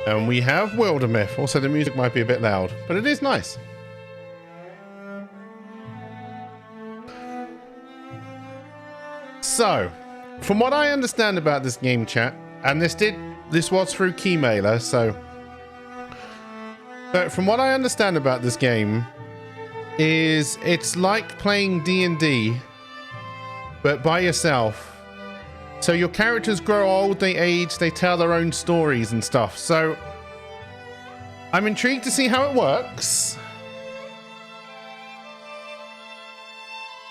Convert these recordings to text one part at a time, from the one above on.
And we have Wildermyth. Also, the music might be a bit loud, but it is nice. So, from what I understand about this game, chat, and this was through Keymailer, but from what I understand about this game, is it's like playing D&D, but by yourself. So your characters grow old, they age, they tell their own stories and stuff. So I'm intrigued to see how it works.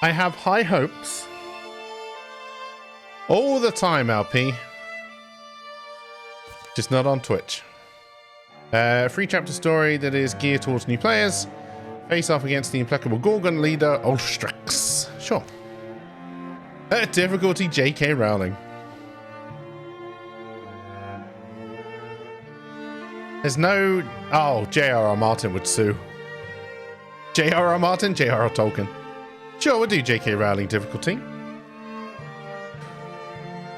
I have high hopes. All the time, LP. Just not on Twitch. Free chapter story that is geared towards new players. Face off against the implacable Gorgon leader, Ulstrix. Sure. Difficulty J.K. Rowling. There's no... Oh, J.R.R. Martin would sue. J.R.R. Martin? J.R.R. Tolkien. Sure, we'll do J.K. Rowling difficulty.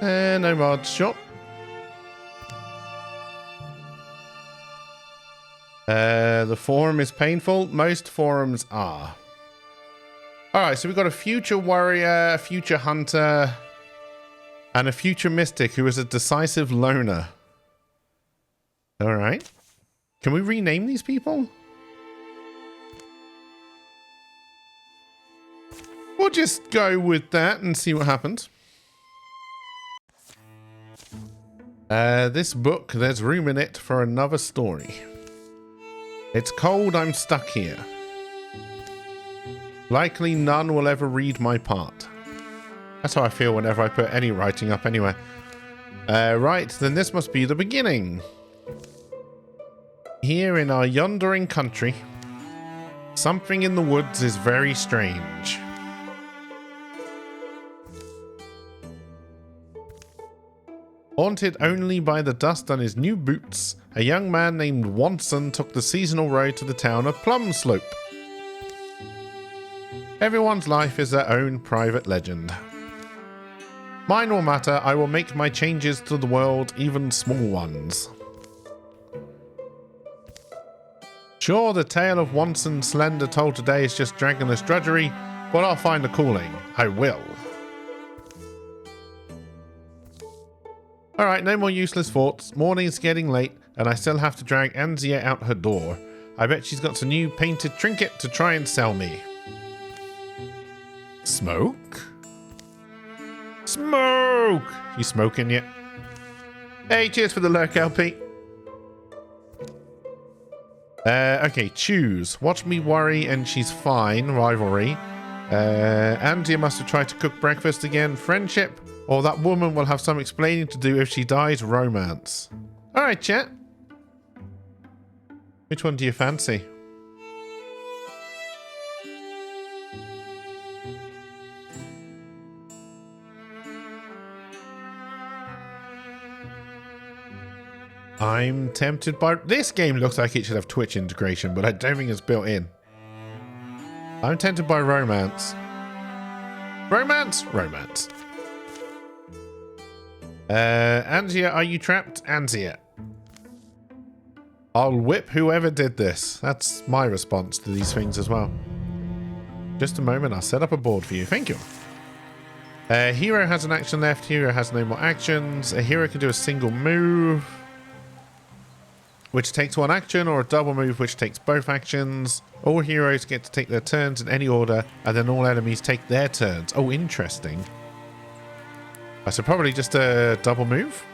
No mods, sure. The forum is painful. Most forums are. Alright, so we've got a future warrior, a future hunter, and a future mystic who is a decisive loner. Alright. Can we rename these people? We'll just go with that and see what happens. This book, there's room in it for another story. It's cold, I'm stuck here. Likely none will ever read my part. That's how I feel whenever I put any writing up anyway. Right, then this must be the beginning. Here in our yondering country, something in the woods is very strange. Haunted only by the dust on his new boots, a young man named Wanson took the seasonal road to the town of Plumslope. Everyone's life is their own private legend. Mine will matter, I will make my changes to the world, even small ones. Sure, the tale of Wanson Slender told today is just dragonless drudgery, but I'll find a calling. I will. Alright, no more useless thoughts. Morning's getting late, and I still have to drag Anzia out her door. I bet she's got some new painted trinket to try and sell me. Smoke? Smoke! You smoking yet? Hey, cheers for the lurk, LP. Okay, choose. Watch me worry and she's fine. Rivalry. Anzia must have tried to cook breakfast again. Friendship. Or that woman will have some explaining to do if she dies. Romance. Alright, chat. Which one do you fancy? I'm tempted by... This game looks like it should have Twitch integration, but I don't think it's built in. I'm tempted by romance. Romance? Romance. Anzia, are you trapped? Anzia. I'll whip whoever did this. That's my response to these things as well. Just a moment, I'll set up a board for you. Thank you. Hero has an action left. Hero has no more actions. A hero can do a single move, which takes one action, or a double move, which takes both actions. All heroes get to take their turns in any order, and then all enemies take their turns. Oh, interesting. So probably just a double move.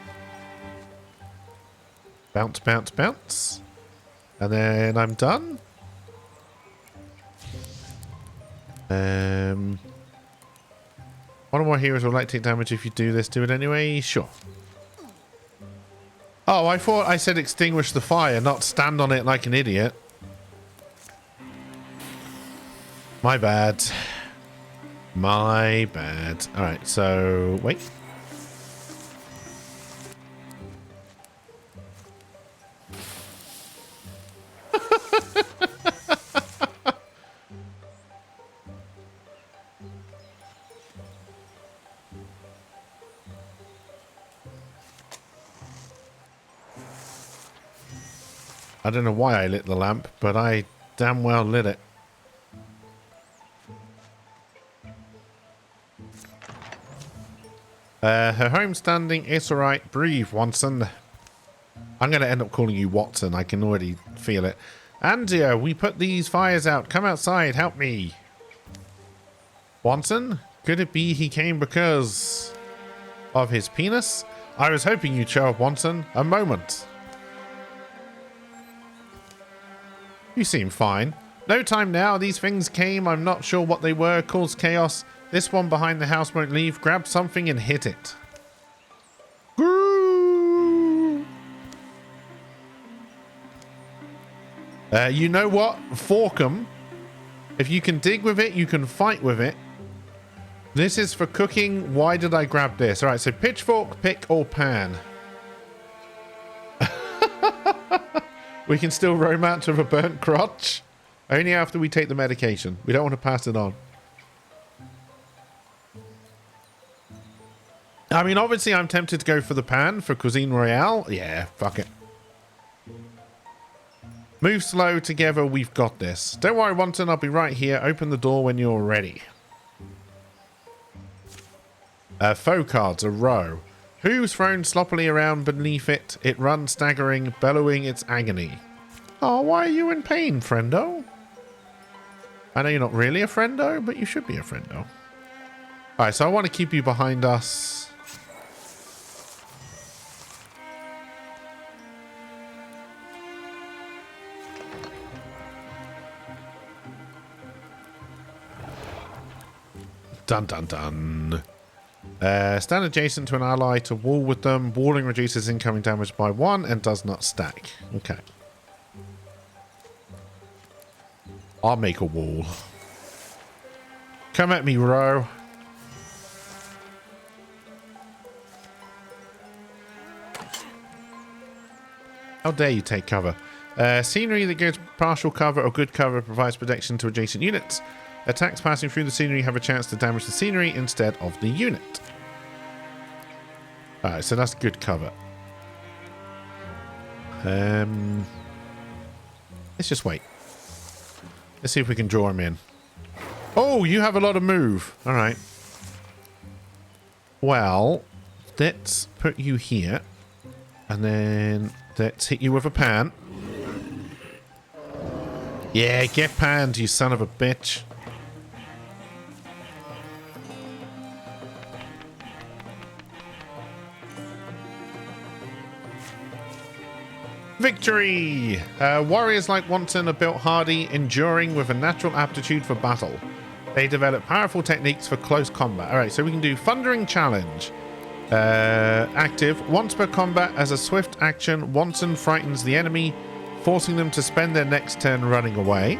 Bounce, bounce, bounce. And then I'm done. One or more heroes will like to take damage if you do this. Do it anyway? Sure. Oh, I thought I said extinguish the fire, not stand on it like an idiot. My bad. My bad. Alright, so... Wait. I don't know why I lit the lamp, but I damn well lit it. Her home standing is alright. Breathe, Watson. I'm going to end up calling you Watson. I can already feel it. Andia, we put these fires out. Come outside. Help me. Watson? Could it be he came because of his penis? I was hoping you'd show up, Watson. A moment. You seem fine. No time now. These things came. I'm not sure what they were. Caused chaos. This one behind the house won't leave. Grab something and hit it. You know what? Fork 'em. If you can dig with it, you can fight with it. This is for cooking. Why did I grab this? All right, so pitchfork, pick, or pan. We can still romance with a burnt crotch. Only after we take the medication. We don't want to pass it on. I mean, obviously, I'm tempted to go for the pan for Cuisine Royale. Yeah, fuck it. Move slow together. We've got this. Don't worry, Wanton. I'll be right here. Open the door when you're ready. Faux cards, a row. Who's thrown sloppily around beneath it? It runs staggering, bellowing its agony. Oh, why are you in pain, friendo? I know you're not really a friendo, but you should be a friendo. Alright, so I want to keep you behind us. Dun dun dun. Stand adjacent to an ally to wall with them. Walling reduces incoming damage by 1 and does not stack. Okay. I'll make a wall. Come at me, Ro. How dare you take cover. Scenery that gives partial cover or good cover provides protection to adjacent units. Attacks passing through the scenery have a chance to damage the scenery instead of the unit. Alright, so that's good cover. Let's just wait. Let's see if we can draw him in. Oh, you have a lot of move. Alright. Well, let's put you here. And then let's hit you with a pan. Yeah, get panned, you son of a bitch. Victory! Warriors like Wanton are built hardy, enduring with a natural aptitude for battle. They develop powerful techniques for close combat. Alright, so we can do Thundering Challenge. Active. Once per combat, as a swift action, Wanton frightens the enemy, forcing them to spend their next turn running away.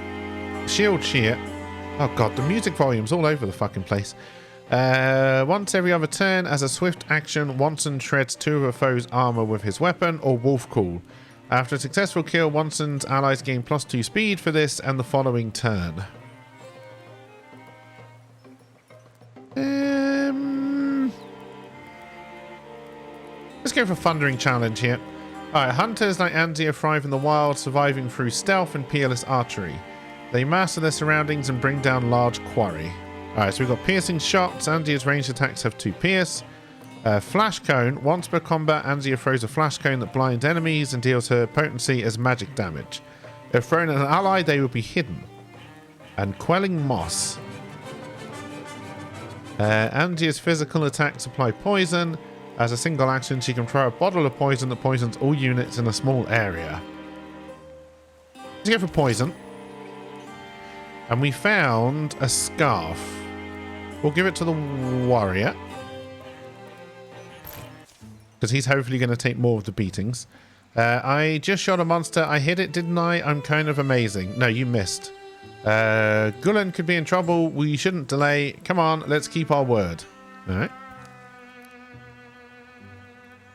Shield Shear. Oh god, the music volume's all over the fucking place. Once every other turn, as a swift action, Wanton shreds 2 of a foe's armor with his weapon, or Wolf Call. After a successful kill, Wanson's allies gain +2 speed for this and the following turn. Let's go for Thundering Challenge here. Alright, hunters like Andia thrive in the wild, surviving through stealth and peerless archery. They master their surroundings and bring down large quarry. Alright, so we've got piercing shots. Andia's ranged attacks have 2 pierce. Flash Cone. Once per combat, Andia throws a flash cone that blinds enemies and deals her potency as magic damage. If thrown at an ally, they will be hidden. And Quelling Moss. Andia's physical attacks apply poison. As a single action, she can throw a bottle of poison that poisons all units in a small area. Let's go for poison. And we found a scarf. We'll give it to the warrior. Because he's hopefully going to take more of the beatings. I just shot a monster. I hit it, didn't I? I'm kind of amazing. No, you missed. Gulen could be in trouble. We shouldn't delay. Come on, let's keep our word. Alright.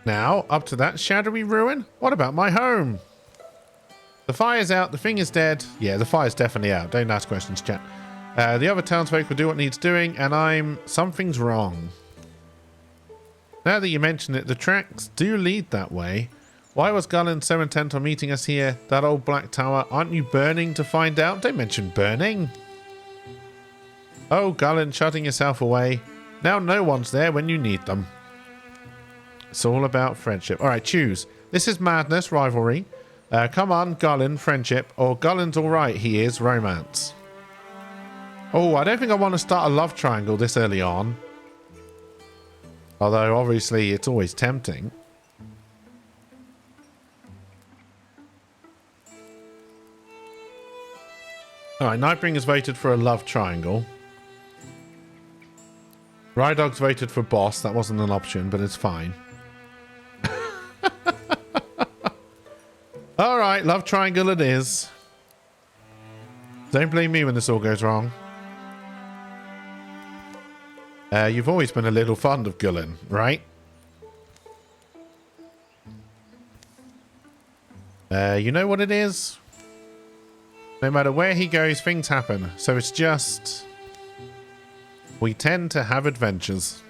Now, up to that shadowy ruin. What about my home? The fire's out. The thing is dead. Yeah, the fire's definitely out. Don't ask questions, chat. The other townsfolk will do what needs doing, and something's wrong. Now that you mention it, the tracks do lead that way. Why was Gullin so intent on meeting us here? That old black tower. Aren't you burning to find out? Don't mention burning. Oh, Gullin, shutting yourself away. Now no one's there when you need them. It's all about friendship. All right, choose. This is madness, rivalry. Come on, Gullin, friendship. Or Gullin's all right, he is, romance. Oh, I don't think I want to start a love triangle this early on. Although, obviously, it's always tempting. Alright, Nightbringer's voted for a love triangle. Rydog's voted for boss. That wasn't an option, but it's fine. Alright, love triangle it is. Don't blame me when this all goes wrong. You've always been a little fond of Gullin, right? You know what it is? No matter where he goes, things happen. So it's just... we tend to have adventures.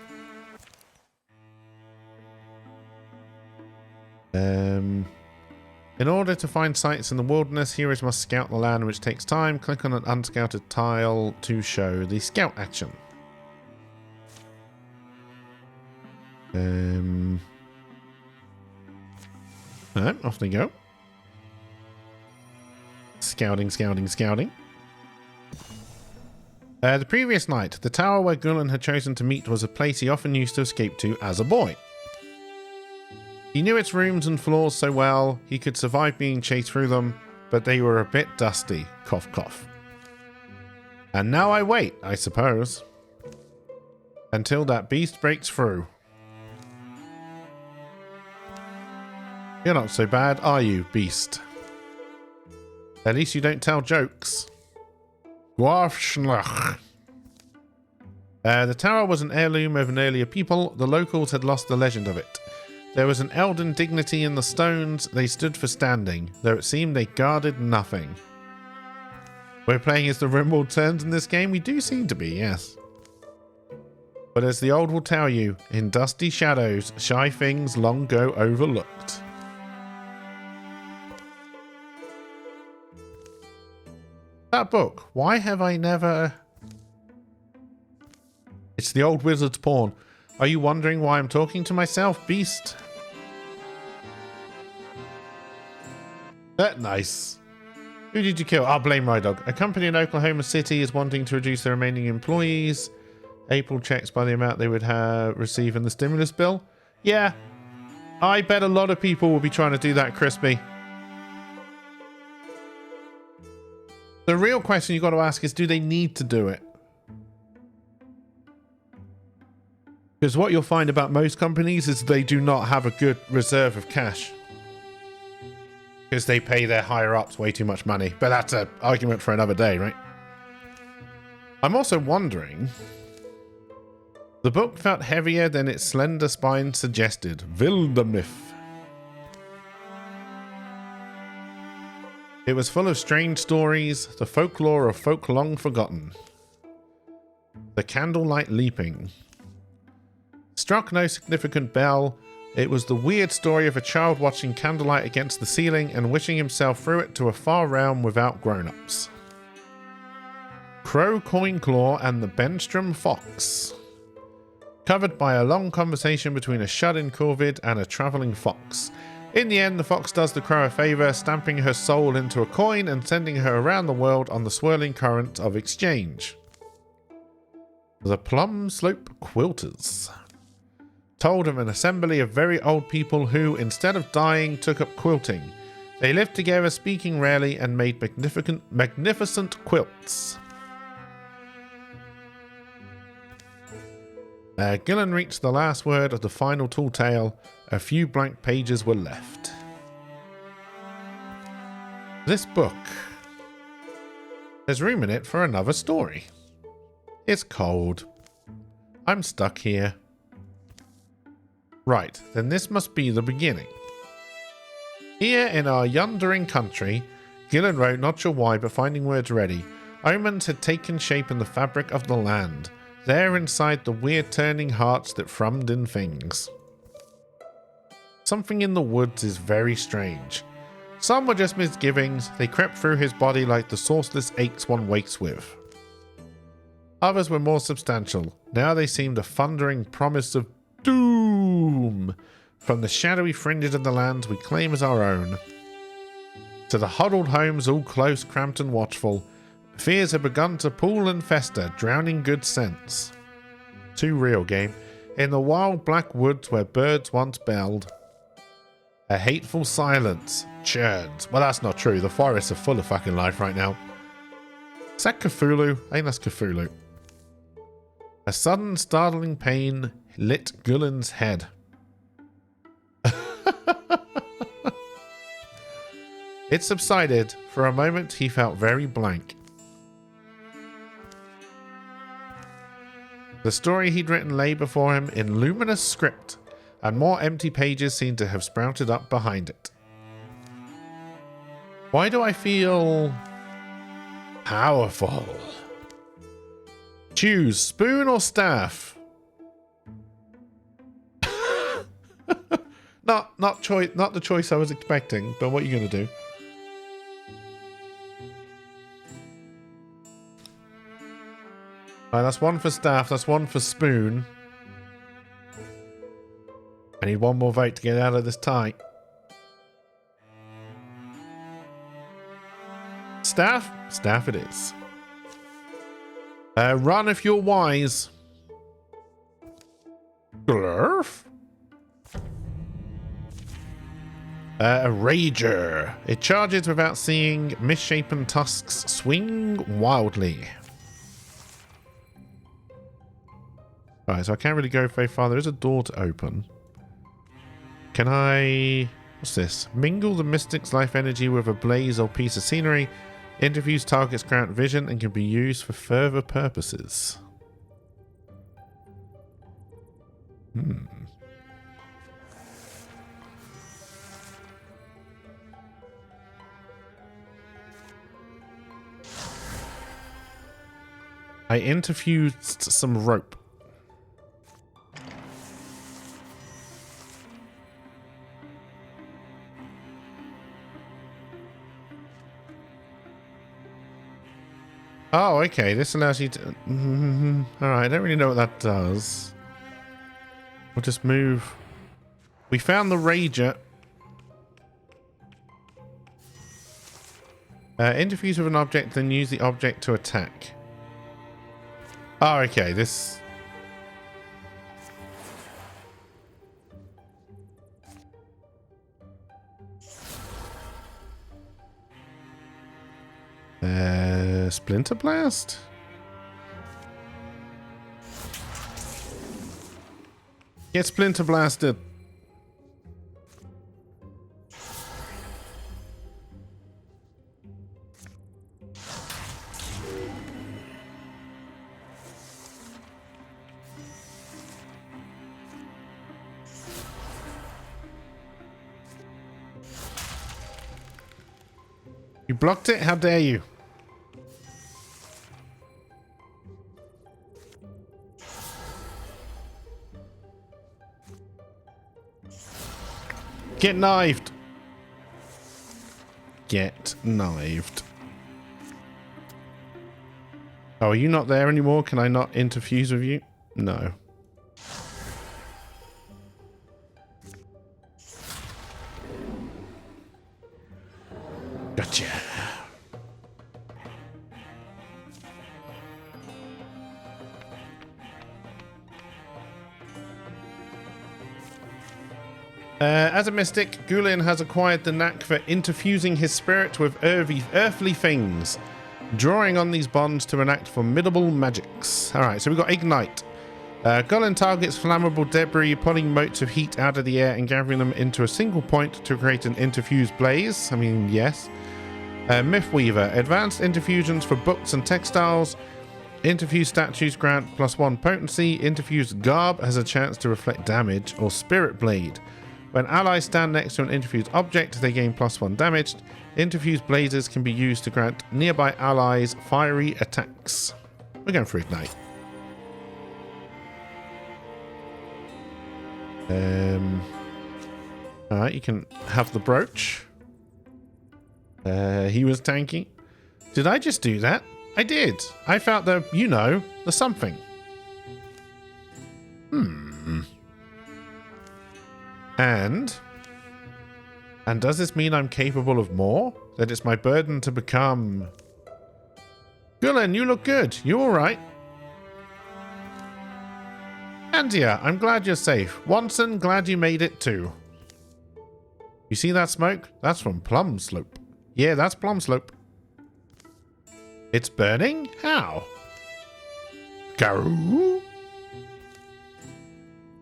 In order to find sites in the wilderness, heroes must scout the land, which takes time. Click on an unscouted tile to show the scout action. Alright, off they go. Scouting, scouting, scouting. The previous night, the tower where Gullin had chosen to meet was a place he often used to escape to as a boy. He knew its rooms and floors so well, he could survive being chased through them, but they were a bit dusty. Cough, cough. And now I wait, I suppose. Until that beast breaks through. You're not so bad, are you, beast? At least you don't tell jokes. The tower was an heirloom of an earlier people. The locals had lost the legend of it. There was an elden dignity in the stones. They stood for standing, though it seemed they guarded nothing. We're playing as the Rimworld turns in this game? We do seem to be, yes. But as the old will tell you, in dusty shadows, shy things long go overlooked. That book. Why have I never... It's the old wizard's pawn. Are you wondering why I'm talking to myself, beast? Nice. Who did you kill? I'll blame Rydog. A company in Oklahoma City is wanting to reduce their remaining employees. April checks by the amount they would receive in the stimulus bill. Yeah. I bet a lot of people will be trying to do that, Crispy. The real question you've got to ask is, do they need to do it? Because what you'll find about most companies is they do not have a good reserve of cash. Because they pay their higher-ups way too much money. But that's an argument for another day, right? I'm also wondering... The book felt heavier than its slender spine suggested. Wildermyth. It was full of strange stories, the folklore of folk long forgotten. The candlelight leaping. Struck no significant bell, it was the weird story of a child watching candlelight against the ceiling and wishing himself through it to a far realm without grown-ups. Crow Coinclaw and the Benstrom Fox. Covered by a long conversation between a shut-in corvid and a travelling fox. In the end, the fox does the crow a favour, stamping her soul into a coin and sending her around the world on the swirling current of exchange. The Plum Slope Quilters. Told of an assembly of very old people who, instead of dying, took up quilting. They lived together, speaking rarely, and made magnificent quilts. Gullin reached the last word of the final tall tale. A few blank pages were left. This book. There's room in it for another story. It's cold. I'm stuck here. Right, then this must be the beginning. Here in our yondering country, Gullin wrote, not sure why, but finding words ready. Omens had taken shape in the fabric of the land. There inside the weird turning hearts that thrummed in things. Something in the woods is very strange. Some were just misgivings. They crept through his body like the sourceless aches one wakes with. Others were more substantial. Now they seemed a thundering promise of doom from the shadowy fringes of the lands we claim as our own. To the huddled homes all close, cramped and watchful, fears had begun to pool and fester, drowning good sense. Too real, game. In the wild black woods where birds once belled, a hateful silence churns. Well, that's not true. The forests are full of fucking life right now. Is that Cthulhu? I think that's Cthulhu. A sudden startling pain lit Gulen's head. It subsided. For a moment he felt very blank. The story he'd written lay before him in luminous script, and more empty pages seemed to have sprouted up behind it. Why do I feel powerful? Choose spoon or staff. not the choice I was expecting, but what are you going to do? Right, that's one for staff, that's one for spoon. I need one more vote to get out of this tie. Staff? Staff it is. Run if you're wise. Glurf? A rager. It charges without seeing misshapen tusks swing wildly. Right, so I can't really go very far. There is a door to open. Can I... What's this? Mingle the mystic's life energy with a blaze or piece of scenery. Interviews targets grant vision and can be used for further purposes. I interfused some rope. Oh, okay. This allows you to... Alright, I don't really know what that does. We'll just move. We found the Rager. Interfuse with an object, then use the object to attack. Oh, okay. This... Splinter Blast? Get Splinter Blasted. You blocked it? How dare you? Get knifed. Get knifed. Oh, are you not there anymore? Can I not interfuse with you? No. Gotcha. As a mystic, Gulen has acquired the knack for interfusing his spirit with earthly things, drawing on these bonds to enact formidable magics. Alright, so we've got Ignite. Gulen targets flammable debris, pulling motes of heat out of the air and gathering them into a single point to create an interfused blaze. I mean, yes. Mythweaver. Advanced interfusions for books and textiles. Interfused statues grant +1 potency. Interfused garb has a chance to reflect damage. Or Spirit Blade. When allies stand next to an interfused object, they gain +1 damage. Interfused blazes can be used to grant nearby allies fiery attacks. We're going for Ignite. Alright, you can have the brooch. He was tanky. Did I just do that? I did. I felt the, you know, the something. And does this mean I'm capable of more? That it's my burden to become... Gulen, you look good. You alright? Andia, I'm glad you're safe. Watson, glad you made it too. You see that smoke? That's from Plum Slope. Yeah, that's Plum Slope. It's burning? How? Garoo?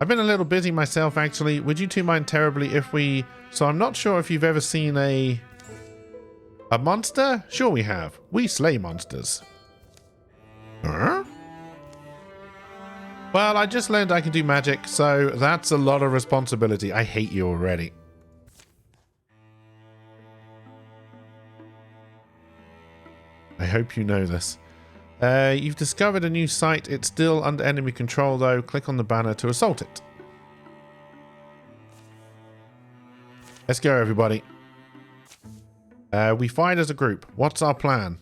I've been a little busy myself, actually. Would you two mind terribly if we... So I'm not sure if you've ever seen a monster? Sure we have. We slay monsters. Huh? Well, I just learned I can do magic, so that's a lot of responsibility. I hate you already. I hope you know this. You've discovered a new site. It's still under enemy control, though. Click on the banner to assault it. Let's go, everybody. We fight as a group. What's our plan?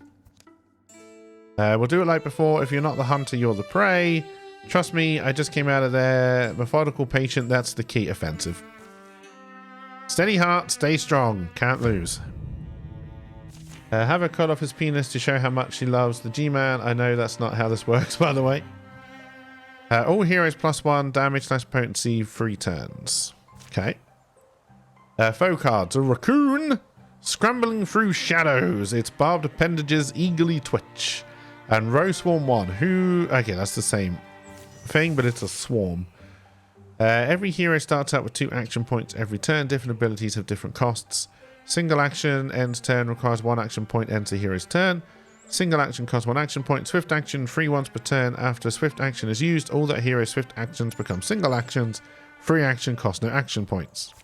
We'll do it like before. If you're not the hunter, you're the prey. Trust me, I just came out of there. Methodical, patient, that's the key. Offensive. Steady heart, stay strong. Can't lose. Have her cut off his penis to show how much she loves the G-Man. I know that's not how this works, by the way. All heroes +1 damage / potency 3 turns. Okay. Foe cards. A raccoon scrambling through shadows. Its barbed appendages eagerly twitch. And Row Swarm 1. Who... Okay, that's the same thing, but it's a swarm. Every hero starts out with 2 action points every turn. Different abilities have different costs. Single action ends turn requires 1 action point ends the hero's turn. Single action costs 1 action point. Swift action 3 once per turn. After swift action is used, all that hero's swift actions become single actions. Free action costs no action points.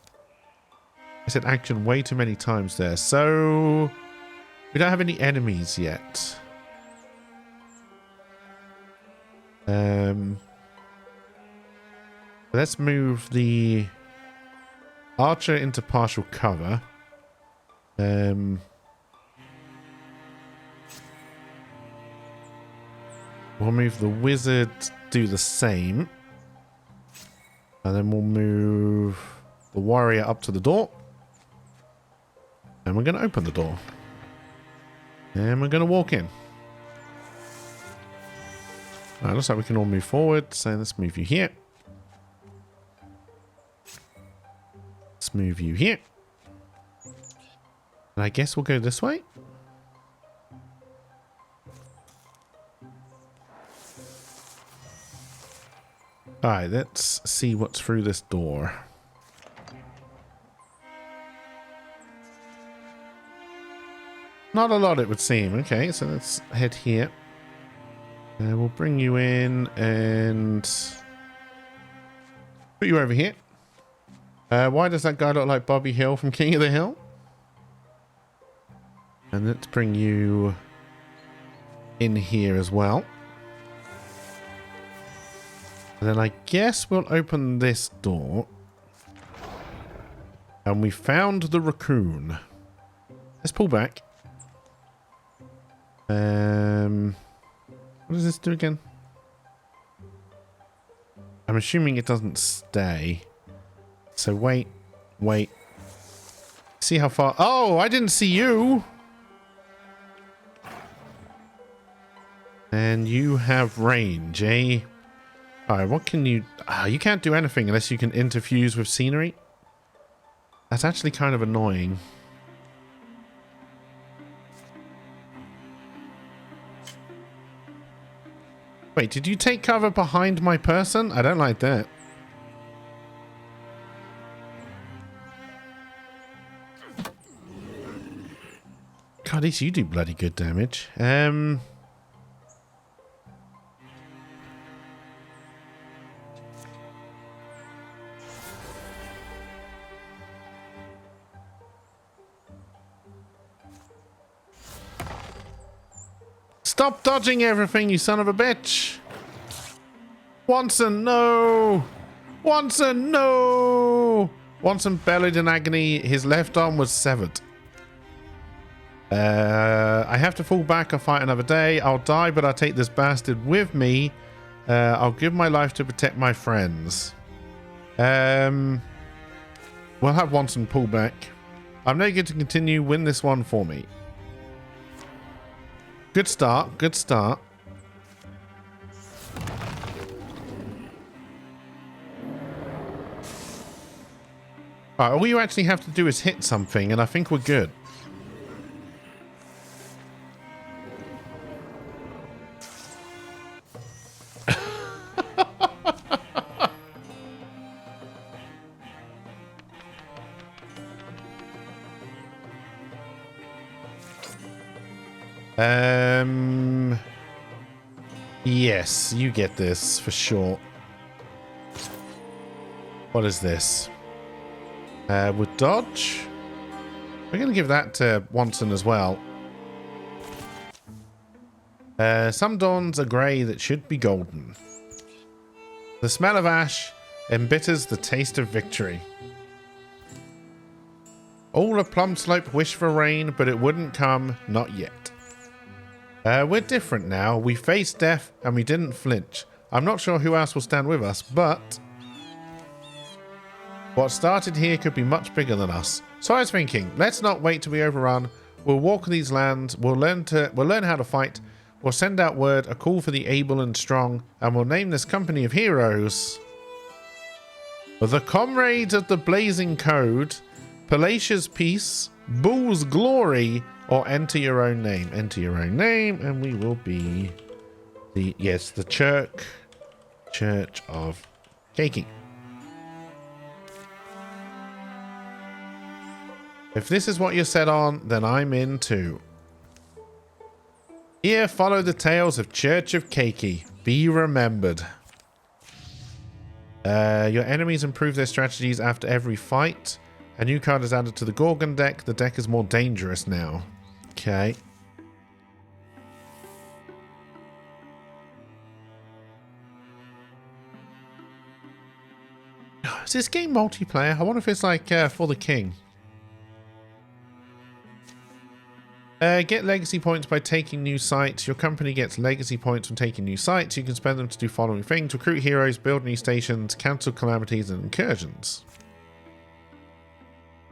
I said action way too many times there. So we don't have any enemies yet. Let's move the archer into partial cover. We'll move the wizard, do the same. And then we'll move the warrior up to the door. And we're going to open the door. And we're going to walk in. Alright, looks like we can all move forward. So let's move you here. Let's move you here. And I guess we'll go this way. Alright, let's see what's through this door. Not a lot, it would seem. Okay, so let's head here. We'll bring you in and put you over here. Why does that guy look like Bobby Hill from King of the Hill? And let's bring you in here as well. And then I guess we'll open this door. And we found the raccoon. Let's pull back. What does this do again? I'm assuming it doesn't stay. So wait. See how far... Oh, I didn't see you! And you have range, eh? Alright, what can you... you can't do anything unless you can interfuse with scenery. That's actually kind of annoying. Wait, did you take cover behind my person? I don't like that. God, at least you do bloody good damage. Stop dodging everything, you son of a bitch! Watson, no! Watson, no! Watson bellowed in agony. His left arm was severed. I have to fall back or fight another day. I'll die, but I'll take this bastard with me. I'll give my life to protect my friends. We'll have Watson pull back. I'm no good to continue. Win this one for me. Good start. Good start. Alright, all you actually have to do is hit something, and I think we're good. Yes, you get this for sure. What is this? With dodge? We're going to give that to Watson as well. Some dawns are grey that should be golden. The smell of ash embitters the taste of victory. All a plum slope wish for rain, but it wouldn't come, not yet. We're different now. We faced death and we didn't flinch. I'm not sure who else will stand with us, but what started here could be much bigger than us. So I was thinking, let's not wait till we overrun. We'll walk these lands. We'll learn how to fight. We'll send out word, a call for the able and strong, and we'll name this company of heroes the Comrades of the Blazing Code, Palatia's Peace, Bull's Glory, or enter your own name. Enter your own name, and we will be the Church of Keiki. If this is what you're set on, then I'm in too. Here follow the tales of Church of Keiki. Be remembered. Your enemies improve their strategies after every fight. A new card is added to the Gorgon deck. The deck is more dangerous now. Okay. Is this game multiplayer? I wonder if it's like for the king. Get legacy points by taking new sites. Your company gets legacy points from taking new sites. You can spend them to do following things: recruit heroes, build new stations, cancel calamities and incursions.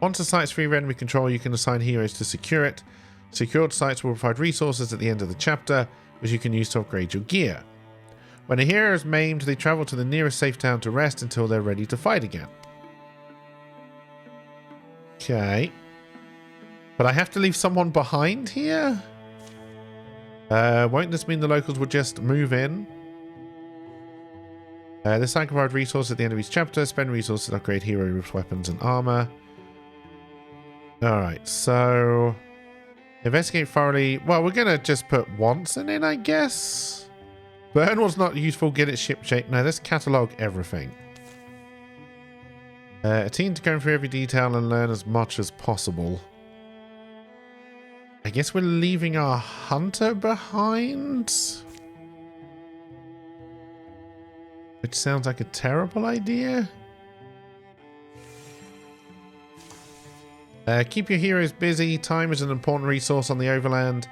Once a site's free of enemy control, you can assign heroes to secure it. Secured sites will provide resources at the end of the chapter, which you can use to upgrade your gear. When a hero is maimed, they travel to the nearest safe town to rest until they're ready to fight again. Okay. But I have to leave someone behind here? Won't this mean the locals will just move in? This site can provide resources at the end of each chapter. Spend resources to upgrade hero with weapons and armor. Alright, so investigate thoroughly. Well, we're going to just put Watson in, I guess. Burn was not useful. Get it ship shape. No, let's catalog everything. A team to go through every detail and learn as much as possible. I guess we're leaving our hunter behind. Which sounds like a terrible idea. Keep your heroes busy. Time is an important resource on the overland.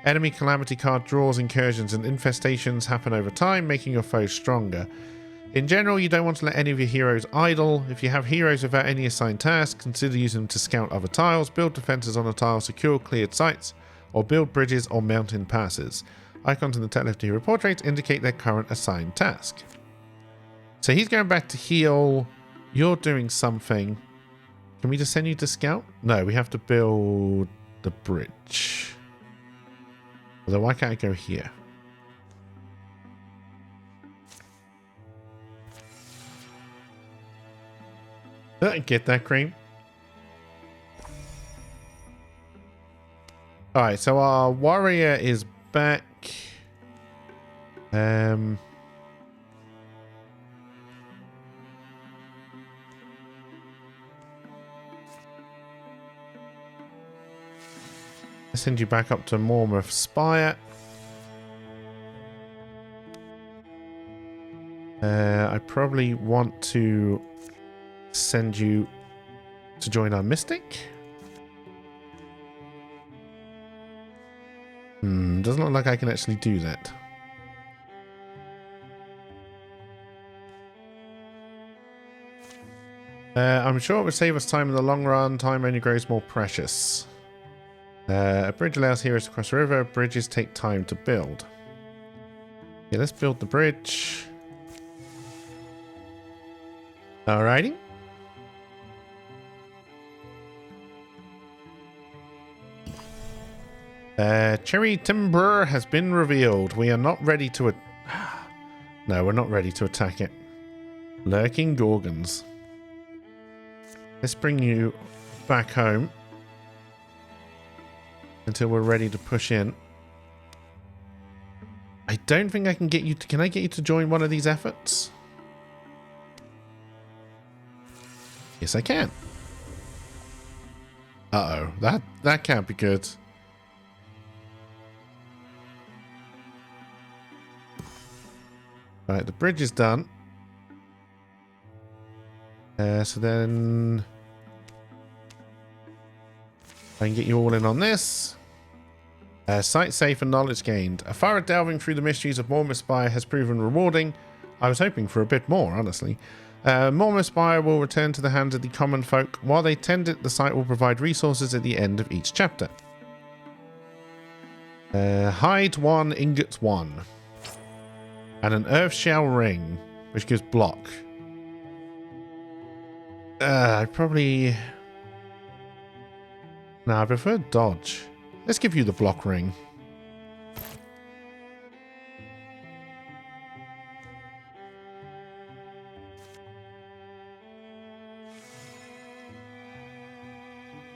Enemy calamity card draws, incursions, and infestations happen over time, making your foes stronger. In general, you don't want to let any of your heroes idle. If you have heroes without any assigned tasks, consider using them to scout other tiles, build defenses on a tile, secure cleared sites, or build bridges or mountain passes. Icons in the top left hero portraits indicate their current assigned task. So he's going back to heal. You're doing something. Can we just send you to scout? No, we have to build the bridge. Although, why can't I go here? Did I get that, Cream? Alright, so our warrior is back. I'll send you back up to Mormouth Spire. I probably want to send you to join our mystic. Doesn't look like I can actually do that. I'm sure it would save us time in the long run. Time only grows more precious. A bridge allows heroes to cross the river. Bridges take time to build. Yeah, let's build the bridge. Alrighty. Cherry timber has been revealed. We are not ready to... No, we're not ready to attack it. Lurking Gorgons. Let's bring you back home until we're ready to push in. I don't think I can get you to... Can I get you to join one of these efforts? Yes, I can. Uh-oh. That can't be good. Right, the bridge is done. So then... I can get you all in on this. Sight safe and knowledge gained. A thorough delving through the mysteries of Wildermyth Spire has proven rewarding. I was hoping for a bit more, honestly. Wildermyth Spire will return to the hands of the common folk. While they tend it, the site will provide resources at the end of each chapter. Hide 1, ingots 1. And an earth shell ring, which gives block. I probably... No, I prefer dodge. Let's give you the block ring.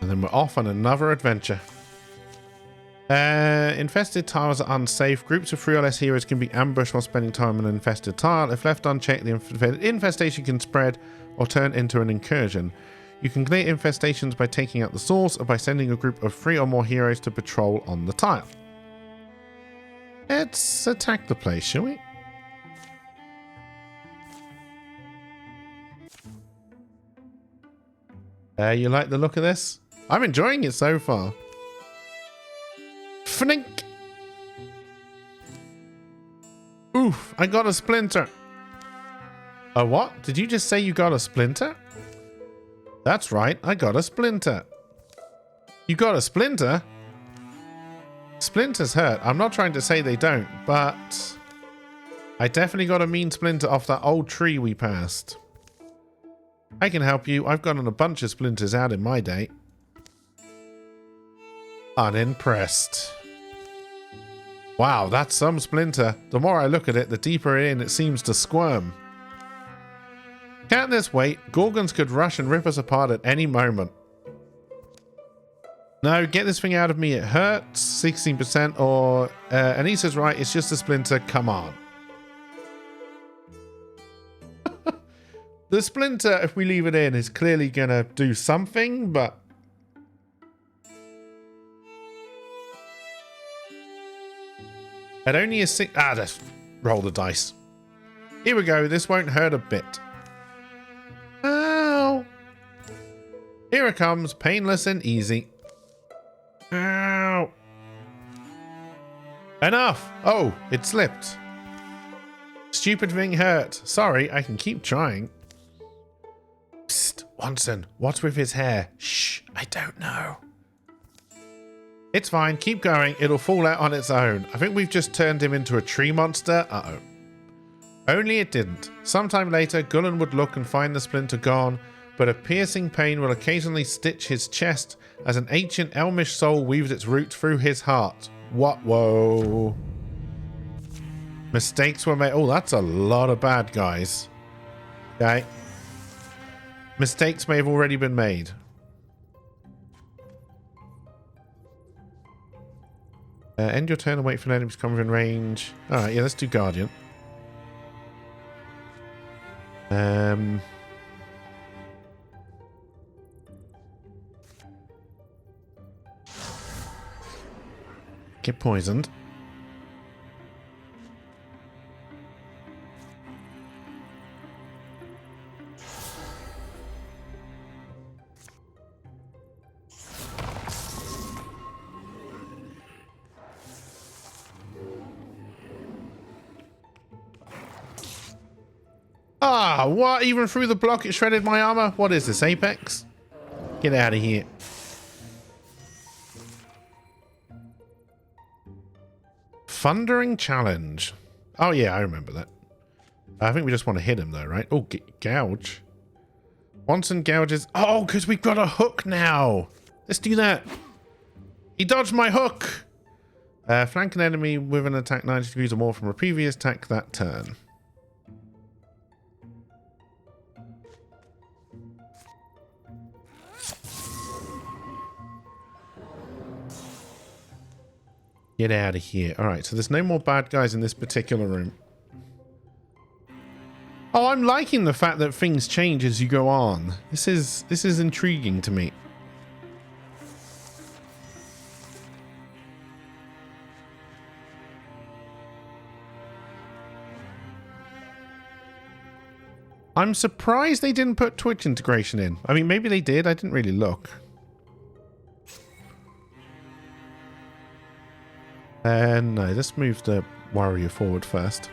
And then we're off on another adventure. Infested tiles are unsafe. Groups of 3 or less heroes can be ambushed while spending time on an infested tile. If left unchecked, the infestation can spread or turn into an incursion. You can clear infestations by taking out the source or by sending a group of 3 or more heroes to patrol on the tile. Let's attack the place, shall we? You like the look of this? I'm enjoying it so far. Fnink! Oof, I got a splinter. A what? Did you just say you got a splinter? That's right, I got a splinter. You got a splinter? Splinters hurt. I'm not trying to say they don't, but I definitely got a mean splinter off that old tree we passed. I can help you. I've gotten a bunch of splinters out in my day. Unimpressed. Wow, that's some splinter. The more I look at it, the deeper in it seems to squirm. Can't this wait? Gorgons could rush and rip us apart at any moment. No, get this thing out of me. It hurts. 16% or... Anissa's right. It's just a splinter. Come on. The splinter, if we leave it in, is clearly going to do something, but... At only a 6... let's roll the dice. Here we go. This won't hurt a bit. Ow! Here it comes, painless and easy. Ow! Enough! Oh, it slipped. Stupid thing hurt. Sorry, I can keep trying. Psst, Watson, what's with his hair? Shh, I don't know. It's fine, keep going. It'll fall out on its own. I think we've just turned him into a tree monster. Uh-oh. Only it didn't. Sometime later, Gullen would look and find the splinter gone, but a piercing pain will occasionally stitch his chest as an ancient elmish soul weaves its route through his heart. What? Whoa. Mistakes were made. Oh, that's a lot of bad guys. Okay. Mistakes may have already been made. End your turn and wait for an enemy to come within range. Alright, yeah, let's do Guardian. Get poisoned. Ah, what? Even through the block it shredded my armor? What is this, Apex? Get out of here. Thundering Challenge. Oh yeah, I remember that. I think we just want to hit him though, right? Oh, gouge. Onsen gouges. Oh, because we've got a hook now. Let's do that. He dodged my hook. Flank an enemy with an attack 90 degrees or more from a previous attack that turn. Get out of here. Alright, so there's no more bad guys in this particular room. Oh, I'm liking the fact that things change as you go on. This is intriguing to me. I'm surprised they didn't put Twitch integration in. I mean, maybe they did. I didn't really look. No, let's move the warrior forward first.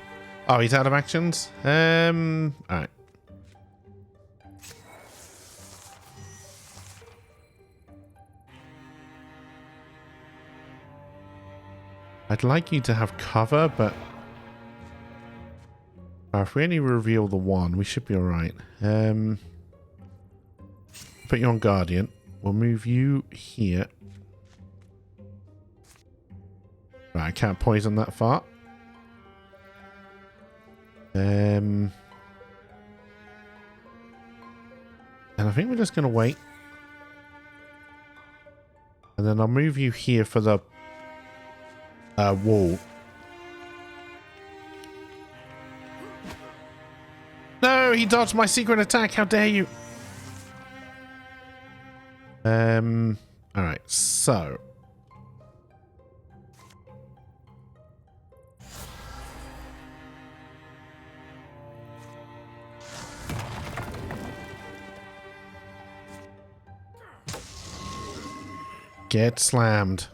Oh, he's out of actions? Alright. I'd like you to have cover, but... if we only reveal the one, we should be alright. Put you on Guardian. We'll move you here. Right, I can't poison that far. And I think we're just going to wait. And then I'll move you here for the wall. No, he dodged my secret attack. How dare you? Alright, so... Get slammed.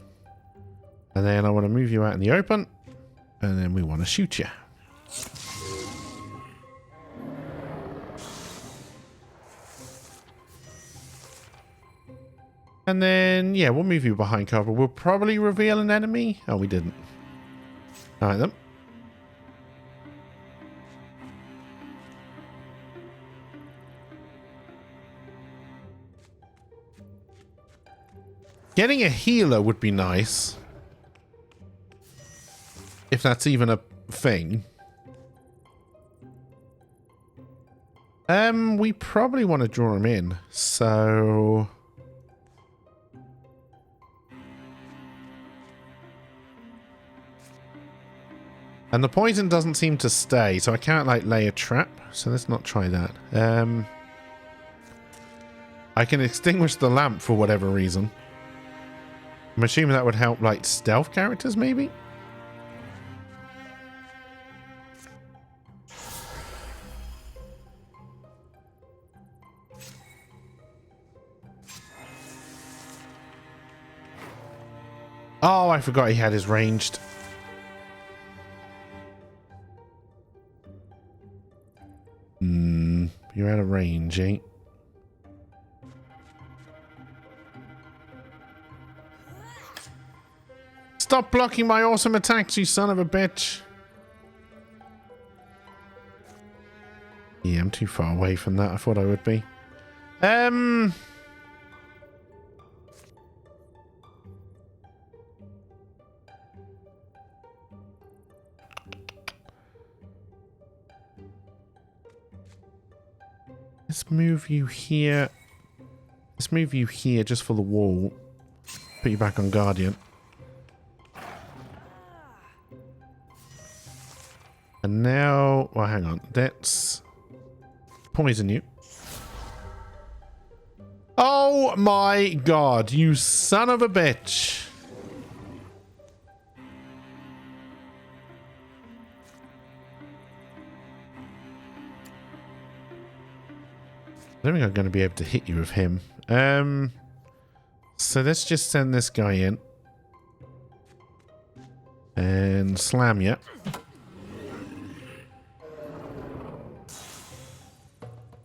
And then I want to move you out in the open. And then we want to shoot you. And then, yeah, we'll move you behind cover. We'll probably reveal an enemy. Oh, we didn't. Alright then. Getting a healer would be nice. If that's even a thing. We probably want to draw him in. So... And the poison doesn't seem to stay, so I can't, like, lay a trap. So let's not try that. I can extinguish the lamp for whatever reason. I'm assuming that would help, like, stealth characters, maybe? Oh, I forgot he had his ranged. You're out of range, eh? Stop blocking my awesome attacks, you son of a bitch. Yeah, I'm too far away from that. I thought I would be. Let's move you here. Let's move you here just for the wall. Put you back on Guardian. And now... Well, hang on. Let's poison you. Oh my god, you son of a bitch. I don't think I'm going to be able to hit you with him. So let's just send this guy in. And slam you.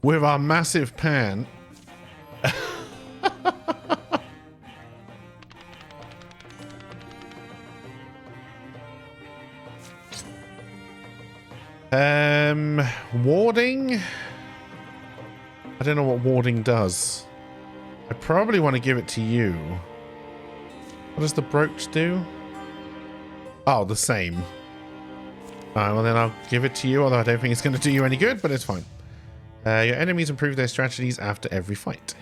with our massive pan. Warding? I don't know what warding does. I probably want to give it to you. What does the brooch do? Oh, the same. Alright, well then I'll give it to you, although I don't think it's going to do you any good, but it's fine. Your enemies improve their strategies after every fight.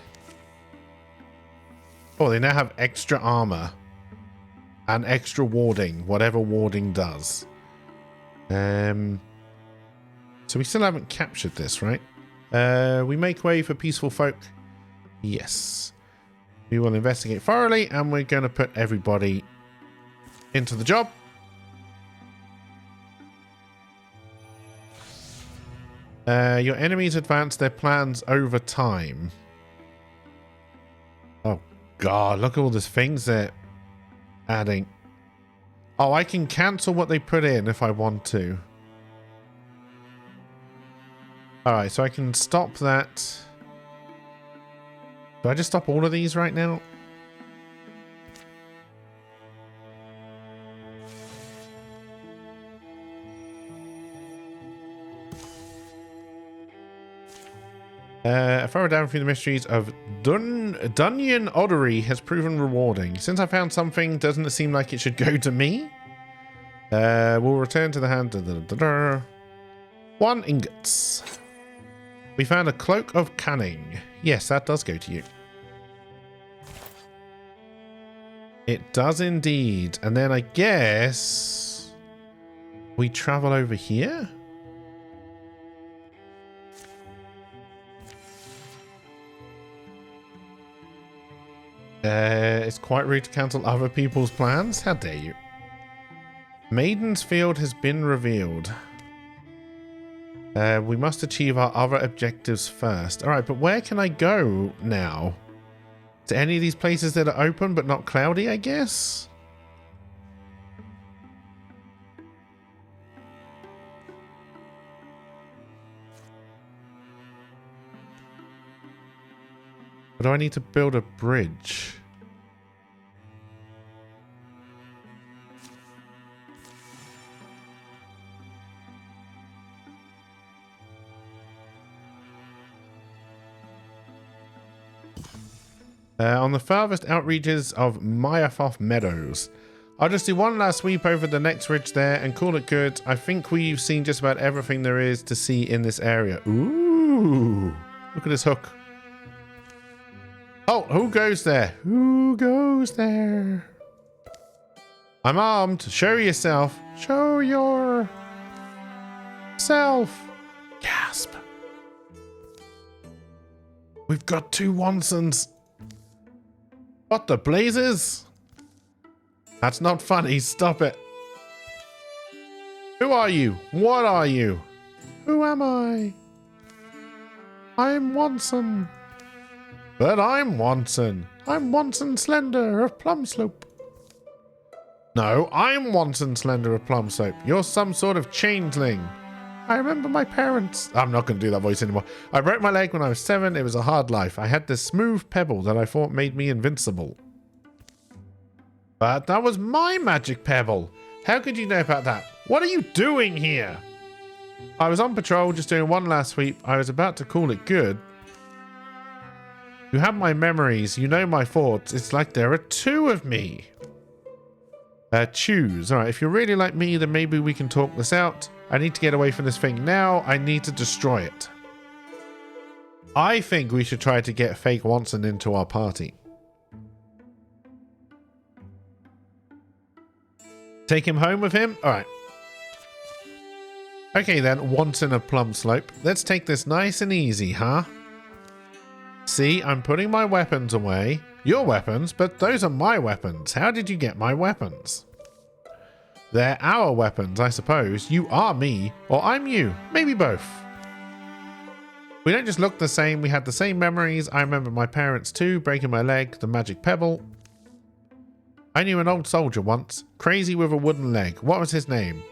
Oh, they now have extra armor. And extra warding, whatever warding does. So we still haven't captured this, right? We make way for peaceful folk. Yes. We will investigate thoroughly, and we're going to put everybody into the job. Your enemies advance their plans over time. Oh, God. Look at all these things they're adding. Oh, I can cancel what they put in if I want to. Alright, so I can stop that. Do I just stop all of these right now? A thorough down through the mysteries of Dunyan Oddery has proven rewarding. Since I found something, doesn't it seem like it should go to me? We'll return to the hand. 1 ingots. We found a cloak of cunning. Yes, that does go to you. It does indeed. And then I guess we travel over here. It's quite rude to cancel other people's plans. How dare you? Maiden's Field has been revealed. We must achieve our other objectives first. Alright, but where can I go now? To any of these places that are open but not cloudy, I guess? Or do I need to build a bridge? On the farthest outreaches of Myafoth Meadows. I'll just do one last sweep over the next ridge there and call it good. I think we've seen just about everything there is to see in this area. Ooh, look at this hook. Oh, who goes there? Who goes there? I'm armed. Show yourself. Show your self. Gasp. We've got 2 Wansons. What the blazes? That's not funny. Stop it. Who are you? What are you? Who am I? I'm Wanson. But I'm Wanson. I'm Wanson Slender of Plumslope. No, I'm Wanson Slender of Plumslope. You're some sort of changeling. I remember my parents. I'm not going to do that voice anymore. I broke my leg when I was 7. It was a hard life. I had this smooth pebble that I thought made me invincible. But that was my magic pebble. How could you know about that? What are you doing here? I was on patrol, just doing one last sweep. I was about to call it good. You have my memories. You know my thoughts. It's like there are 2 of me. Choose. Alright, if you're really like me, then maybe we can talk this out. I need to get away from this thing now. I need to destroy it. I think we should try to get fake Wanson into our party. Take him home with him? Alright. Okay then, Wanson of Plumslope. Let's take this nice and easy, huh? See, I'm putting my weapons away. Your weapons, but those are my weapons. How did you get my weapons? They're our weapons, I suppose. You are me, or I'm you. Maybe both. We don't just look the same. We had the same memories. I remember my parents too, breaking my leg, the magic pebble. I knew an old soldier once, crazy with a wooden leg. What was his name?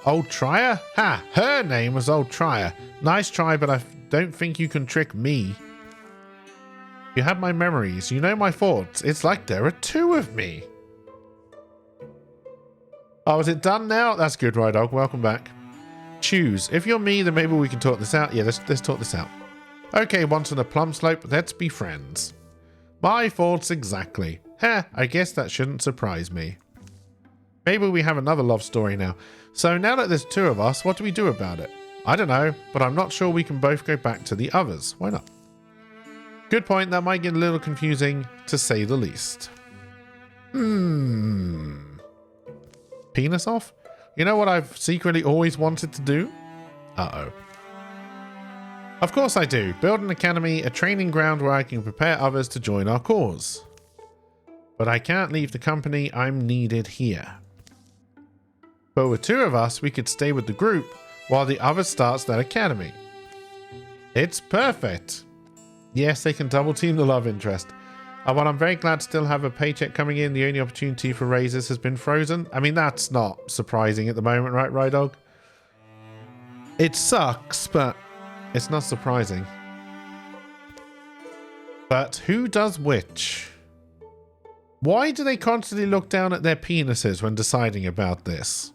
Old Trier? Ha! Her name was Old Trier. Nice try, but I Don't think you can trick me. You have my memories. You know my thoughts. It's like there are two of me. Oh, is it done now? That's good, Rye Dog. Welcome back. Choose. If you're me, then maybe we can talk this out. Yeah, let's talk this out. Okay, once on a plumb slope, let's be friends. My thoughts exactly. Heh, I guess that shouldn't surprise me. Maybe we have another love story now. So now that there's two of us, what do we do about it? I don't know, but I'm not sure we can both go back to the others. Why not? Good point. That might get a little confusing, to say the least. Penis off? You know what I've secretly always wanted to do? Uh-oh. Of course I do. Build an academy, a training ground where I can prepare others to join our cause. But I can't leave the company. I'm needed here. But with two of us, we could stay with the group while the other starts that academy. It's perfect. Yes, they can double team the love interest. While I'm very glad to still have a paycheck coming in, the only opportunity for raises has been frozen. I mean, that's not surprising at the moment, right, Rye Dog? It sucks, but it's not surprising. But who does which? Why do they constantly look down at their penises when deciding about this?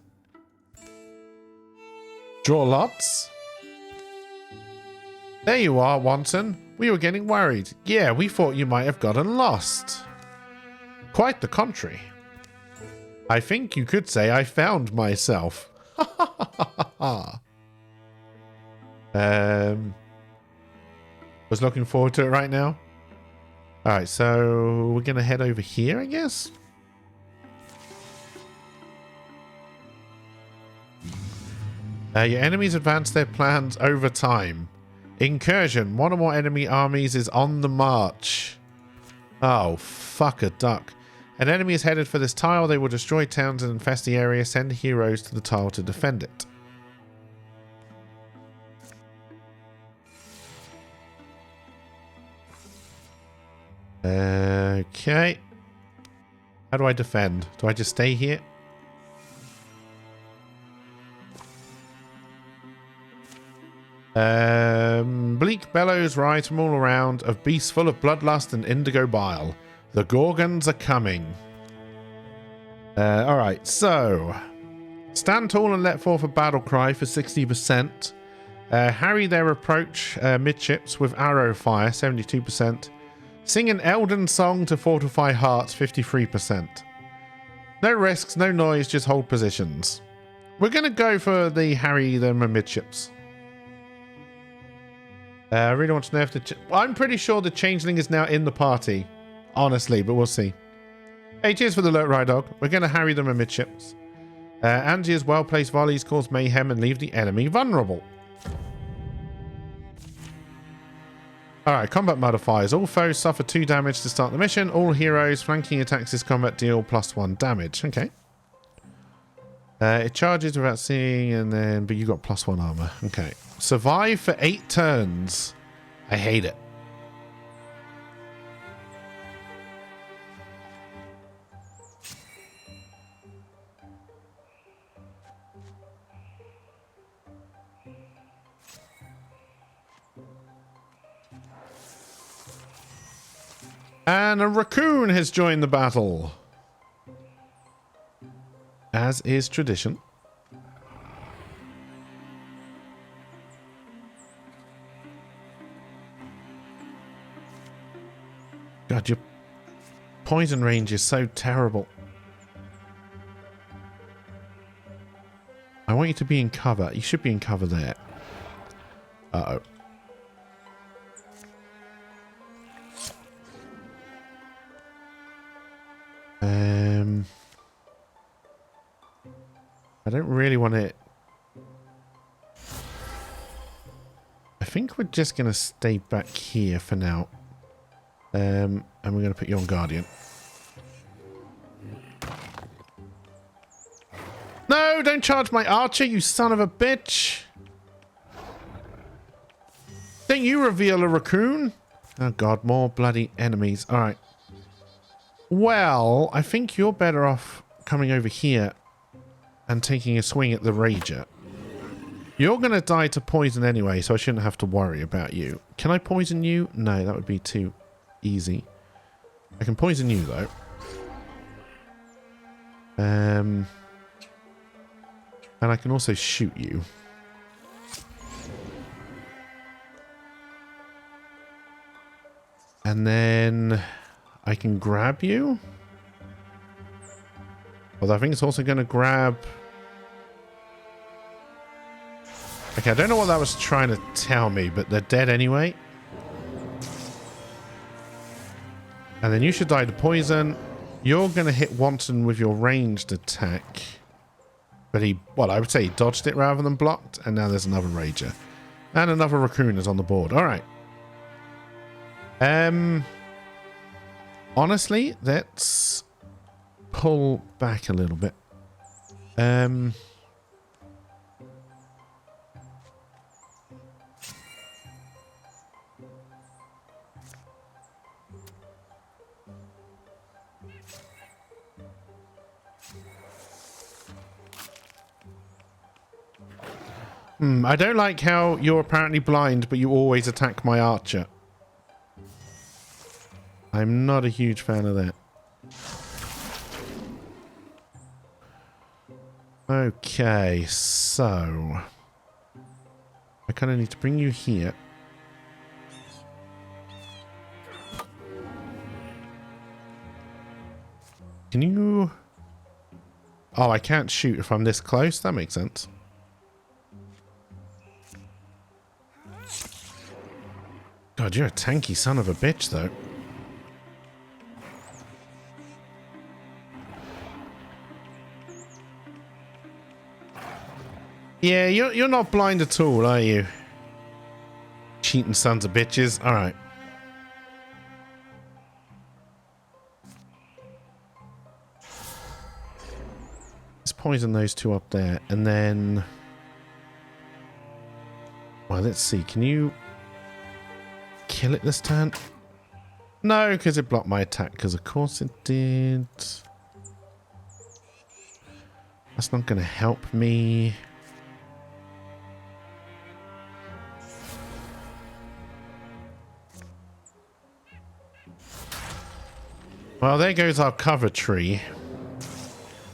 Draw lots? There you are, Watson. We were getting worried. Yeah, we thought you might have gotten lost. Quite the contrary. I think you could say I found myself. Was looking forward to it right now. Alright, so we're going to head over here, I guess? Your enemies advance their plans over time. Incursion. One or more enemy armies is on the march. Oh, fuck a duck. An enemy is headed for this tile. They will destroy towns and infest the area. Send heroes to the tile to defend it. Okay. How do I defend? Do I just stay here? Bleak bellows rise from all around, of beasts full of bloodlust and indigo bile. The Gorgons are coming. Alright, so stand tall and let forth a battle cry for 60%. Harry their approach midships with arrow fire, 72%. Sing an Elden song to fortify hearts, 53%. No risks, no noise, just hold positions. We're going to go for the Harry them midships. I really want to know if the... I'm pretty sure the changeling is now in the party. Honestly, but we'll see. Hey, cheers for the alert, Rye Dog. We're going to harry them amidships. Angier's well-placed volleys cause mayhem and leave the enemy vulnerable. Alright, combat modifiers. All foes suffer 2 damage to start the mission. All heroes flanking attacks this combat deal +1 damage. Okay. It charges without seeing, and then... But you got +1 armor. Okay. Survive for 8 turns. I hate it. And a raccoon has joined the battle. As is tradition. God, your poison range is so terrible. I want you to be in cover. You should be in cover there. Uh-oh. I don't really want it. I think we're just going to stay back here for now. And we're going to put you on Guardian. No, don't charge my archer, you son of a bitch. Don't you reveal a raccoon? Oh god, more bloody enemies. Alright. Well, I think you're better off coming over here and taking a swing at the Rager. You're going to die to poison anyway, so I shouldn't have to worry about you. Can I poison you? No, that would be too easy. I can poison you, though. And I can also shoot you. And then I can grab you. Although I think it's also going to grab... Okay, I don't know what that was trying to tell me, but they're dead anyway. And then you should die to poison. You're going to hit Wanton with your ranged attack. But he, well, I would say he dodged it rather than blocked. And now there's another Rager. And another Raccoon is on the board. All right. Honestly, let's pull back a little bit. I don't like how you're apparently blind, but you always attack my archer. I'm not a huge fan of that. Okay, so... I kind of need to bring you here. Can you... Oh, I can't shoot if I'm this close. That makes sense. God, you're a tanky son of a bitch, though. Yeah, you're not blind at all, are you? Cheating sons of bitches. All right. Let's poison those two up there, and then... Well, let's see. Can you... kill it this turn? No, because it blocked my attack, because of course it did. That's not going to help me. Well, there goes our cover tree.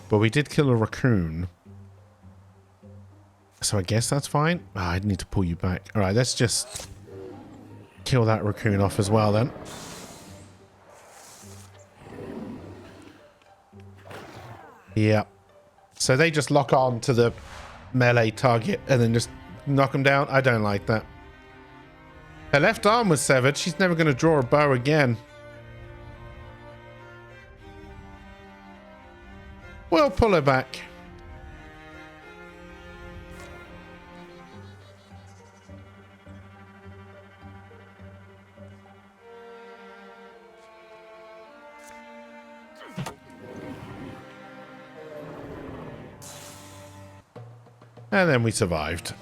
But we did kill a raccoon. So I guess that's fine. Oh, I need to pull you back. All right, let's just... kill that raccoon off as well then. Yep. So they just lock on to the melee target and then just knock them down. I don't like that. Her left arm was severed. She's never going to draw a bow again. We'll pull her back. And then we survived.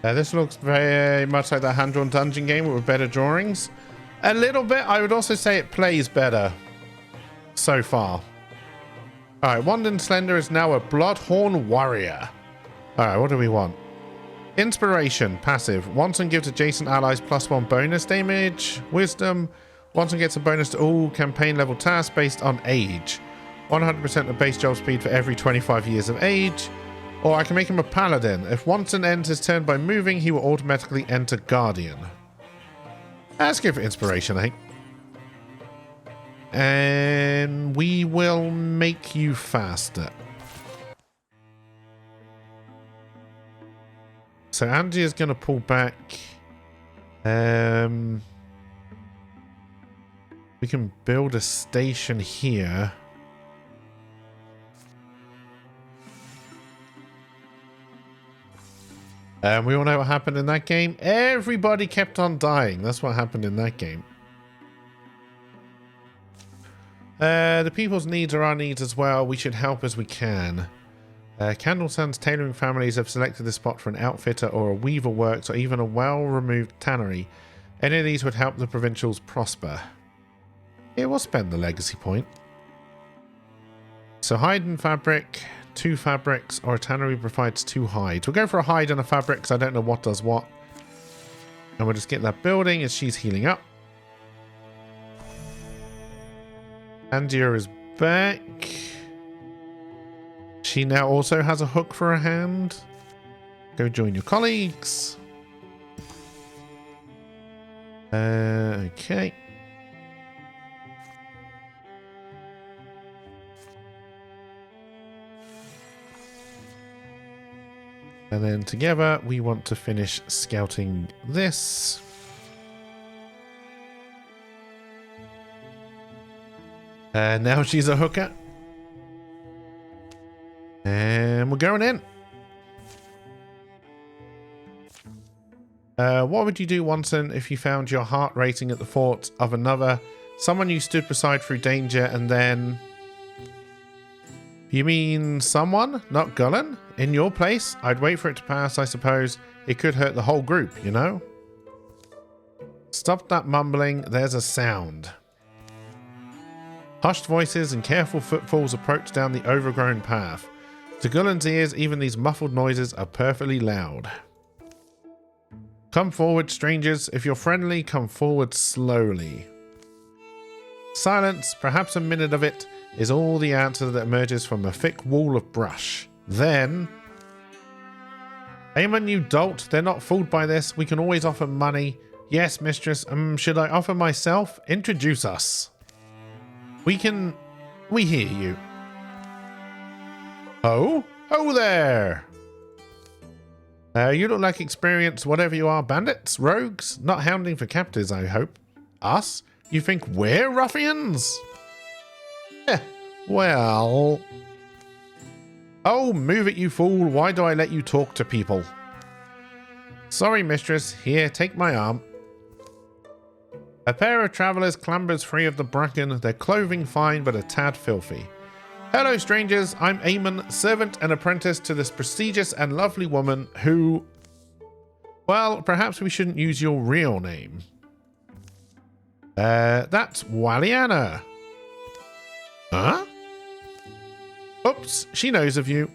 This looks very much like that hand-drawn dungeon game with better drawings. A little bit. I would also say it plays better so far. Alright, Wand and Slender is now a Bloodhorn Warrior. Alright, what do we want? Inspiration, passive. Wanton gives adjacent allies +1 bonus damage. Wisdom. Wanton gets a bonus to all campaign level tasks based on age. 100% of base job speed for every 25 years of age. Or I can make him a paladin. If Wanton ends his turn by moving, he will automatically enter Guardian. Let's go for inspiration, I think. And we will make you faster. So Andy is going to pull back. We can build a station here. We all know what happened in that game. Everybody kept on dying. That's what happened in that game. The people's needs are our needs as well. We should help as we can. Candle Sun's tailoring families have selected this spot for an outfitter or a weaver works or even a well-removed tannery. Any of these would help the provincials prosper. Yeah, we'll spend the legacy point. So hide and fabric, 2 fabrics, or a tannery provides 2 hides. We'll go for a hide and a fabric because I don't know what does what. And we'll just get that building as she's healing up. Andia is back. She now also has a hook for a hand. Go join your colleagues. Okay. And then together we want to finish scouting this. Now she's a hooker. And we're going in. What would you do, Wanton, if you found your heart racing at the thought of another, someone you stood beside through danger, and then... You mean someone, not Gullen? In your place, I'd wait for it to pass, I suppose. It could hurt the whole group, you know? Stop that mumbling, there's a sound. Hushed voices and careful footfalls approach down the overgrown path. To Gullen's ears, even these muffled noises are perfectly loud. Come forward, strangers. If you're friendly, come forward slowly. Silence, perhaps a minute of it, is all the answer that emerges from a thick wall of brush. Then... Aemon, you dolt. They're not fooled by this. We can always offer money. Yes, mistress. Should I offer myself? Introduce us. We hear you. Oh? Oh there! You look like experienced whatever you are, bandits, rogues, not hounding for captives, I hope. Us? You think we're ruffians? Eh, well... Oh, move it, you fool. Why do I let you talk to people? Sorry, mistress. Here, take my arm. A pair of travellers clambers free of the bracken, their clothing fine but a tad filthy. Hello, strangers. I'm Aemon, servant and apprentice to this prestigious and lovely woman who... Well, perhaps we shouldn't use your real name. That's Walliana. Huh? Oops, she knows of you.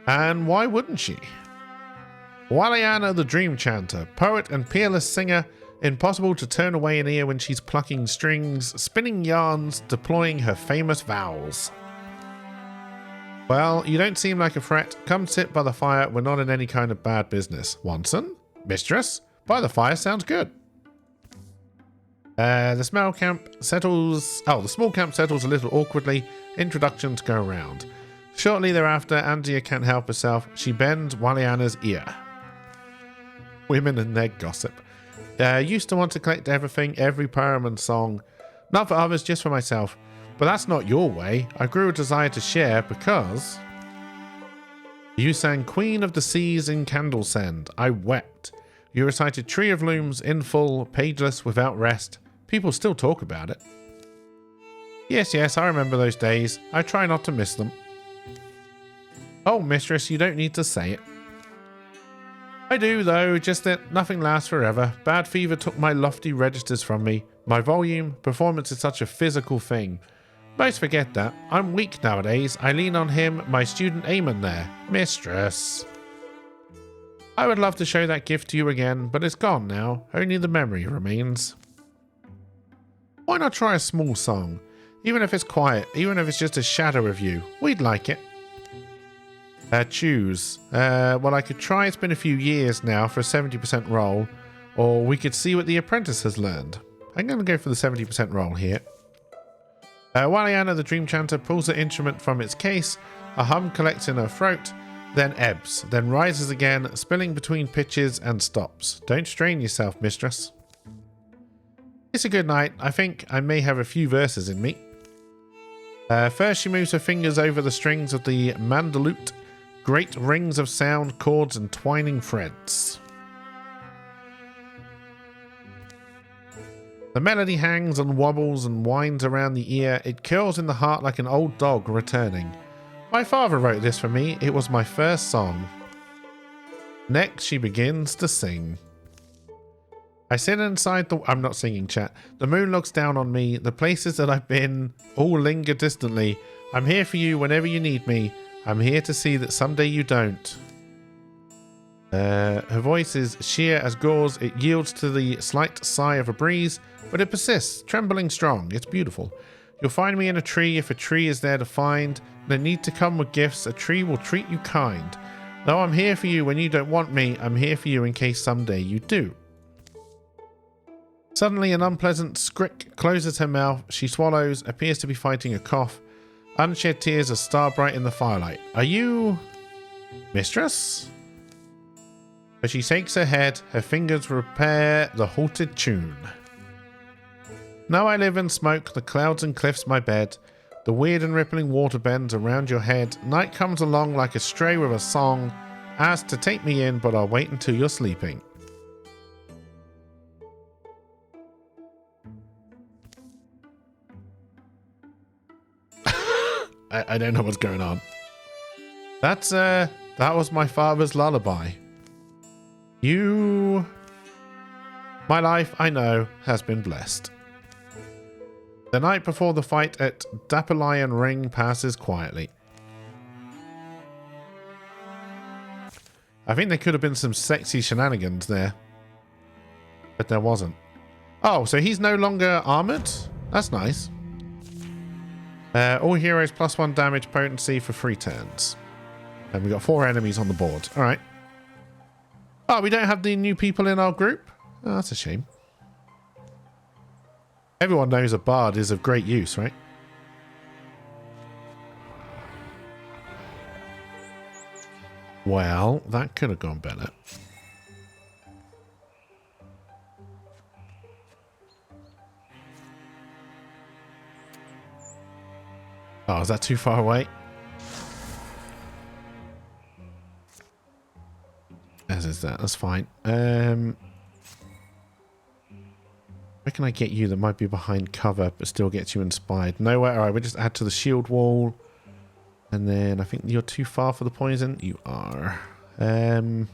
And why wouldn't she? Walliana the Dream Chanter, poet and peerless singer, impossible to turn away an ear when she's plucking strings, spinning yarns, deploying her famous vowels. Well, you don't seem like a threat. Come sit by the fire. We're not in any kind of bad business. Wanson? Mistress? By the fire sounds good. The small camp settles a little awkwardly. Introductions go around. Shortly thereafter, Andia can't help herself. She bends Walliana's ear. Women and their gossip. Used to want to collect everything, every poem and song. Not for others, just for myself. But that's not your way. I grew a desire to share because... You sang Queen of the Seas in Candlesend. I wept. You recited Tree of Looms in full, pageless, without rest. People still talk about it. Yes, I remember those days. I try not to miss them. Oh, mistress, you don't need to say it. I do, though, just that nothing lasts forever. Bad fever took my lofty registers from me. My volume, performance is such a physical thing. Most forget that. I'm weak nowadays. I lean on him, my student Aemon there. Mistress. I would love to show that gift to you again, but it's gone now. Only the memory remains. Why not try a small song? Even if it's quiet, even if it's just a shadow of you. We'd like it. Choose. Well, I could try. It's been a few years now for a 70% roll. Or we could see what the apprentice has learned. I'm going to go for the 70% roll here. Walliana, the Dream Chanter, pulls the instrument from its case. A hum collects in her throat, then ebbs, then rises again, spilling between pitches and stops. Don't strain yourself, mistress. It's a good night. I think I may have a few verses in me. First, she moves her fingers over the strings of the mandolute. Great rings of sound, chords, and twining threads. The melody hangs and wobbles and winds around the ear. It curls in the heart like an old dog returning. My father wrote this for me. It was my first song. Next, she begins to sing. I sit inside the... I'm not singing, chat. The moon looks down on me. The places that I've been all linger distantly. I'm here for you whenever you need me. I'm here to see that someday you don't. Her voice is sheer as gauze. It yields to the slight sigh of a breeze, but it persists, trembling strong. It's beautiful. You'll find me in a tree if a tree is there to find. No need to come with gifts. A tree will treat you kind. Though I'm here for you when you don't want me, I'm here for you in case someday you do. Suddenly, an unpleasant scrick closes her mouth. She swallows, appears to be fighting a cough. Unshed tears are star-bright in the firelight. Are you... mistress? But she shakes her head. Her fingers repair the halted tune. Now I live in smoke, the clouds and cliffs my bed. The weird and rippling water bends around your head. Night comes along like a stray with a song. Asks to take me in, but I'll wait until you're sleeping. I don't know what's going on. That was my father's lullaby. My life, I know, has been blessed. The night before the fight at Dapperlion Ring passes quietly. I think there could have been some sexy shenanigans there. But there wasn't. Oh, so he's no longer armored? That's nice. All heroes +1 damage potency for 3 turns. And we've got 4 enemies on the board. Alright. Oh, we don't have the new people in our group? Oh, that's a shame. Everyone knows a bard is of great use, right? Well, that could have gone better. Oh, is that too far away? As is that. That's fine. Where can I get you that might be behind cover but still gets you inspired? Nowhere. Alright, we'll just add to the shield wall. And then I think you're too far for the poison. You are. We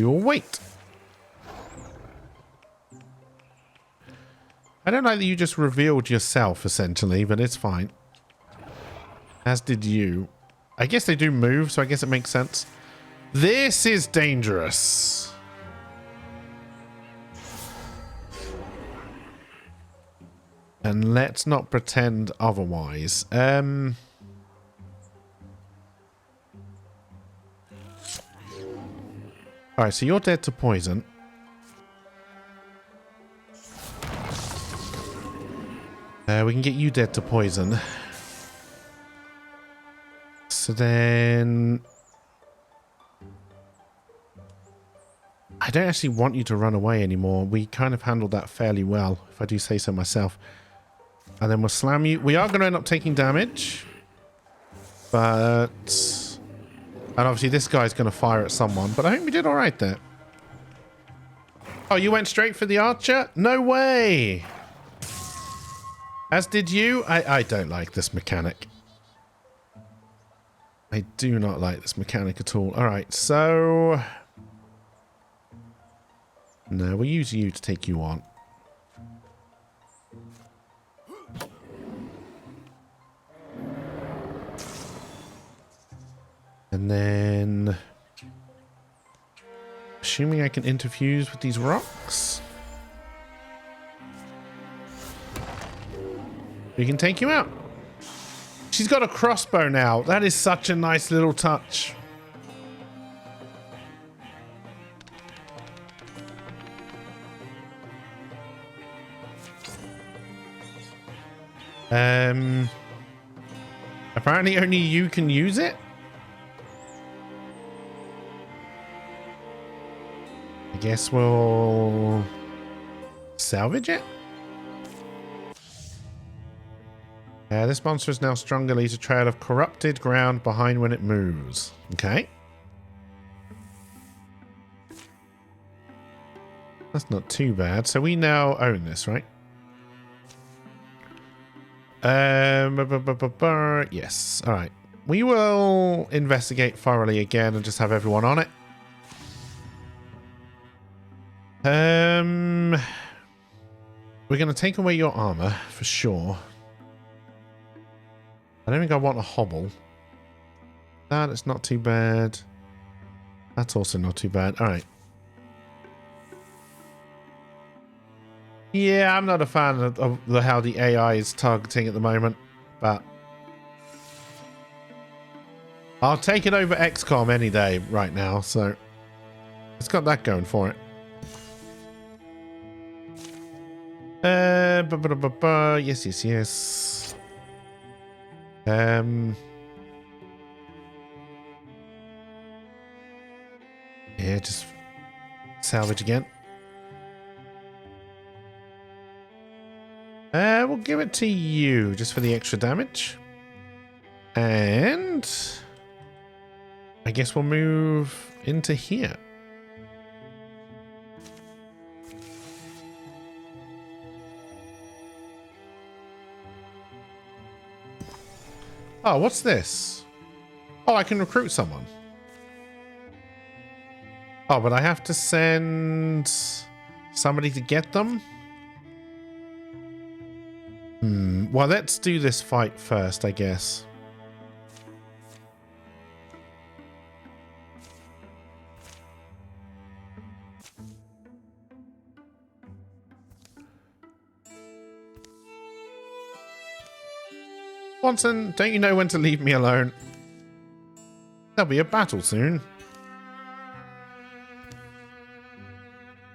will wait. I don't like that you just revealed yourself, essentially, but it's fine. As did you. I guess they do move, so I guess it makes sense. This is dangerous. And let's not pretend otherwise. Alright, so you're dead to poison. We can get you dead to poison. So then... I don't actually want you to run away anymore. We kind of handled that fairly well, if I do say so myself. And then we'll slam you. We are going to end up taking damage. But... And obviously this guy's going to fire at someone. But I think we did alright there. Oh, you went straight for the archer? No way! As did you? I don't like this mechanic. I do not like this mechanic at all. Alright, so... No, we'll use you to take you on. And then... Assuming I can interfuse with these rocks... We can take you out. She's got a crossbow now. That is such a nice little touch. Apparently only you can use it. I guess we'll salvage it. This monster is now stronger, leaves a trail of corrupted ground behind when it moves. Okay. That's not too bad. So we now own this, right? Yes. All right. We will investigate thoroughly again and just have everyone on it. We're going to take away your armor for sure. I don't think I want a hobble. That is not too bad. That's also not too bad. All right. Yeah, I'm not a fan of how the AI is targeting at the moment, but I'll take it over XCOM any day right now, so it's got that going for it. Yes, yes, yes. Yeah, just salvage again. We'll give it to you just for the extra damage. And I guess we'll move into here. Oh, what's this? Oh, I can recruit someone. Oh, but I have to send somebody to get them? Well, let's do this fight first, I guess. Watson, don't you know when to leave me alone? There'll be a battle soon.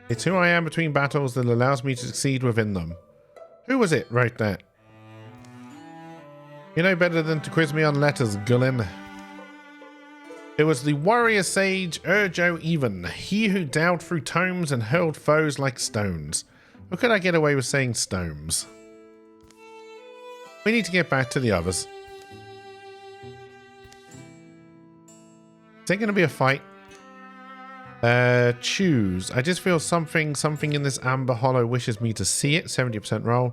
It's who I am between battles that allows me to succeed within them. Who was it wrote that? You know better than to quiz me on letters, Gullin. It was the warrior sage Urjo Even, he who delved through tomes and hurled foes like stones. Or could I get away with saying stones? We need to get back to the others. Is there going to be a fight? Choose. I just feel something in this amber hollow wishes me to see it. 70% roll.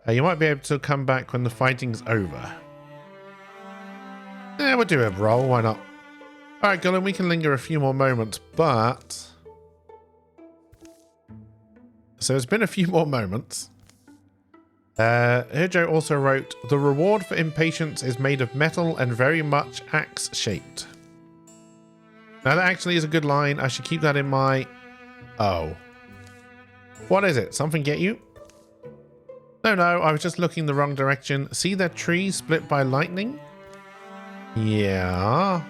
You might be able to come back when the fighting's over. Yeah, we'll do a roll. Why not? Alright, Gullin, we can linger a few more moments, but... So it's been a few more moments. Urjo also wrote, the reward for impatience is made of metal and very much axe-shaped. Now that actually is a good line. I should keep that in my... Oh. What is it? Something get you? No, I was just looking the wrong direction. See that tree split by lightning? Yeah.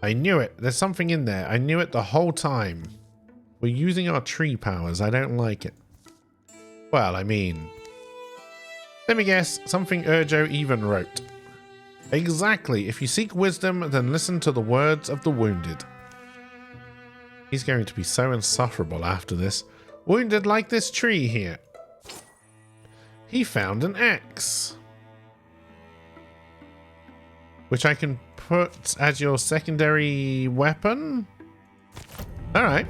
I knew it. There's something in there. I knew it the whole time. We're using our tree powers. I don't like it. Well, I mean... Let me guess. Something Urjo Even wrote. Exactly. If you seek wisdom, then listen to the words of the wounded. He's going to be so insufferable after this. Wounded like this tree here. He found an axe. Which I can put as your secondary weapon? Alright.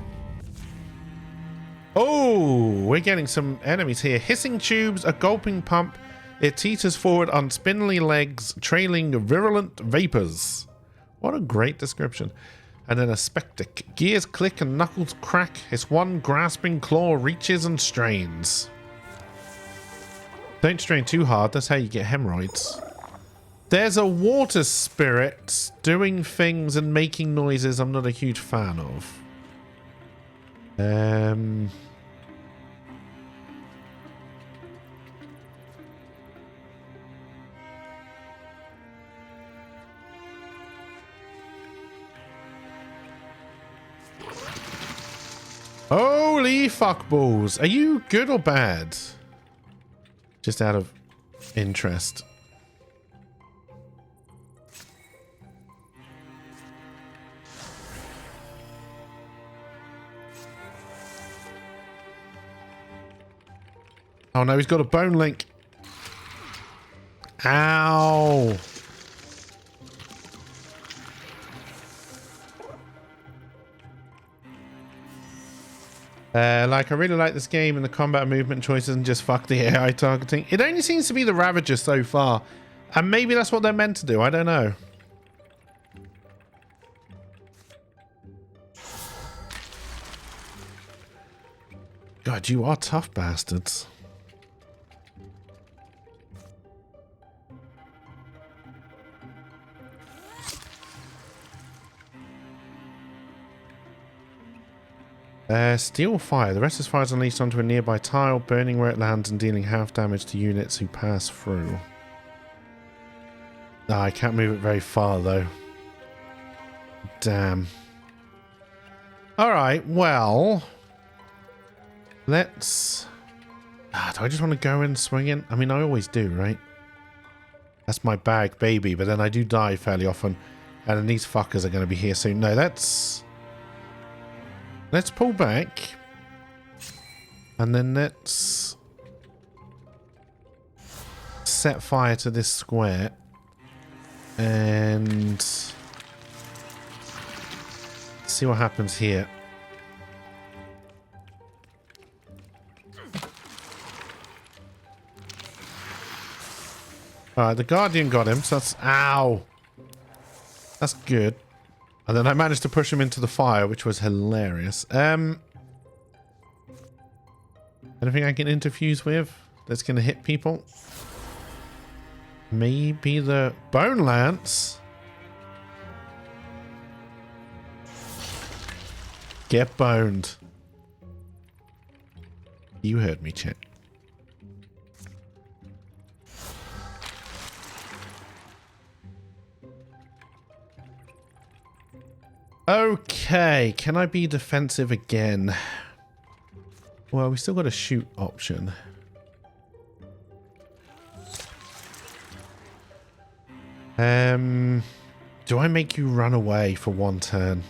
Oh, we're getting some enemies here. Hissing tubes, a gulping pump. It teeters forward on spindly legs, trailing virulent vapors. What a great description. And then a spectic. Gears click and knuckles crack. His one grasping claw reaches and strains. Don't strain too hard. That's how you get hemorrhoids. There's a water spirit doing things and making noises I'm not a huge fan of. Holy fuckballs. Are you good or bad? Just out of interest. Oh no, he's got a bone link. Ow. Like, I really like this game and the combat movement choices and just fuck the AI targeting. It only seems to be the Ravager so far. And maybe that's what they're meant to do. I don't know. God, you are tough bastards. Steel fire. The rest of fire is unleashed onto a nearby tile, burning where it lands and dealing half damage to units who pass through. Ah, I can't move it very far though. Damn. Alright, well. Let's... do I just want to go in swinging? I mean, I always do, right? That's my bag, baby. But then I do die fairly often. And then these fuckers are going to be here soon. No, let's pull back. And then let's set fire to this square. And see what happens here. Alright, the Guardian got him, so that's... Ow! That's good. And then I managed to push him into the fire, which was hilarious. Anything I can interfuse with that's going to hit people? Maybe the Bone Lance? Get boned. You heard me, chat. Okay, can I be defensive again? Well, we still got a shoot option. Do I make you run away for one turn?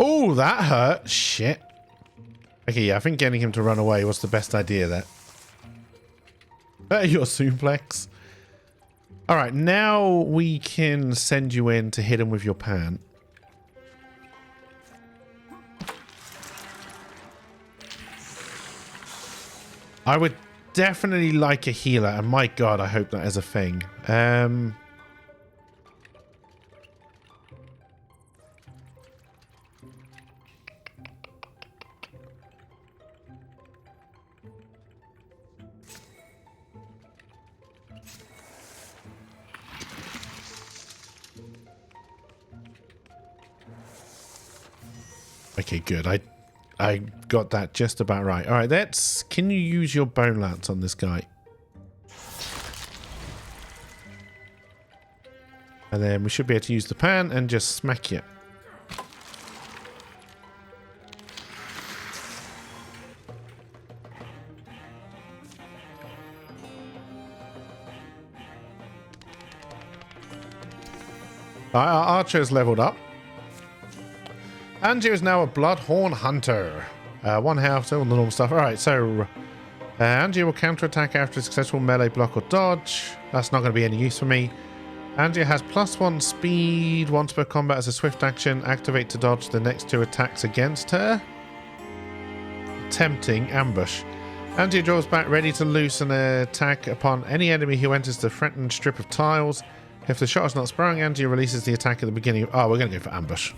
Oh, that hurt. Shit. Okay, yeah, I think getting him to run away was the best idea there. Your suplex. Alright, now we can send you in to hit him with your pan. I would definitely like a healer, and my god, I hope that is a thing. Okay, good. I got that just about right. All right, let's... Can you use your Bone Lance on this guy? And then we should be able to use the pan and just smack you. Our archer's leveled up. Angie is now a Bloodhorn Hunter. 1 health, all the normal stuff. Alright, so Angie will counterattack after a successful melee block or dodge. That's not going to be any use for me. Angie has +1 speed once per combat as a swift action. Activate to dodge the next 2 attacks against her. Tempting ambush. Angie draws back ready to loose an attack upon any enemy who enters the threatened strip of tiles. If the shot is not sprung, Angie releases the attack at the beginning. Oh, we're going to go for ambush.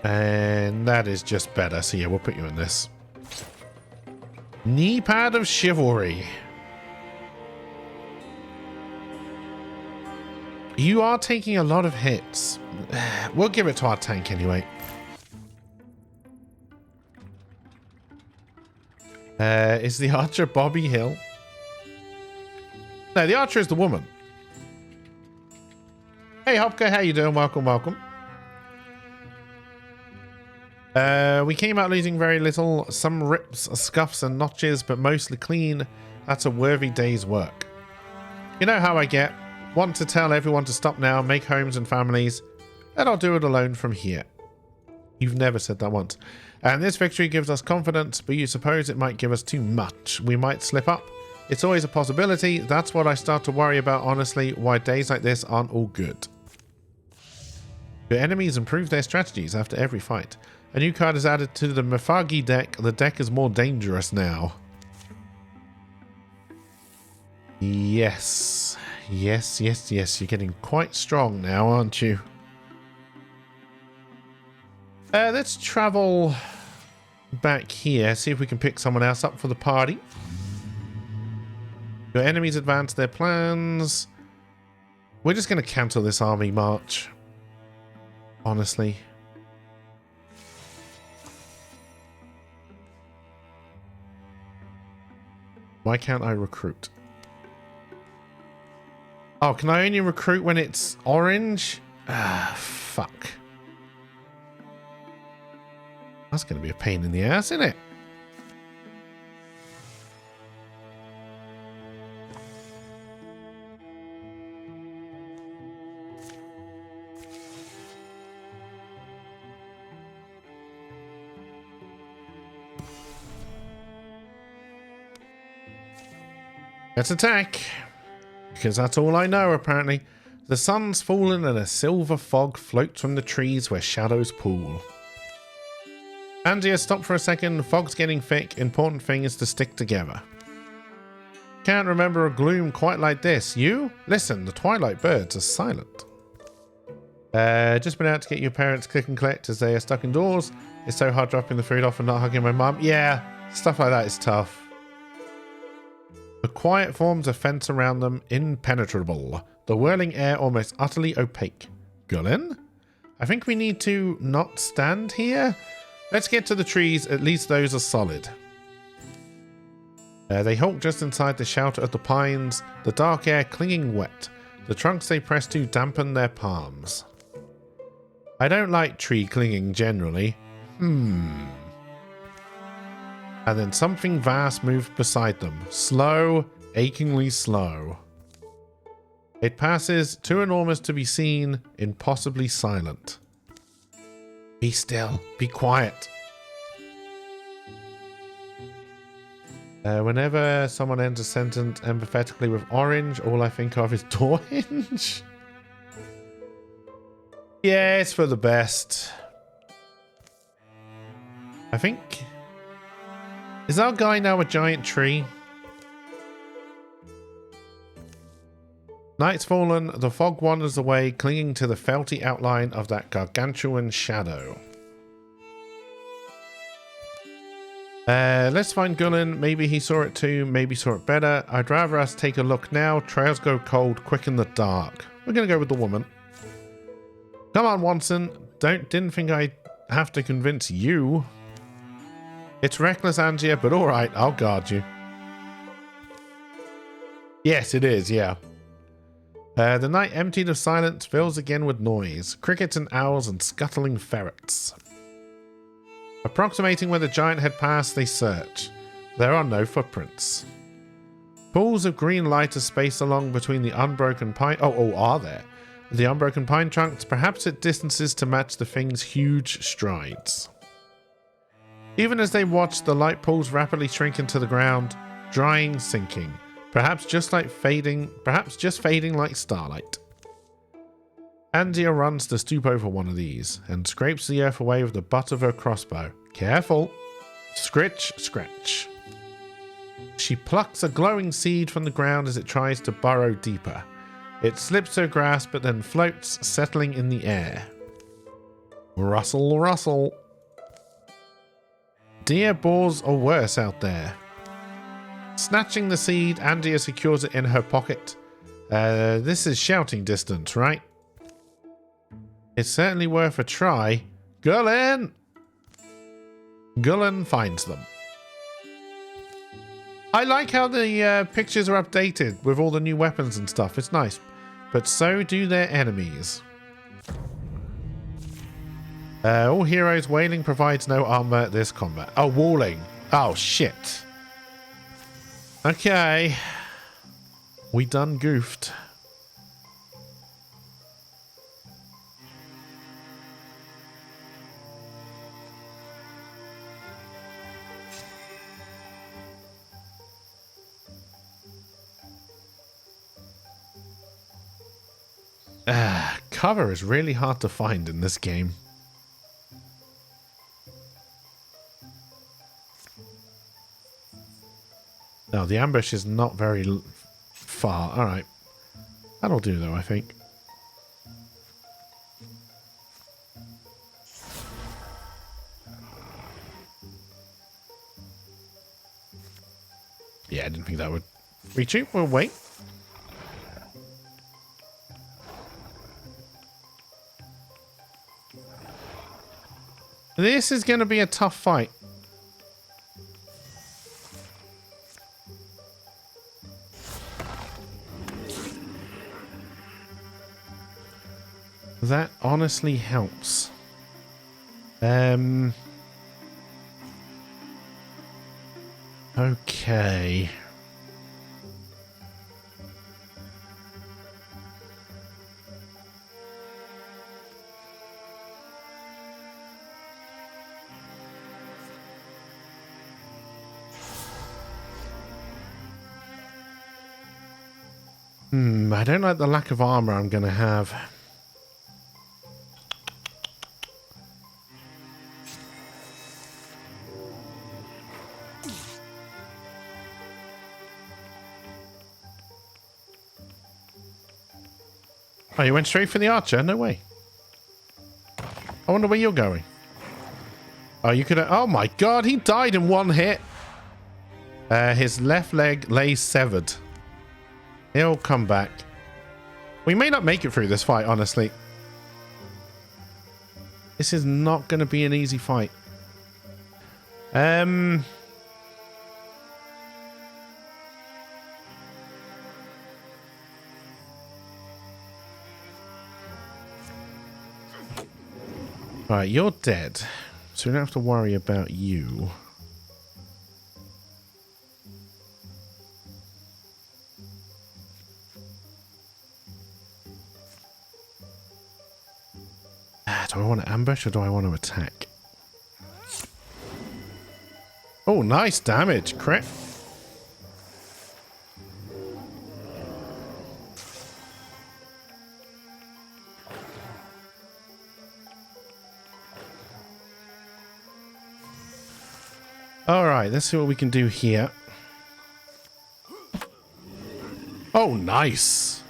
And that is just better. So yeah, we'll put you in this. Knee pad of chivalry. You are taking a lot of hits. We'll give it to our tank anyway. Is the archer Bobby Hill? No, the archer is the woman. Hey, Hopka, how you doing? Welcome, welcome. We came out losing very little. Some rips, scuffs, and notches, but mostly clean. That's a worthy day's work. You know how I get. Want to tell everyone to stop now, make homes and families, and I'll do it alone from here. You've never said that once. And this victory gives us confidence, but you suppose it might give us too much. We might slip up. It's always a possibility. That's what I start to worry about, honestly, why days like this aren't all good. Your enemies improve their strategies after every fight. A new card is added to the Mafagi deck. The deck is more dangerous now. Yes. Yes, yes, yes. You're getting quite strong now, aren't you? Let's travel back here. See if we can pick someone else up for the party. Your enemies advance their plans. We're just going to cancel this army march. Honestly. Why can't I recruit? Oh, can I only recruit when it's orange? Ah, fuck. That's going to be a pain in the ass, isn't it? Let's attack. Because that's all I know, apparently. The sun's fallen and a silver fog floats from the trees where shadows pool. Andia, stop for a second. The fog's getting thick. Important thing is to stick together. Can't remember a gloom quite like this. You? Listen, the twilight birds are silent. Just been out to get your parents click and collect as they are stuck indoors. It's so hard dropping the food off and not hugging my mum. Yeah, stuff like that is tough. The quiet forms a fence around them, impenetrable. The whirling air almost utterly opaque. Gulen? I think we need to not stand here. Let's get to the trees. At least those are solid. They halt just inside the shelter of the pines, the dark air clinging wet. The trunks they press to dampen their palms. I don't like tree clinging generally. And then something vast moved beside them. Slow, achingly slow. It passes, too enormous to be seen, impossibly silent. Be still. Be quiet. Whenever someone ends a sentence empathetically with orange, all I think of is door hinge. Yeah, it's for the best. I think... Is our guy now a giant tree? Night's fallen, the fog wanders away, clinging to the felty outline of that gargantuan shadow. Let's find Gulen. Maybe he saw it too, maybe saw it better. I'd rather us take a look now. Trails go cold, quick in the dark. We're gonna go with the woman. Come on, Watson. Didn't think I'd have to convince you. It's reckless, Angia, but alright, I'll guard you. Yes, it is, yeah. The night emptied of silence fills again with noise. Crickets and owls and scuttling ferrets. Approximating where the giant had passed, they search. There are no footprints. Pools of green light are spaced along between the unbroken pine... Oh, are there? The unbroken pine trunks, perhaps at distances to match the thing's huge strides. Even as they watch, the light pools rapidly shrink into the ground, drying, sinking. Perhaps just fading like starlight. Andia runs to stoop over one of these, and scrapes the earth away with the butt of her crossbow. Careful! Scritch, scratch. She plucks a glowing seed from the ground as it tries to burrow deeper. It slips her grasp, but then floats, settling in the air. Rustle, rustle. Deer, boars, or worse out there. Snatching the seed, Andia secures it in her pocket. This is shouting distance, right? It's certainly worth a try. Gulen! Gulen finds them. I like how the pictures are updated with all the new weapons and stuff. It's nice. But so do their enemies. All heroes, wailing provides no armor at this combat. Oh, walling. Oh, shit. Okay. We done goofed. cover is really hard to find in this game. No, the ambush is not very far. Alright. That'll do though, I think. Yeah, I didn't think that would reach you. We'll wait. This is going to be a tough fight. That honestly helps. Okay. I don't like the lack of armor I'm going to have. Oh, you went straight for the archer? No way. I wonder where you're going. Oh, you could have... Oh my god, he died in one hit. His left leg lay severed. He'll come back. We may not make it through this fight, honestly. This is not going to be an easy fight. Alright, you're dead. So we don't have to worry about you. Do I want to ambush or do I want to attack? Oh, nice damage. Crit. Alright, let's see what we can do here. Oh, nice.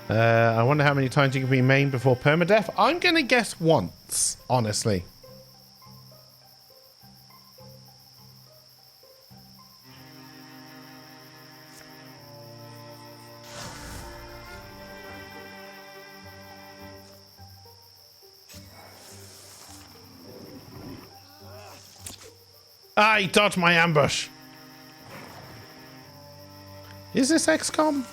I wonder how many times you can be maimed before permadeath. I'm going to guess once, honestly. Ah, he dodged my ambush. Is this XCOM?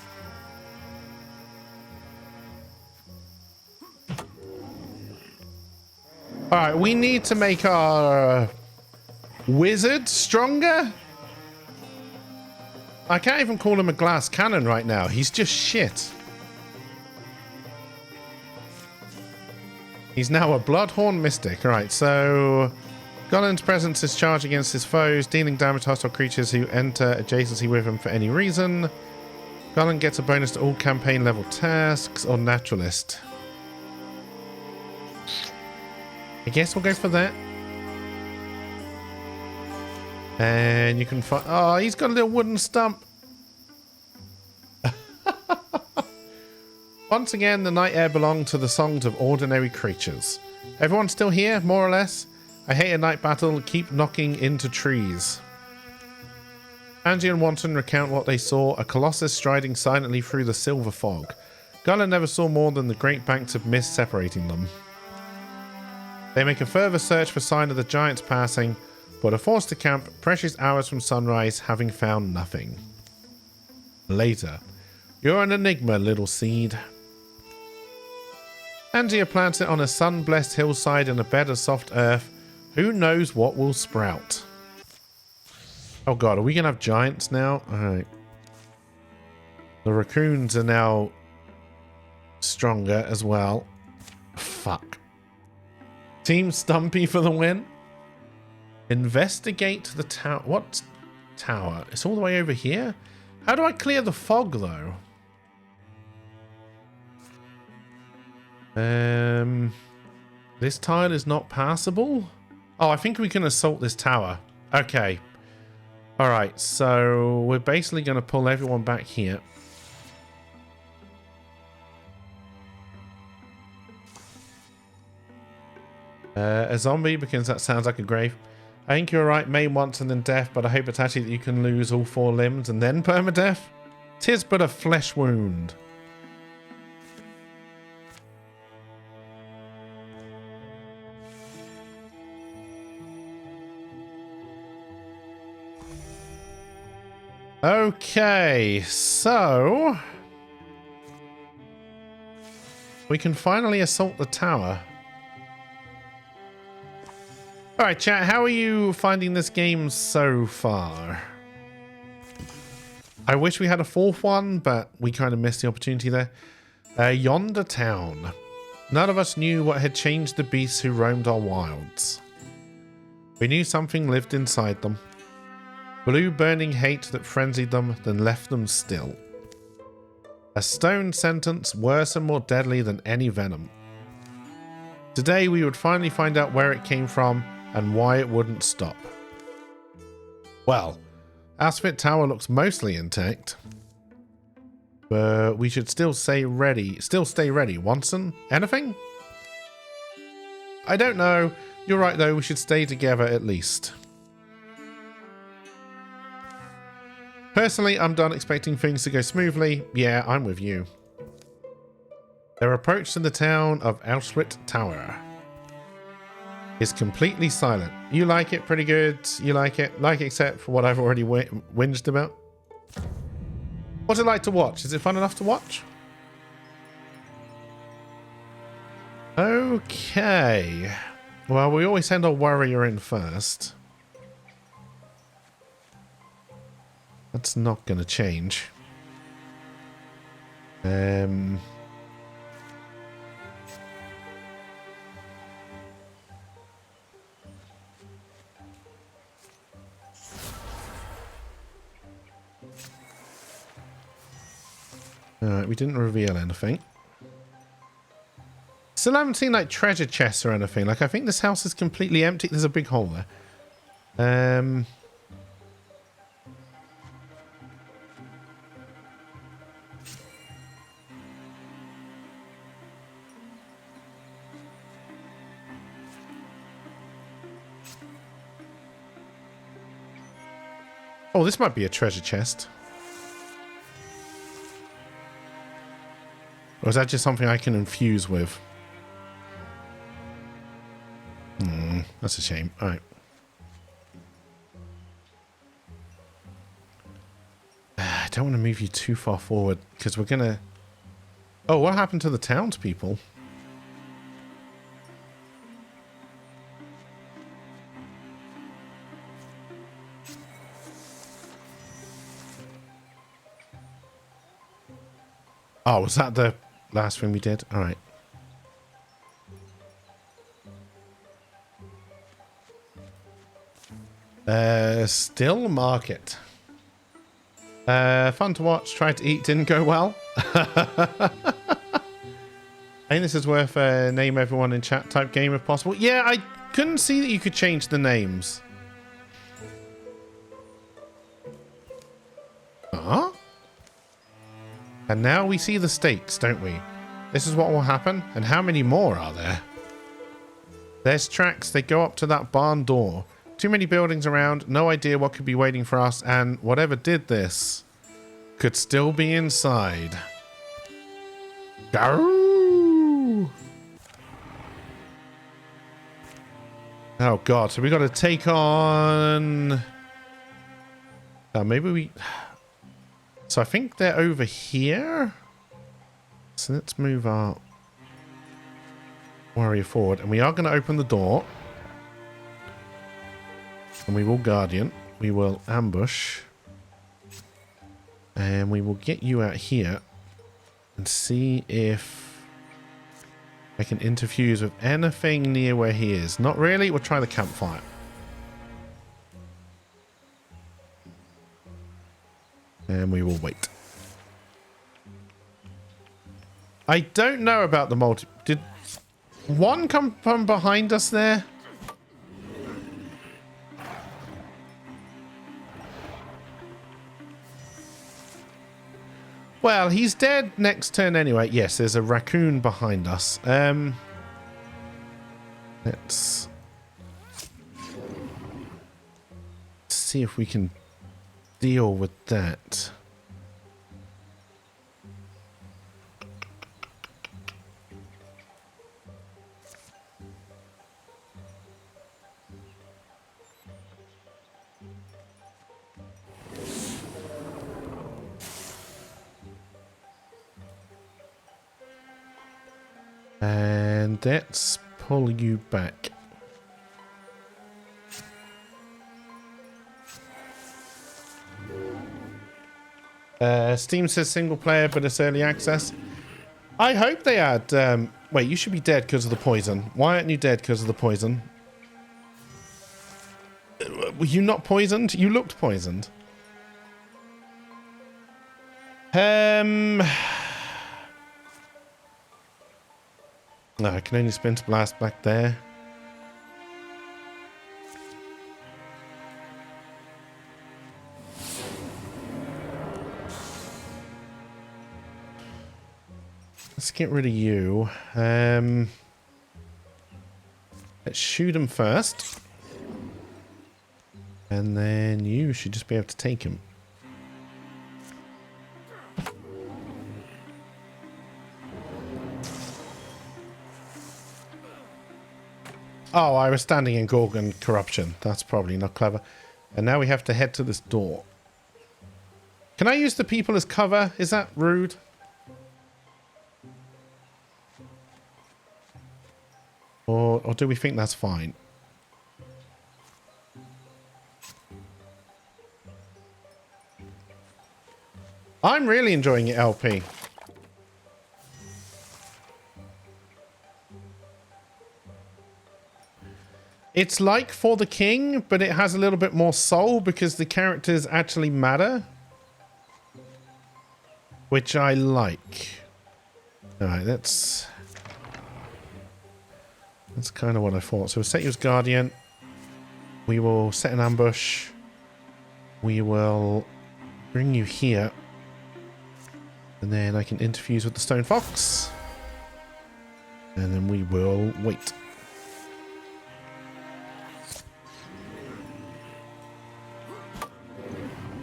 Alright, we need to make our wizard stronger. I can't even call him a glass cannon right now. He's just shit. He's now a bloodhorn mystic. Alright, so... Golin's presence is charged against his foes, dealing damage to hostile creatures who enter adjacency with him for any reason. Golin gets a bonus to all campaign level tasks or naturalist. I guess we'll go for that. And you can find... Oh, he's got a little wooden stump. Once again, the night air belonged to the songs of ordinary creatures. Everyone still here, more or less? I hate a night battle. Keep knocking into trees. Angie and Wanton recount what they saw. A colossus striding silently through the silver fog. Gullen never saw more than the great banks of mist separating them. They make a further search for sign of the giants passing, but are forced to camp precious hours from sunrise, having found nothing. Later. You're an enigma, little seed. Angia plants it on a sun-blessed hillside in a bed of soft earth. Who knows what will sprout? Oh god, are we going to have giants now? Alright. The raccoons are now stronger as well. Fuck. Team Stumpy for the win. Investigate the tower. What tower? It's all the way over here? How do I clear the fog, though? This tile is not passable? Oh, I think we can assault this tower. Okay. Alright, so we're basically going to pull everyone back here. A zombie, because that sounds like a grave. I think you're right, maim once and then death, but I hope it's actually that you can lose all 4 limbs and then permadeath. 'Tis but a flesh wound. Okay, so we can finally assault the tower. Alright, chat, how are you finding this game so far? I wish we had a 4th one, but we kind of missed the opportunity there. Yonder town. None of us knew what had changed the beasts who roamed our wilds. We knew something lived inside them. Blue burning hate that frenzied them, then left them still. A stone sentence worse and more deadly than any venom. Today we would finally find out where it came from and why it wouldn't stop. Well, Asphyt Tower looks mostly intact. But we should still stay ready. Watson? Anything? I don't know. You're right though, we should stay together at least. Personally, I'm done expecting things to go smoothly. Yeah, I'm with you. Their approach to the town of Asphyt Tower is completely silent. You like it? Pretty good. You like it? Like except for what I've already whinged about. What's it like to watch? Is it fun enough to watch? Okay. Well, we always send our warrior in first. That's not going to change. Alright, we didn't reveal anything. Still haven't seen like treasure chests or anything. Like I think this house is completely empty. There's a big hole there. Oh, this might be a treasure chest. Or is that just something I can infuse with? That's a shame. Alright. I don't want to move you too far forward because we're gonna... Oh, what happened to the townspeople? Oh, was that the last thing we did? All right. Still market. Fun to watch. Tried to eat. Didn't go well. I think this is worth a name everyone in chat type game if possible. Yeah, I couldn't see that you could change the names. Huh? And now we see the stakes, don't we? This is what will happen. And how many more are there? There's tracks. They go up to that barn door. Too many buildings around. No idea what could be waiting for us. And whatever did this could still be inside. Garoo! Oh, God. So we got to take on... maybe we... So I think they're over here. So let's move our warrior forward. And we are going to open the door. And we will guardian. We will ambush. And we will get you out here. And see if I can interfuse with anything near where he is. Not really. We'll try the campfire. And we will wait. I don't know about the multi... One come from behind us there. Well, he's dead next turn anyway. Yes, there's a raccoon behind us. Let's see if we can deal with that. And let's pull you back. Steam says single player, but it's early access. I hope they add... wait, you should be dead because of the poison. Why aren't you dead because of the poison? Were you not poisoned? You looked poisoned. No, I can only spin to blast back there. Let's get rid of you. Let's shoot him first. And then you should just be able to take him. Oh, I was standing in Gorgon Corruption. That's probably not clever. And now we have to head to this door. Can I use the people as cover? Is that rude? Or do we think that's fine? I'm really enjoying it, LP. It's like For the King, but it has a little bit more soul because the characters actually matter. Which I like. Alright, that's kind of what I thought. So we'll set you as Guardian. We will set an ambush. We will bring you here. And then I can interfuse with the Stone Fox. And then we will wait.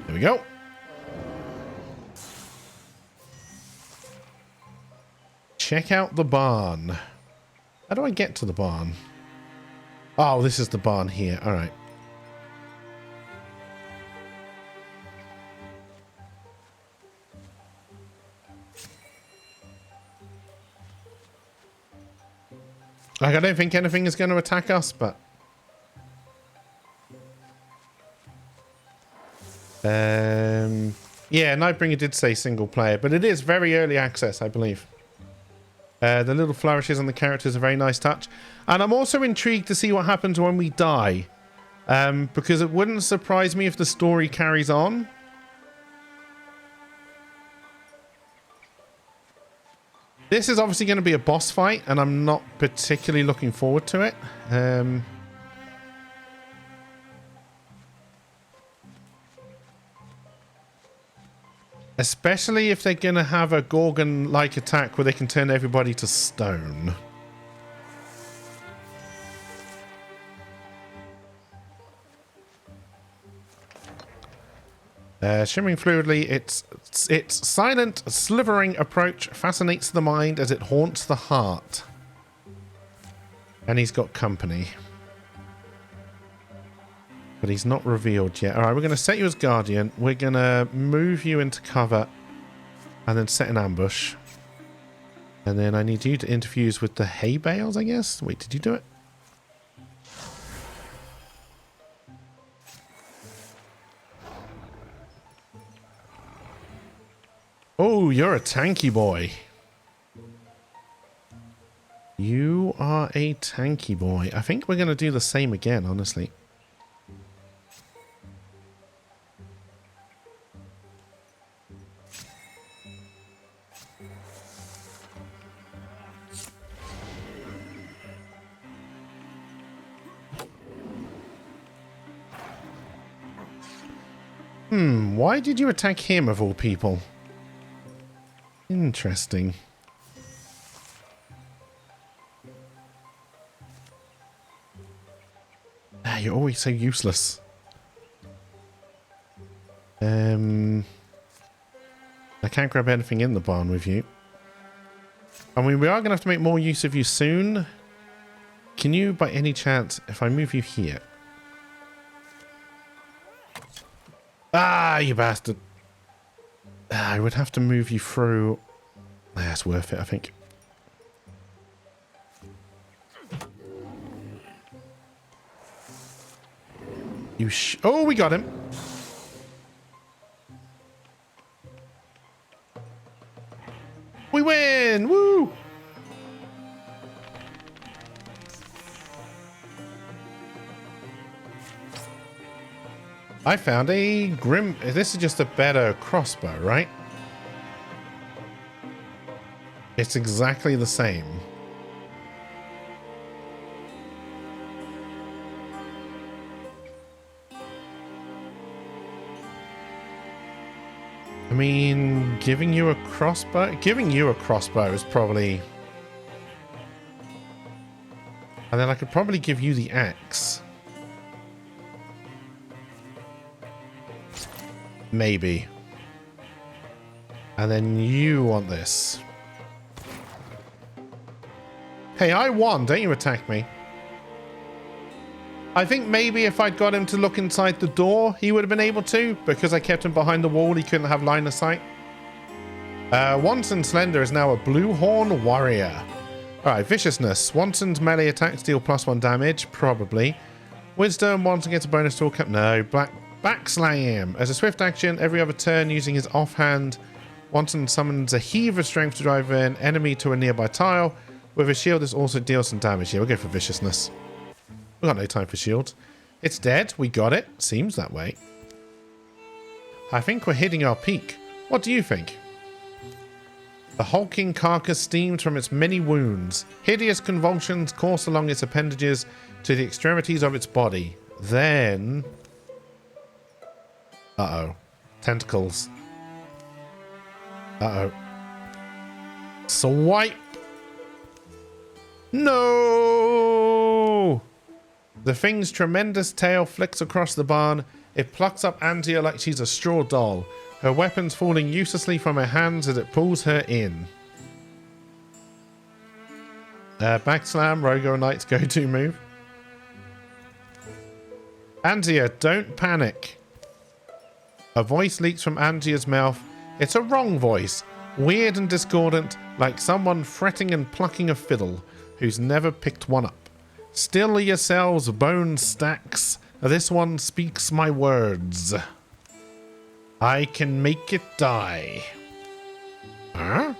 There we go. Check out the barn. How do I get to the barn? Oh, this is the barn here. All right. Like, I don't think anything is going to attack us, but... yeah, Nightbringer did say single player, but it is very early access, I believe. The little flourishes on the characters are a very nice touch. And I'm also intrigued to see what happens when we die. Because it wouldn't surprise me if the story carries on. This is obviously going to be a boss fight, and I'm not particularly looking forward to it. Especially if they're going to have a Gorgon-like attack where they can turn everybody to stone. Shimmering fluidly, its silent, slithering approach fascinates the mind as it haunts the heart. And he's got company. But he's not revealed yet. Alright, we're going to set you as Guardian. We're going to move you into cover. And then set an ambush. And then I need you to interfuse with the hay bales, I guess? Wait, did you do it? Oh, you're a tanky boy. You are a tanky boy. I think we're going to do the same again, honestly. Why did you attack him of all people? Interesting. Ah, you're always so useless. I can't grab anything in the barn with you. I mean, we are going to have to make more use of you soon. Can you, by any chance, if I move you here? Ah, you bastard. Ah, I would have to move you through. That's worth it, I think. Oh, we got him. We win! Woo! I found a grim... This is just a better crossbow, right? It's exactly the same. I mean, giving you a crossbow is probably... And then I could probably give you the axe. Maybe. And then you want this. Hey, I won. Don't you attack me. I think maybe if I'd got him to look inside the door, he would have been able to. Because I kept him behind the wall, he couldn't have line of sight. Wanton Slender is now a Blue Horn Warrior. Alright, Viciousness. Wanson's melee attacks deal +1 damage, probably. Wisdom, Wanton gets a bonus to all cap. No. Backslam. As a swift action, every other turn using his offhand, Wanton summons a heave of strength to drive an enemy to a nearby tile. With a shield, this also deals some damage. Yeah, we'll go for Viciousness. We've got no time for shields. It's dead. We got it. Seems that way. I think we're hitting our peak. What do you think? The hulking carcass steams from its many wounds. Hideous convulsions course along its appendages to the extremities of its body. Then... Uh-oh. Tentacles. Uh-oh. Swipe! No! The thing's tremendous tail flicks across the barn. It plucks up Antia like she's a straw doll, her weapons falling uselessly from her hands as it pulls her in. Backslam, Rogo Knight's go-to move. Antia, don't panic. A voice leaks from Antia's mouth. It's a wrong voice, weird and discordant, like someone fretting and plucking a fiddle, who's never picked one up. Still yourselves, bone stacks. This one speaks my words. I can make it die. Huh?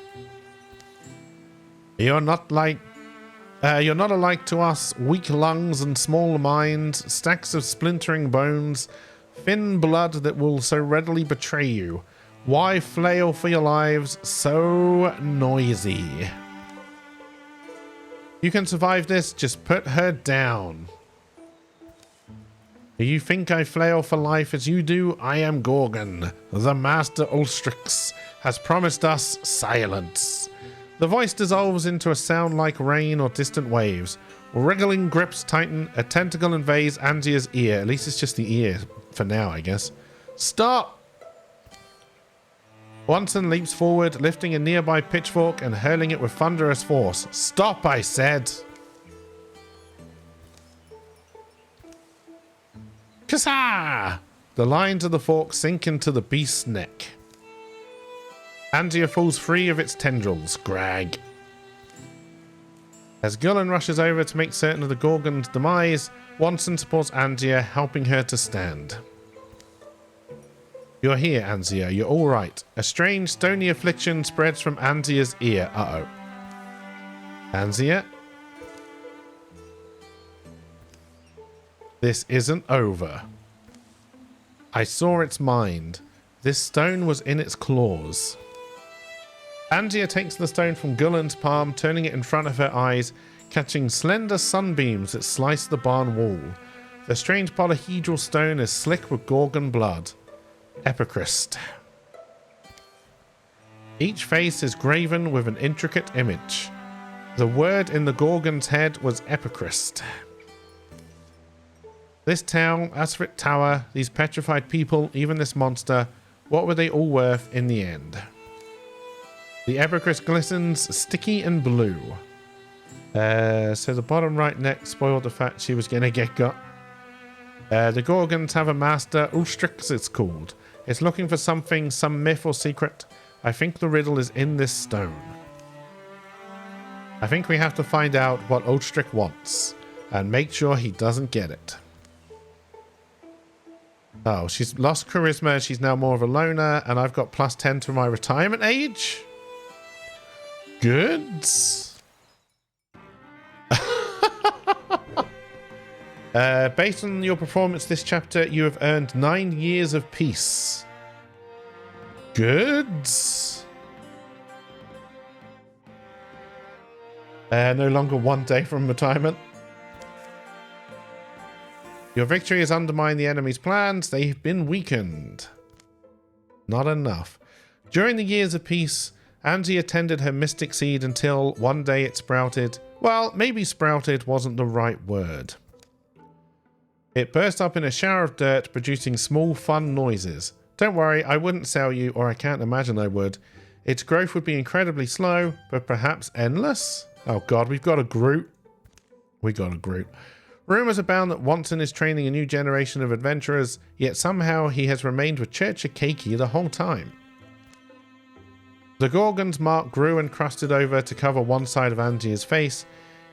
You're not alike to us, weak lungs and small minds, stacks of splintering bones, thin blood that will so readily betray you. Why flail for your lives so noisy? You can survive this, just put her down. Do you think I flail for life as you do? I am Gorgon. The Master Ulstrix has promised us silence. The voice dissolves into a sound like rain or distant waves. Wriggling grips tighten, a tentacle invades Angia's ear. At least it's just the ear for now, I guess. Stop! Wanton leaps forward, lifting a nearby pitchfork and hurling it with thunderous force. Stop, I said! Kassa! The lines of the fork sink into the beast's neck. Angia falls free of its tendrils. Grag. As Gullen rushes over to make certain of the Gorgon's demise, Wanton supports Angia, helping her to stand. You're here, Angia. You're all right. A strange, stony affliction spreads from Angia's ear. Uh-oh. Angia? This isn't over. I saw its mind. This stone was in its claws. Angia takes the stone from Gullen's palm, turning it in front of her eyes, catching slender sunbeams that slice the barn wall. The strange polyhedral stone is slick with Gorgon blood. Epichrist. Each face is graven with an intricate image. The word in the Gorgon's head was Epichrist. This town, Asphrit Tower, these petrified people, even this monster, what were they all worth in the end? The Epichrist glistens sticky and blue. So the bottom right neck spoiled the fact she was going to get got. The Gorgons have a master, Ulstrix it's called. It's looking for something, some myth or secret. I think the riddle is in this stone. I think we have to find out what Ulstrix wants and make sure he doesn't get it. Oh, she's lost charisma. She's now more of a loner, and I've got plus 10 to my retirement age. Good. Based on your performance this chapter, you have earned 9 years of peace. Good. No longer 1 day from retirement. Your victory has undermined the enemy's plans. They've been weakened. Not enough. During the years of peace, Angie attended her mystic seed until one day it sprouted. Well, maybe sprouted wasn't the right word. It burst up in a shower of dirt, producing small, fun noises. Don't worry, I wouldn't sell you, or I can't imagine I would. Its growth would be incredibly slow, but perhaps endless? Oh god, we've got a Groot. We got a Groot. Rumours abound that Watson is training a new generation of adventurers, yet somehow he has remained with Church of Keiki the whole time. The Gorgon's mark grew and crusted over to cover one side of Angier's face.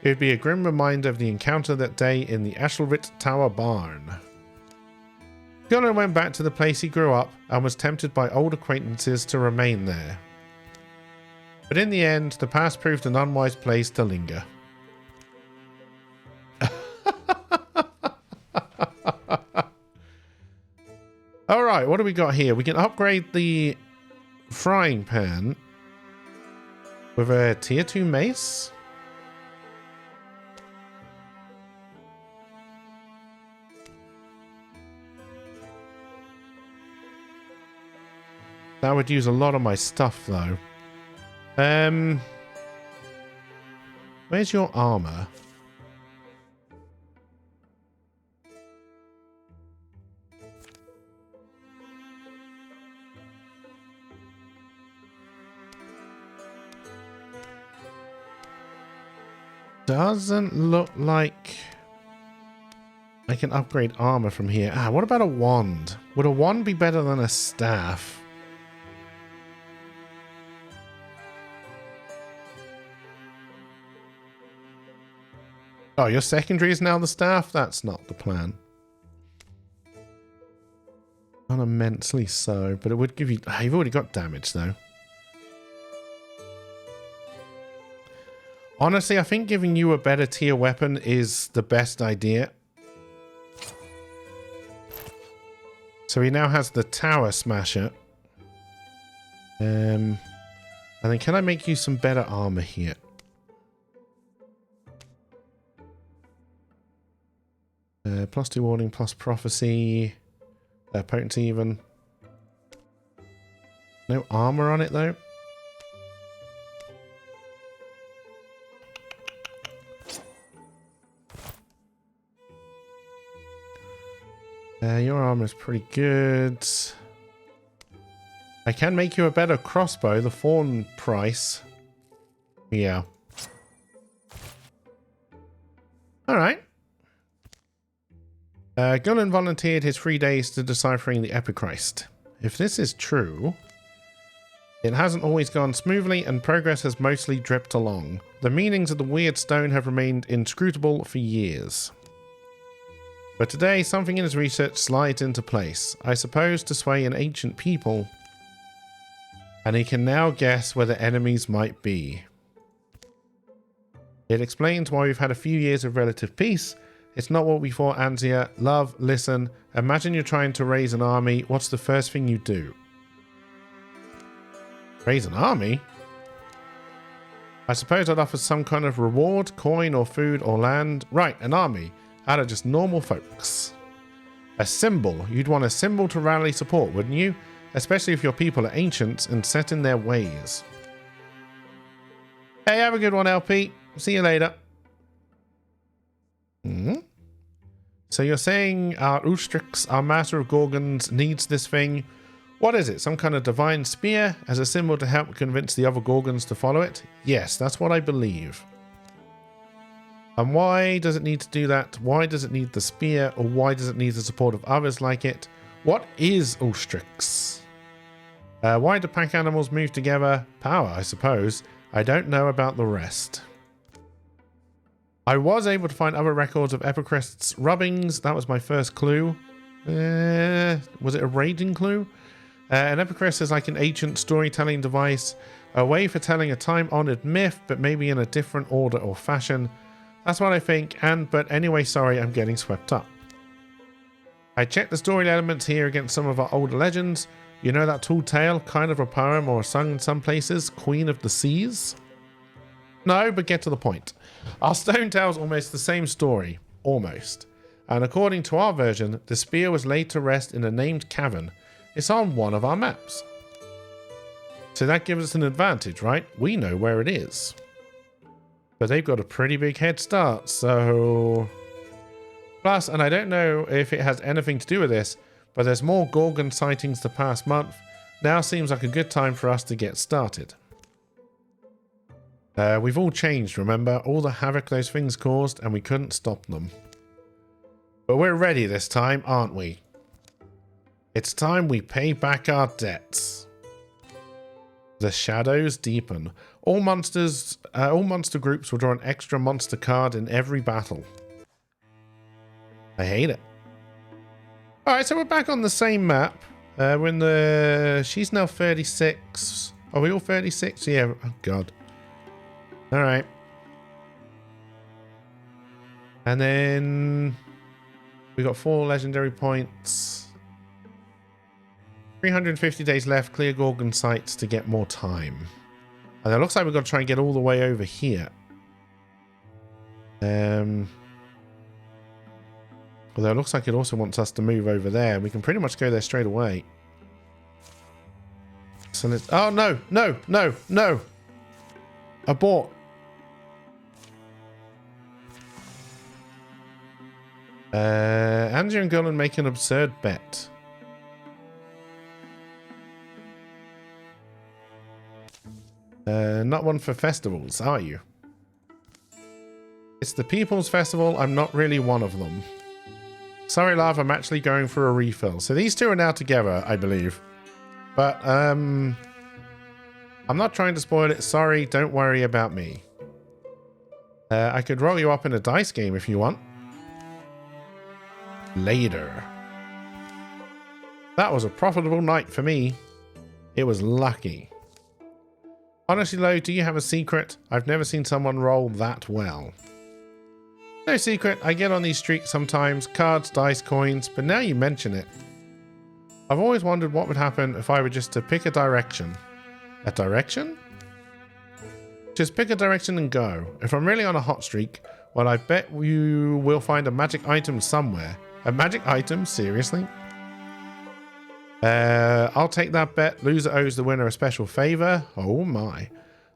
It would be a grim reminder of the encounter that day in the Ashelrit Tower barn. Gunnar went back to the place he grew up and was tempted by old acquaintances to remain there. But in the end, the past proved an unwise place to linger. Alright, what do we got here? We can upgrade the frying pan with a tier 2 mace. That would use a lot of my stuff though. Where's your armor? Doesn't look like I can upgrade armor from here. Ah, what about a wand? Would a wand be better than a staff? Oh, your secondary is now the staff? That's not the plan. Not immensely so, but it would give you... Ah, you've already got damage, though. Honestly, I think giving you a better tier weapon is the best idea. So he now has the Tower Smasher. And then can I make you some better armor here? Plus 2 warning, plus prophecy. Potency even. No armor on it though. Your armor is pretty good. I can make you a better crossbow, the fawn price. Yeah. Alright. Gunnan volunteered his 3 days to deciphering the Epichrist. If this is true, it hasn't always gone smoothly and progress has mostly dripped along. The meanings of the weird stone have remained inscrutable for years. But today, something in his research slides into place, I suppose to sway an ancient people, and he can now guess where the enemies might be. It explains why we've had a few years of relative peace. It's not what we thought, Anzia. Love, listen. Imagine you're trying to raise an army. What's the first thing you do? Raise an army? I suppose I'd offer some kind of reward, coin or food or land. Right, an army. Out of just normal folks. A symbol. You'd want a symbol to rally support, wouldn't you? Especially if your people are ancients and set in their ways. Hey, have a good one, LP. See you later. So you're saying our Ustrix, our master of Gorgons, needs this thing. What is it? Some kind of divine spear as a symbol to help convince the other Gorgons to follow it? Yes, that's what I believe. And why does it need to do that? Why does it need the spear? Or why does it need the support of others like it? What is Ustrix? Why do pack animals move together? Power, I suppose. I don't know about the rest. I was able to find other records of Epicrest's rubbings. That was my first clue. Was it a raiding clue? An Epicrest is like an ancient storytelling device. A way for telling a time-honored myth, but maybe in a different order or fashion. That's what I think. But anyway, sorry, I'm getting swept up. I checked the story elements here against some of our older legends. You know that tall tale, kind of a poem or a song in some places? Queen of the Seas? No, but get to the point. Our stone tells almost the same story. Almost. And according to our version, the spear was laid to rest in a named cavern. It's on one of our maps. So that gives us an advantage, right? We know where it is. But they've got a pretty big head start, so... Plus, and I don't know if it has anything to do with this, but there's more Gorgon sightings the past month. Now seems like a good time for us to get started. We've all changed, remember? All the havoc those things caused, and we couldn't stop them. But we're ready this time, aren't we? It's time we pay back our debts. The shadows deepen. All monster groups will draw an extra monster card in every battle. I hate it. Alright, so we're back on the same map. We're in the... She's now 36. Are we all 36? Yeah, oh god. Alright. And then... we got 4 legendary points. 350 days left. Clear Gorgon sites to get more time. And it looks like we've got to try and get all the way over here. Although it looks like it also wants us to move over there. We can pretty much go there straight away. So let's... Oh, no! No! No! No! Abort! Andrew and Gullen make an absurd bet. Not one for festivals, are you? It's the People's Festival. I'm not really one of them. Sorry, love. I'm actually going for a refill. So these two are now together, I believe. But, I'm not trying to spoil it. Sorry, don't worry about me. I could roll you up in a dice game if you want. Later. That was a profitable night for me. It was lucky. Honestly, Lo, do you have a secret? I've never seen someone roll that well. No secret, I get on these streaks sometimes. Cards, dice, coins, but now you mention it. I've always wondered what would happen if I were just to pick a direction. A direction? Just pick a direction and go. If I'm really on a hot streak, well, I bet you will find a magic item somewhere. A magic item? Seriously? I'll take that bet. Loser owes the winner a special favor. Oh my.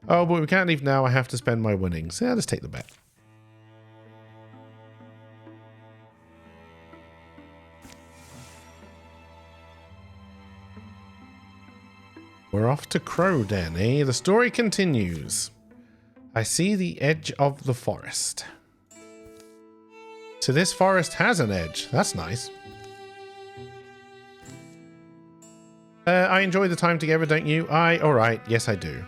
Oh, but we can't leave now. I have to spend my winnings. Yeah, let's take the bet. We're off to Crowden, eh? The story continues. I see the edge of the forest. So this forest has an edge. That's nice. I enjoy the time together, don't you? Alright, yes I do.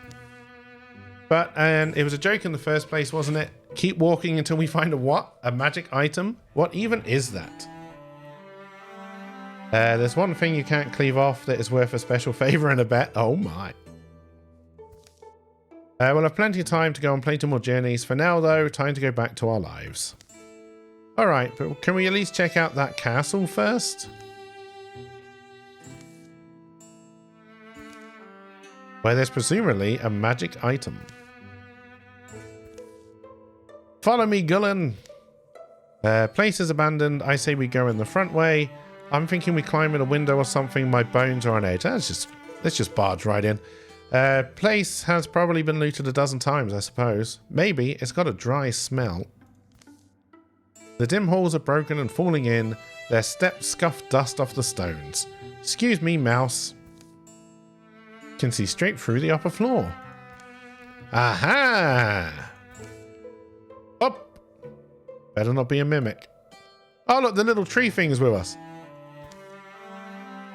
But, and it was a joke in the first place, wasn't it? Keep walking until we find a what? A magic item? What even is that? There's one thing you can't cleave off that is worth a special favor and a bet. Oh my. We'll have plenty of time to go on plenty more journeys. For now though, time to go back to our lives. Alright, but can we at least check out that castle first? Where there's presumably a magic item. Follow me, Gullen. Place is abandoned. I say we go in the front way. I'm thinking we climb in a window or something. My bones are on edge. Let's just barge right in. Place has probably been looted a dozen times, I suppose. Maybe it's got a dry smell. The dim halls are broken and falling in. Their steps scuff dust off the stones. Excuse me, mouse. Can see straight through the upper floor. Aha! Up! Better not be a mimic. Oh, look, the little tree thing is with us.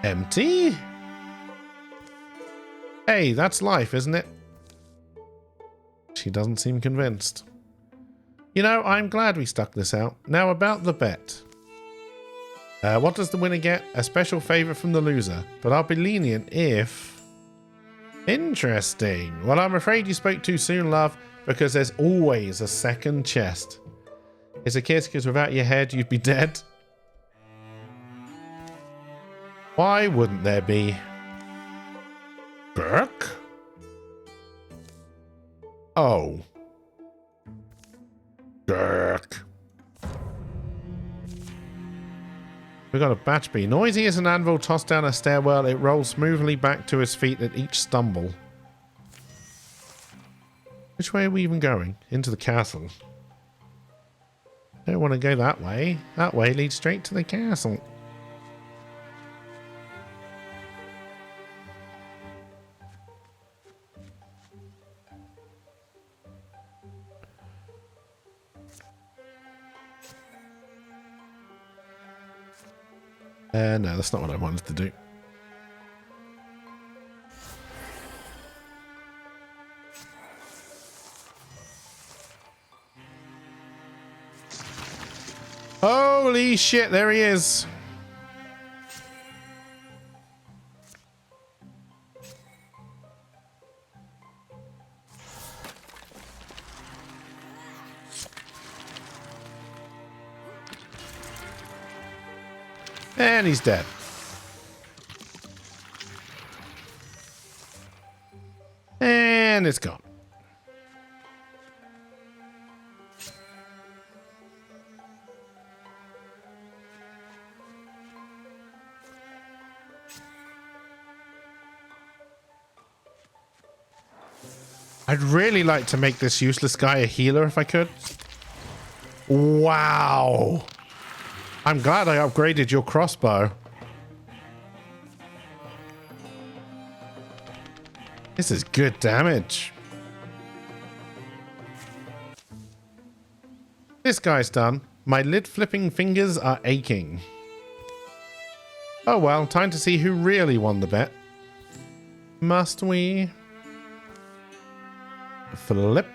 Empty? Hey, that's life, isn't it? She doesn't seem convinced. You know, I'm glad we stuck this out. Now about the bet. What does the winner get? A special favour from the loser. But I'll be lenient if... Interesting. Well, I'm afraid you spoke too soon, love, because there's always a second chest. It's a kiss because without your head, you'd be dead. Why wouldn't there be? Burke? Oh. Dirk. We got a batch bee. Noisy as an anvil tossed down a stairwell, it rolls smoothly back to his feet at each stumble. Which way are we even going? Into the castle. Don't want to go that way. That way leads straight to the castle. No, that's not what I wanted to do. Holy shit, there he is. And he's dead. And it's gone. I'd really like to make this useless guy a healer if I could. Wow. I'm glad I upgraded your crossbow. This is good damage. This guy's done. My lid-flipping fingers are aching. Oh well, time to see who really won the bet. Must we? Flip.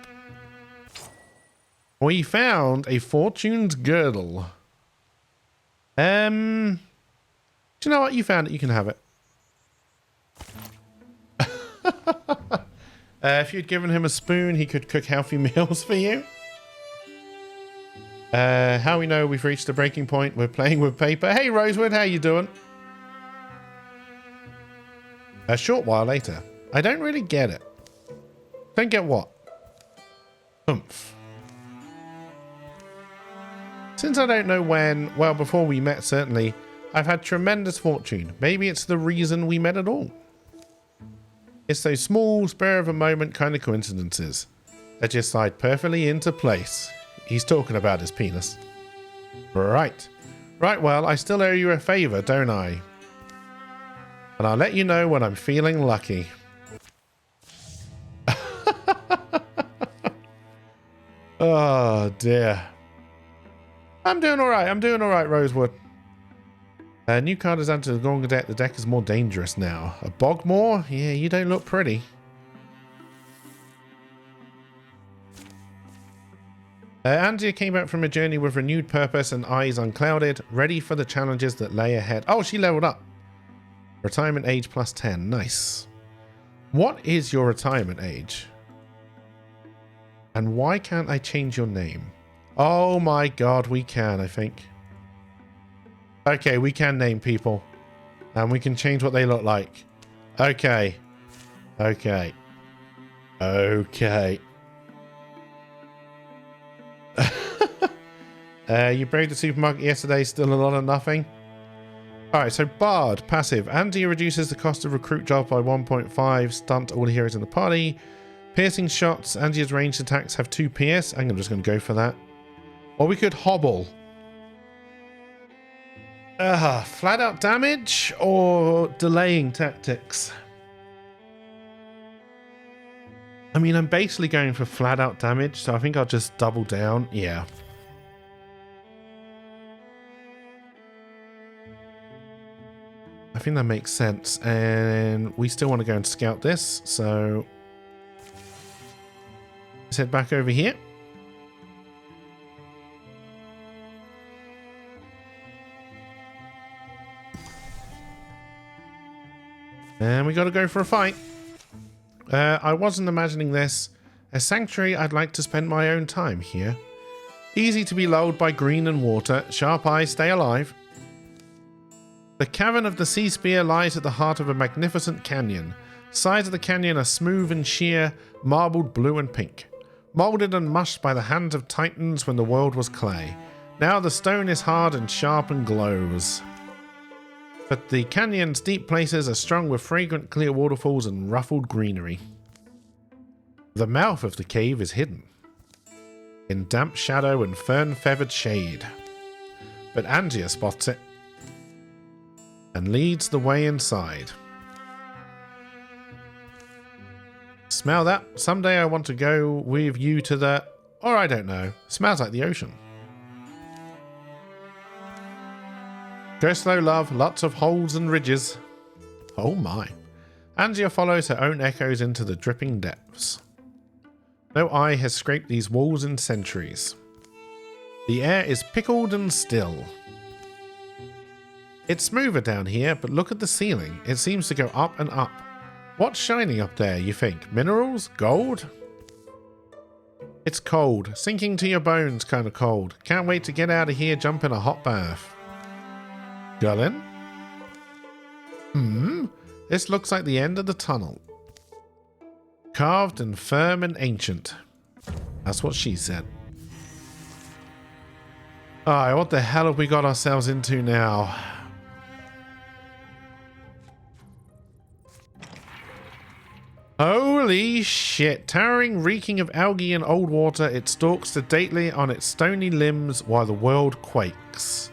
We found a fortune's girdle. Do you know what? You found it. You can have it. If you'd given him a spoon, he could cook healthy meals for you. How we know we've reached a breaking point. We're playing with paper. Hey, Rosewood, how you doing? A short while later. I don't really get it. Don't get what? Oomph. Since I don't know when, well, before we met, certainly, I've had tremendous fortune. Maybe it's the reason we met at all. It's those small, spur of a moment kind of coincidences that just slide perfectly into place. He's talking about his penis. Right. Right, well, I still owe you a favor, don't I? And I'll let you know when I'm feeling lucky. Oh, dear. I'm doing alright. I'm doing alright, Rosewood. New card is added to the Gorgon deck. The deck is more dangerous now. A Bogmore? Yeah, you don't look pretty. Andrea came back from a journey with renewed purpose and eyes unclouded, ready for the challenges that lay ahead. Oh, she leveled up. Retirement age plus 10. Nice. What is your retirement age? And why can't I change your name? Oh my god, we can, I think. Okay, we can name people. And we can change what they look like. Okay. Okay. Okay. You braved the supermarket yesterday, still a lot of nothing? Alright, so Bard, passive. Andy reduces the cost of recruit job by 1.5. Stunt all the heroes in the party. Piercing shots. Andy's ranged attacks have 2 pierce. I'm just going to go for that. Or we could hobble. Flat out damage or delaying tactics? I mean, I'm basically going for flat out damage, so I think I'll just double down. Yeah. I think that makes sense. And we still want to go and scout this, so let's head back over here. And we got to go for a fight. I wasn't imagining this. A sanctuary, I'd like to spend my own time here. Easy to be lulled by green and water. Sharp eyes, stay alive. The cavern of the Sea Spear lies at the heart of a magnificent canyon. Sides of the canyon are smooth and sheer, marbled blue and pink. Molded and mushed by the hands of titans when the world was clay. Now the stone is hard and sharp and glows. But the canyon's deep places are strung with fragrant clear waterfalls and ruffled greenery. The mouth of the cave is hidden in damp shadow and fern-feathered shade. But Angia spots it and leads the way inside. Smell that? Someday I want to go with you to the... or I don't know. Smells like the ocean. Go slow, love. Lots of holes and ridges. Oh my. Angia follows her own echoes into the dripping depths. No eye has scraped these walls in centuries. The air is pickled and still. It's smoother down here, but look at the ceiling. It seems to go up and up. What's shining up there, you think? Minerals? Gold? It's cold. Sinking to your bones kind of cold. Can't wait to get out of here, jump in a hot bath. Gullin? This looks like the end of the tunnel. Carved and firm and ancient. That's what she said. Alright, what the hell have we got ourselves into now? Holy shit. Towering, reeking of algae and old water, it stalks sedately on its stony limbs while the world quakes.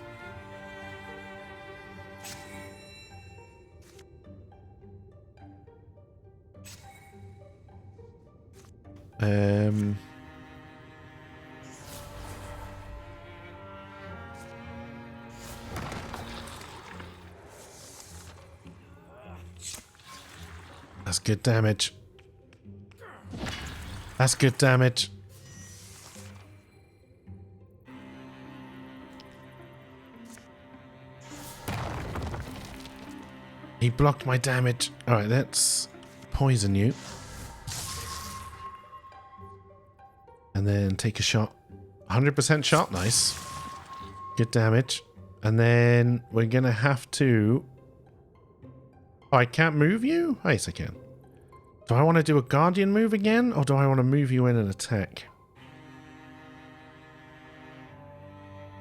That's good damage. That's good damage. He blocked my damage. Alright, let's poison you. And then take a shot. 100% shot, nice. Good damage. And then we're going to have to... Oh, I can't move you? Oh, yes, I can. Do I want to do a guardian move again? Or do I want to move you in and attack?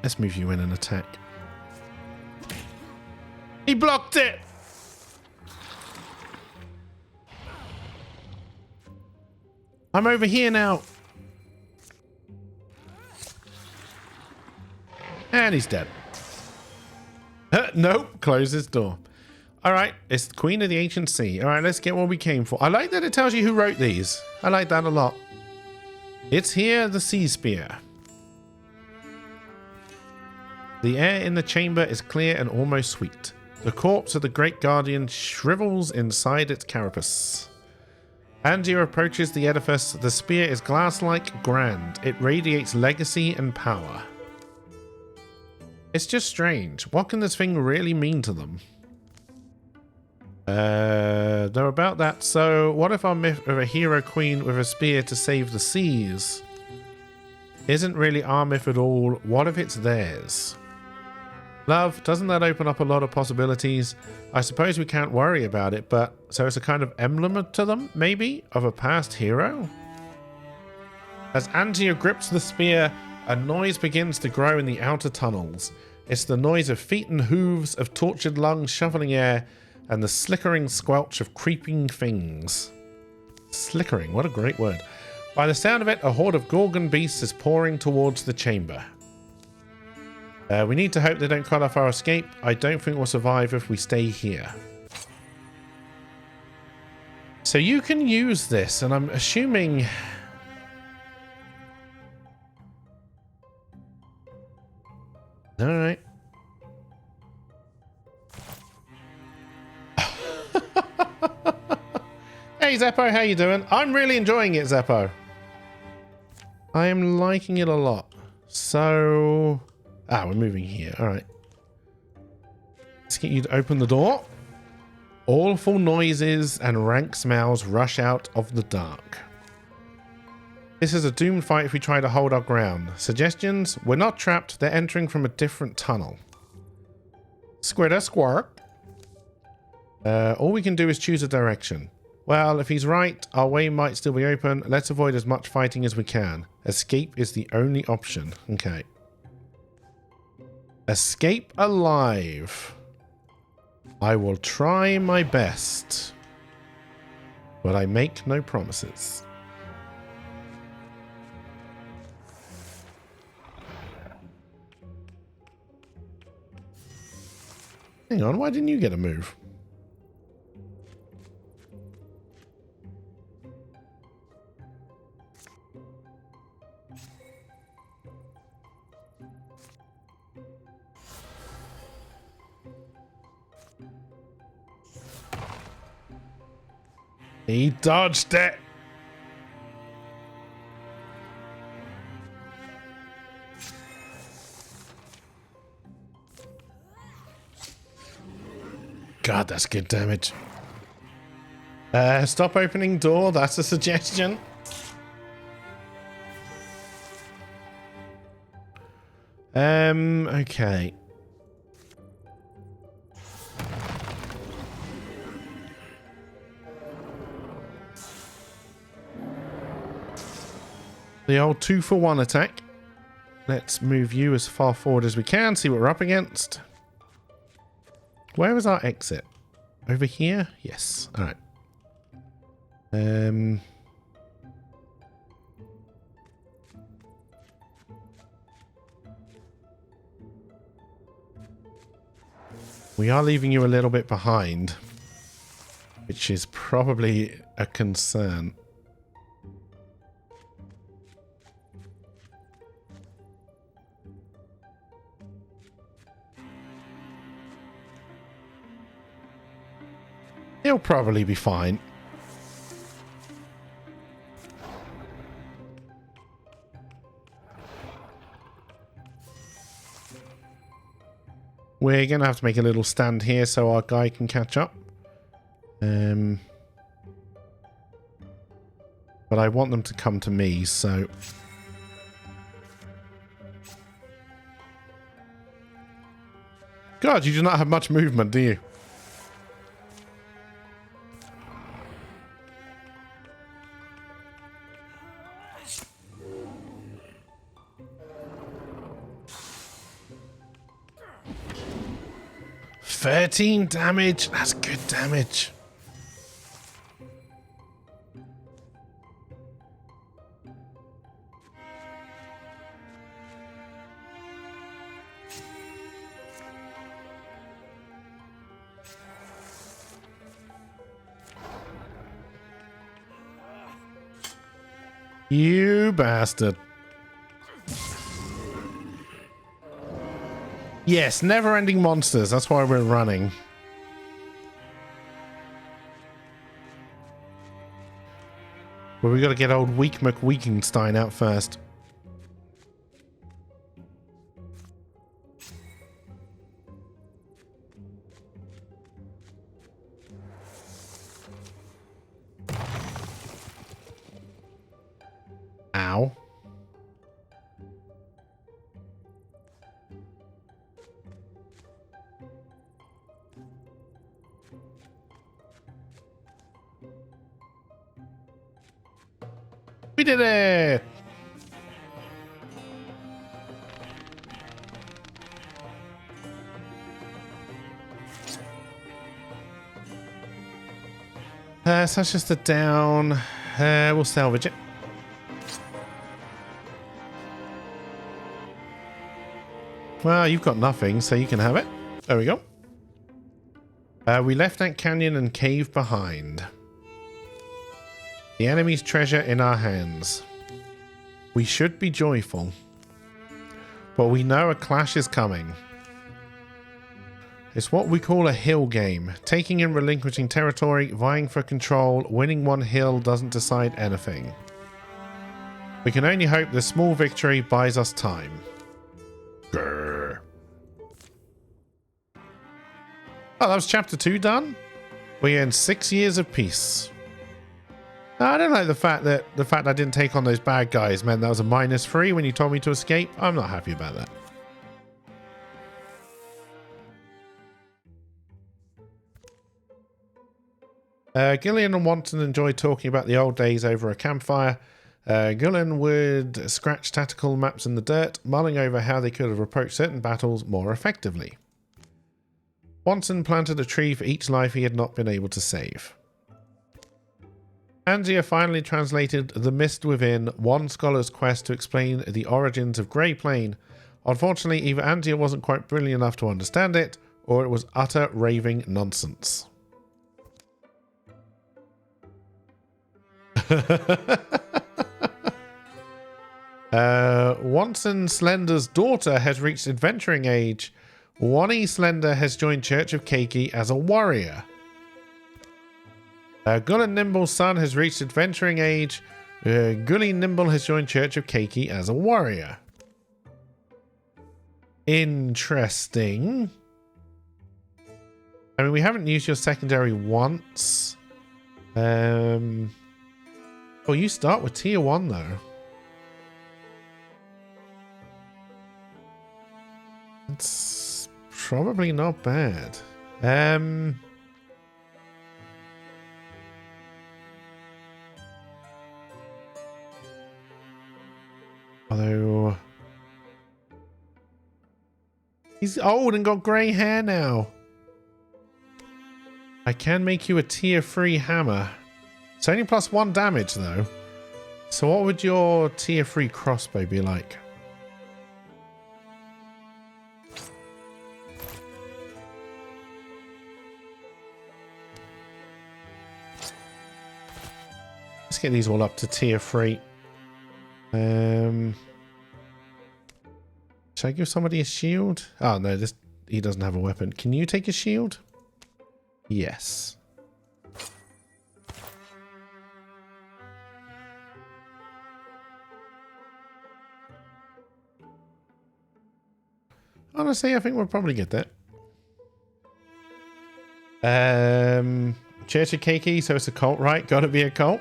Let's move you in and attack. He blocked it! I'm over here now. And he's dead. Nope. Close his door. Alright. It's the Queen of the Ancient Sea. Alright, let's get what we came for. I like that it tells you who wrote these. I like that a lot. It's here, the Sea Spear. The air in the chamber is clear and almost sweet. The corpse of the Great Guardian shrivels inside its carapace. Angia approaches the edifice. The spear is glass-like grand. It radiates legacy and power. It's just strange. What can this thing really mean to them? They're about that. So, what if our myth of a hero queen with a spear to save the seas isn't really our myth at all? What if it's theirs? Love, doesn't that open up a lot of possibilities? I suppose we can't worry about it, but so it's a kind of emblem to them, maybe, of a past hero? As Angia grips the spear, a noise begins to grow in the outer tunnels. It's the noise of feet and hooves, of tortured lungs shoveling air, and the slickering squelch of creeping things. Slickering, what a great word. By the sound of it, a horde of Gorgon beasts is pouring towards the chamber. We need to hope they don't cut off our escape. I don't think we'll survive if we stay here. So you can use this, and I'm assuming... Alright. Hey Zeppo, how you doing? I'm really enjoying it, Zeppo. I am liking it a lot. So... Ah, we're moving here. Alright. Let's get you to open the door. Awful noises and rank smells rush out of the dark. This is a doomed fight if we try to hold our ground. Suggestions? We're not trapped. They're entering from a different tunnel. Squitter, squirk. All we can do is choose a direction. Well, if he's right, our way might still be open. Let's avoid as much fighting as we can. Escape is the only option. Okay. Escape alive. I will try my best. But I make no promises. Hang on, why didn't you get a move? He dodged it. God, that's good damage. Stop opening door. That's a suggestion. Okay. The old 2-for-1 attack. Let's move you as far forward as we can, see what we're up against. Where is our exit? Over here? Yes. Alright. We are leaving you a little bit behind, which is probably a concern. He'll probably be fine. We're going to have to make a little stand here so our guy can catch up. But I want them to come to me, so... God, you do not have much movement, do you? $13 damage. That's good damage. You bastard. Yes, never-ending monsters. That's why we're running. Well, we got to get old Weak McWeakenstein out first. Ow. We did it! So that's just a down. We'll salvage it. Well, you've got nothing, so you can have it. There we go. We left that canyon and cave behind. The enemy's treasure in our hands. We should be joyful. But we know a clash is coming. It's what we call a hill game. Taking and relinquishing territory, vying for control, winning one hill doesn't decide anything. We can only hope this small victory buys us time. Grrr. Oh, that was chapter 2 done? We earned 6 years of peace. I don't like the fact that I didn't take on those bad guys meant that was a -3 when you told me to escape. I'm not happy about that. Gillian and Watson enjoyed talking about the old days over a campfire. Gillian would scratch tactical maps in the dirt, mulling over how they could have approached certain battles more effectively. Watson planted a tree for each life he had not been able to save. Angia finally translated The Mist Within, one scholar's quest to explain the origins of Grey Plain. Unfortunately, either Angia wasn't quite brilliant enough to understand it, or it was utter raving nonsense. Watson Slender's daughter has reached adventuring age. Wani Slender has joined Church of Keiki as a warrior. Gull and Nimble's son has reached adventuring age. Gully Nimble has joined Church of Keiki as a warrior. Interesting. I mean, we haven't used your secondary once. Oh, you start with tier 1 though. It's probably not bad. Although he's old and got grey hair now. I can make you a tier 3 hammer. It's only +1 damage though. So what would your tier 3 crossbow be like? Let's get these all up to tier 3. Should I give somebody a shield? Oh no, he doesn't have a weapon. Can you take a shield? Yes. Honestly, I think we'll probably get that. Church of Keiki, so it's a cult, right? Gotta be a cult.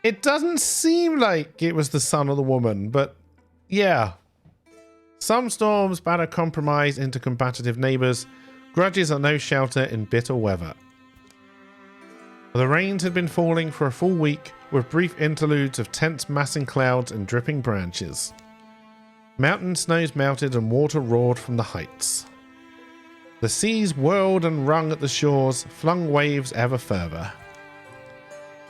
It doesn't seem like it was the son of the woman, but yeah. Some storms batter compromise into combative neighbours. Grudges are no shelter in bitter weather. The rains had been falling for a full week, with brief interludes of tense massing clouds and dripping branches. Mountain snows melted and water roared from the heights. The seas whirled and wrung at the shores, flung waves ever further.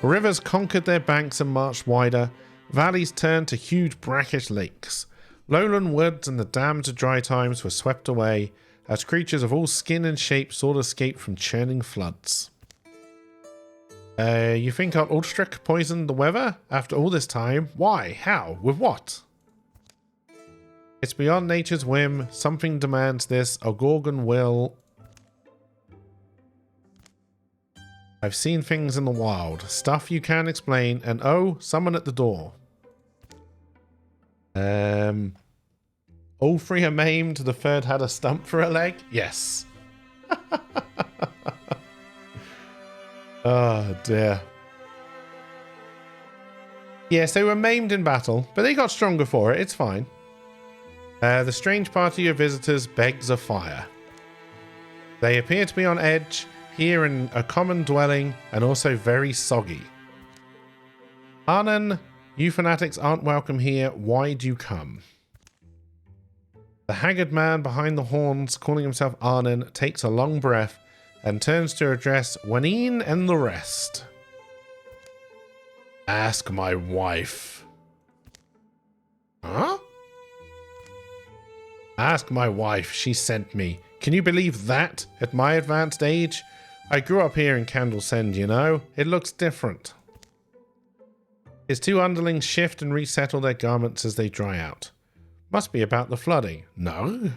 Rivers conquered their banks and marched wider. Valleys turned to huge brackish lakes. Lowland woods and the dams of dry times were swept away, as creatures of all skin and shape sought escape from churning floods. You think our Ulstrich poisoned the weather? After all this time? Why? How? With what? It's beyond nature's whim. Something demands this. A Gorgon will... I've seen things in the wild. Stuff you can't explain. And oh, someone at the door. All 3 are maimed. The 3rd had a stump for a leg. Yes. Oh dear. Yes, they were maimed in battle, but they got stronger for it. It's fine. The strange party of visitors begs a fire. They appear to be on edge, here in a common dwelling, and also very soggy. Arnon, you fanatics aren't welcome here. Why'd you come? The haggard man behind the horns, calling himself Arnon, takes a long breath and turns to address Wanine and the rest. Ask my wife. Huh? Ask my wife. She sent me. Can you believe that at my advanced age? I grew up here in Candlesend, you know. It looks different. His two underlings shift and resettle their garments as they dry out. Must be about the flooding. No?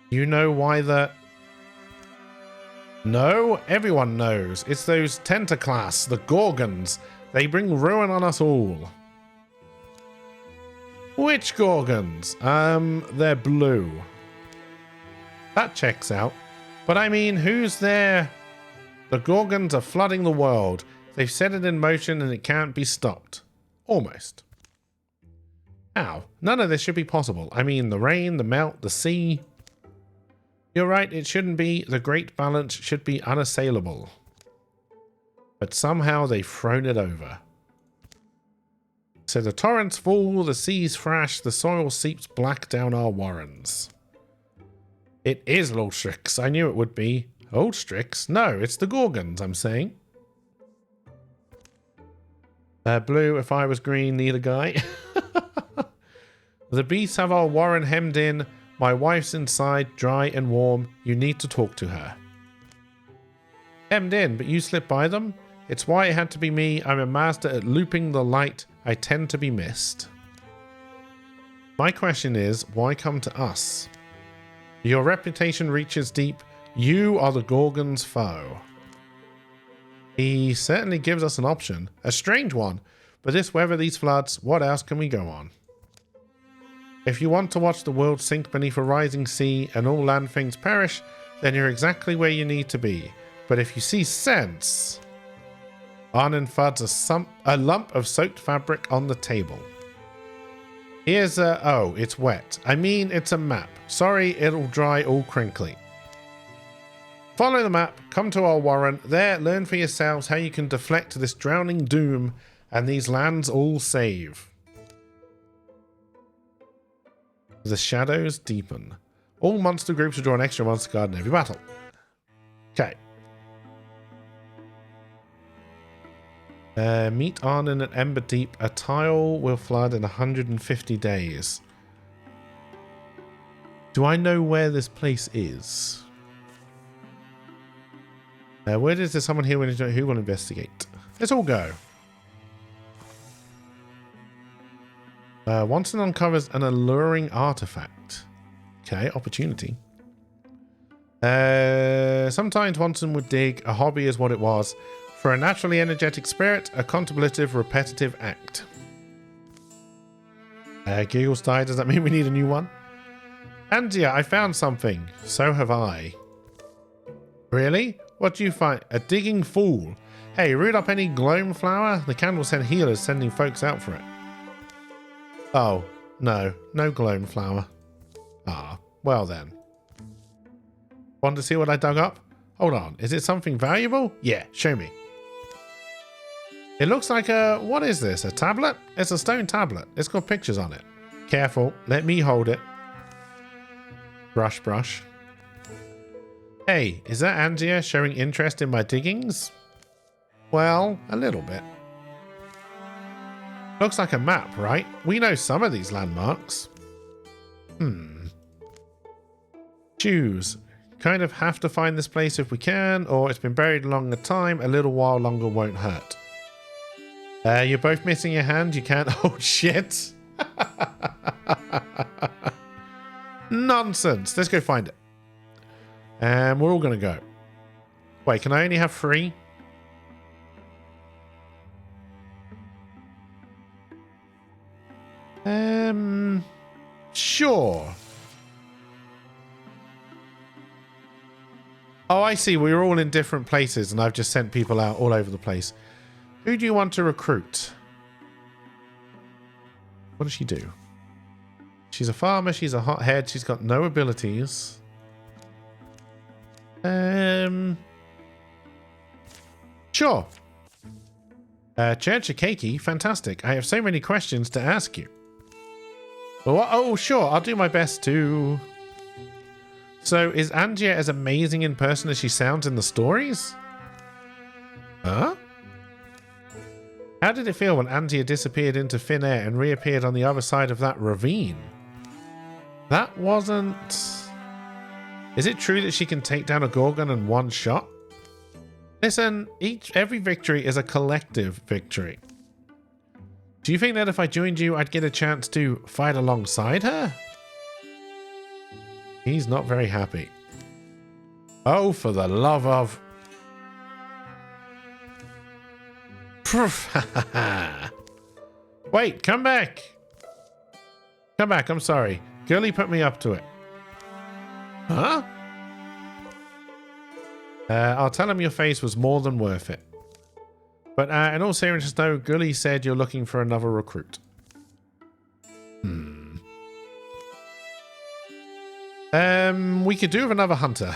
You know why the... No? Everyone knows. It's those Tentaclass, the Gorgons. They bring ruin on us all. Which Gorgons? They're blue. That checks out. But I mean, who's there? The Gorgons are flooding the world. They've set it in motion and it can't be stopped. Almost. Ow. None of this should be possible. I mean, the rain, the melt, the sea. You're right, it shouldn't be. The great balance should be unassailable. But somehow they've thrown it over. So the torrents fall, the seas thrash, the soil seeps black down our warrens. It is Lolstrix. I knew it would be. Oldstrix? No, it's the Gorgons, I'm saying. Blue, if I was green, need a guy. The beasts have our warren hemmed in. My wife's inside, dry and warm. You need to talk to her. Hemmed in, but you slipped by them? It's why it had to be me. I'm a master at looping the light. I tend to be missed. My question is, why come to us? Your reputation reaches deep. You are the Gorgon's foe. He certainly gives us an option. A strange one. But this weather, these floods, what else can we go on? If you want to watch the world sink beneath a rising sea and all land things perish, then you're exactly where you need to be. But if you see sense... Arnon fudds a lump of soaked fabric on the table. Here's a... Oh, it's wet. I mean, it's a map. Sorry, it'll dry all crinkly. Follow the map, come to our warren. There, learn for yourselves how you can deflect this drowning doom and these lands all save. The shadows deepen. All monster groups will draw an extra monster card in every battle. Okay. Meet Arnon at Ember Deep. A tile will flood in 150 days. Do I know where this place is? Where is there someone here who will investigate? Let's all go. Watson uncovers an alluring artifact. Okay, opportunity. Sometimes Watson would dig. A hobby is what it was. For a naturally energetic spirit, a contemplative, repetitive act. Giggles died. Does that mean we need a new one? Andia, I found something. So have I. Really? What do you find? A digging fool. Hey, root up any gloam flower? The candle sent healers sending folks out for it. Oh, no. No gloam flower. Ah, well then. Want to see what I dug up? Hold on. Is it something valuable? Yeah, show me. It looks like a... What is this? A tablet? It's a stone tablet. It's got pictures on it. Careful. Let me hold it. Brush, brush. Hey, is that Angia showing interest in my diggings? Well, a little bit. Looks like a map, right? We know some of these landmarks. Choose. Kind of have to find this place if we can, or it's been buried a longer time. A little while longer won't hurt. You're both missing your hand. You can't... Oh, shit. Nonsense. Let's go find it. And we're all going to go. Wait, can I only have 3? Sure. Oh, I see. We were all in different places and I've just sent people out all over the place. Who do you want to recruit? What does she do? She's a farmer. She's a hothead. She's got no abilities. Sure. Church of Keiki. Fantastic. I have so many questions to ask you. Oh, sure. I'll do my best to... So is Angia as amazing in person as she sounds in the stories? Huh? How did it feel when Angia disappeared into thin air and reappeared on the other side of that ravine? That wasn't... Is it true that she can take down a Gorgon in one shot? Listen, every victory is a collective victory. Do you think that if I joined you, I'd get a chance to fight alongside her? He's not very happy. Oh, for the love of... Wait, come back. Come back, I'm sorry. Girlie put me up to it. Huh? I'll tell him your face was more than worth it. But in all seriousness though, Girlie said you're looking for another recruit. We could do with another hunter.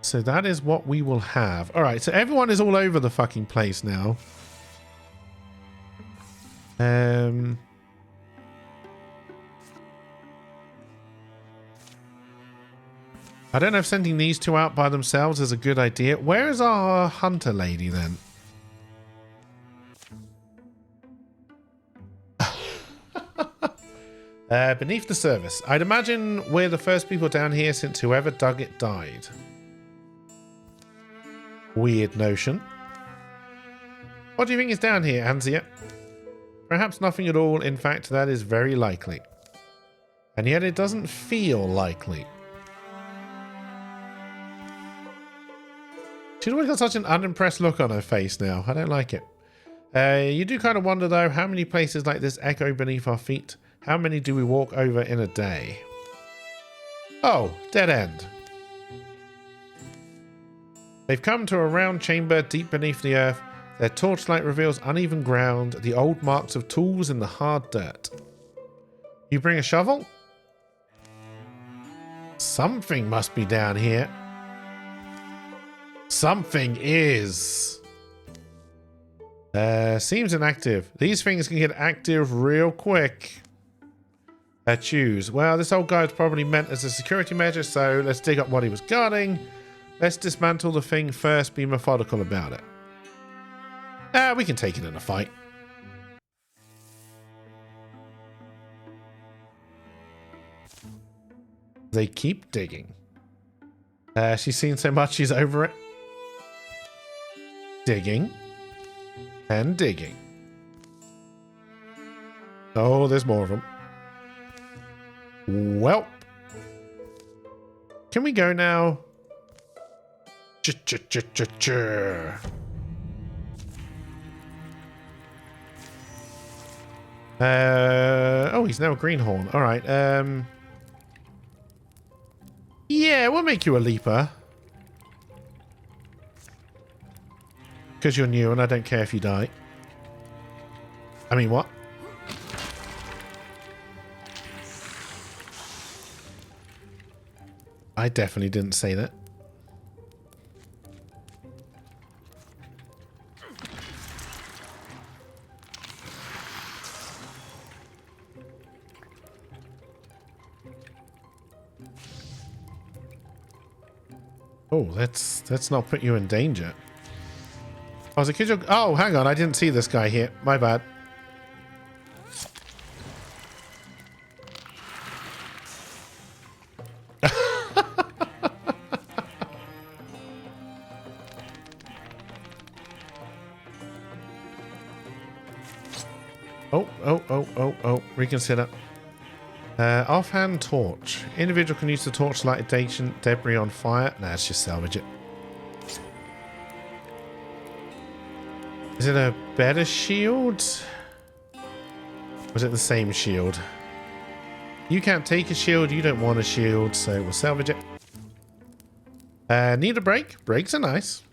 So that is what we will have. Alright, so everyone is all over the fucking place now. I don't know if sending these two out by themselves is a good idea. Where is our hunter lady then? Beneath the surface. I'd imagine we're the first people down here since whoever dug it died. Weird notion. What do you think is down here, Anzia? Perhaps nothing at all. In fact, that is very likely. And yet it doesn't feel likely. She's always got such an unimpressed look on her face now. I don't like it. You do kind of wonder, though, how many places like this echo beneath our feet? How many do we walk over in a day? Oh, dead end. They've come to a round chamber deep beneath the earth. Their torchlight reveals uneven ground, the old marks of tools in the hard dirt. You bring a shovel? Something must be down here. Something is. Seems inactive. These things can get active real quick. Choose. Well, this old guy's probably meant as a security measure, so let's dig up what he was guarding. Let's dismantle the thing first, be methodical about it. We can take it in a fight. They keep digging. She's seen so much, she's over it. Digging. And digging. Oh, there's more of them. Well. Can we go now? Oh, he's now a greenhorn. All right. Yeah, we'll make you a leaper. Because you're new and I don't care if you die. I mean, what? I definitely didn't say that. Oh, let's not put you in danger. Oh, is a kid? Oh, hang on, I didn't see this guy here. My bad. Oh, reconsider. Offhand torch. Individual can use the torch to light debris on fire. Nah, let's just salvage it. Is it a better shield? Or is it the same shield? You can't take a shield, you don't want a shield, so we'll salvage it. Need a break? Breaks are nice.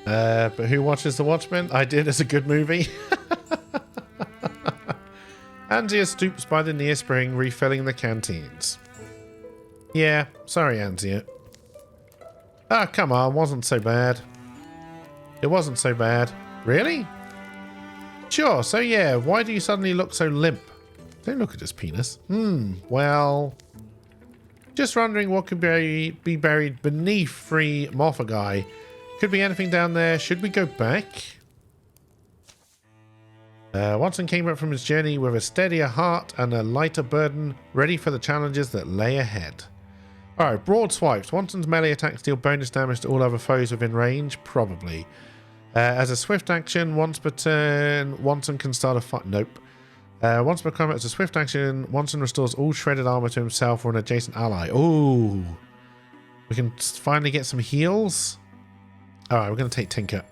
But who watches The Watchmen? I did. It's a good movie. Anzia stoops by the near spring, refilling the canteens. Yeah, sorry, Anzia. Ah, come on, wasn't so bad. It wasn't so bad. Really? Sure, so yeah, why do you suddenly look so limp? Don't look at his penis. Well... Just wondering what could be buried beneath free Morphagai. Could be anything down there. Should we go back? Watson came up from his journey with a steadier heart and a lighter burden, ready for the challenges that lay ahead. Alright, broad swipes. Watson's melee attacks deal bonus damage to all other foes within range? Probably. As a swift action, once per turn, Watson can start a fight. Nope. Once per combat as a swift action, Watson restores all shredded armor to himself or an adjacent ally. Ooh. We can finally get some heals. Alright, we're going to take Tinker.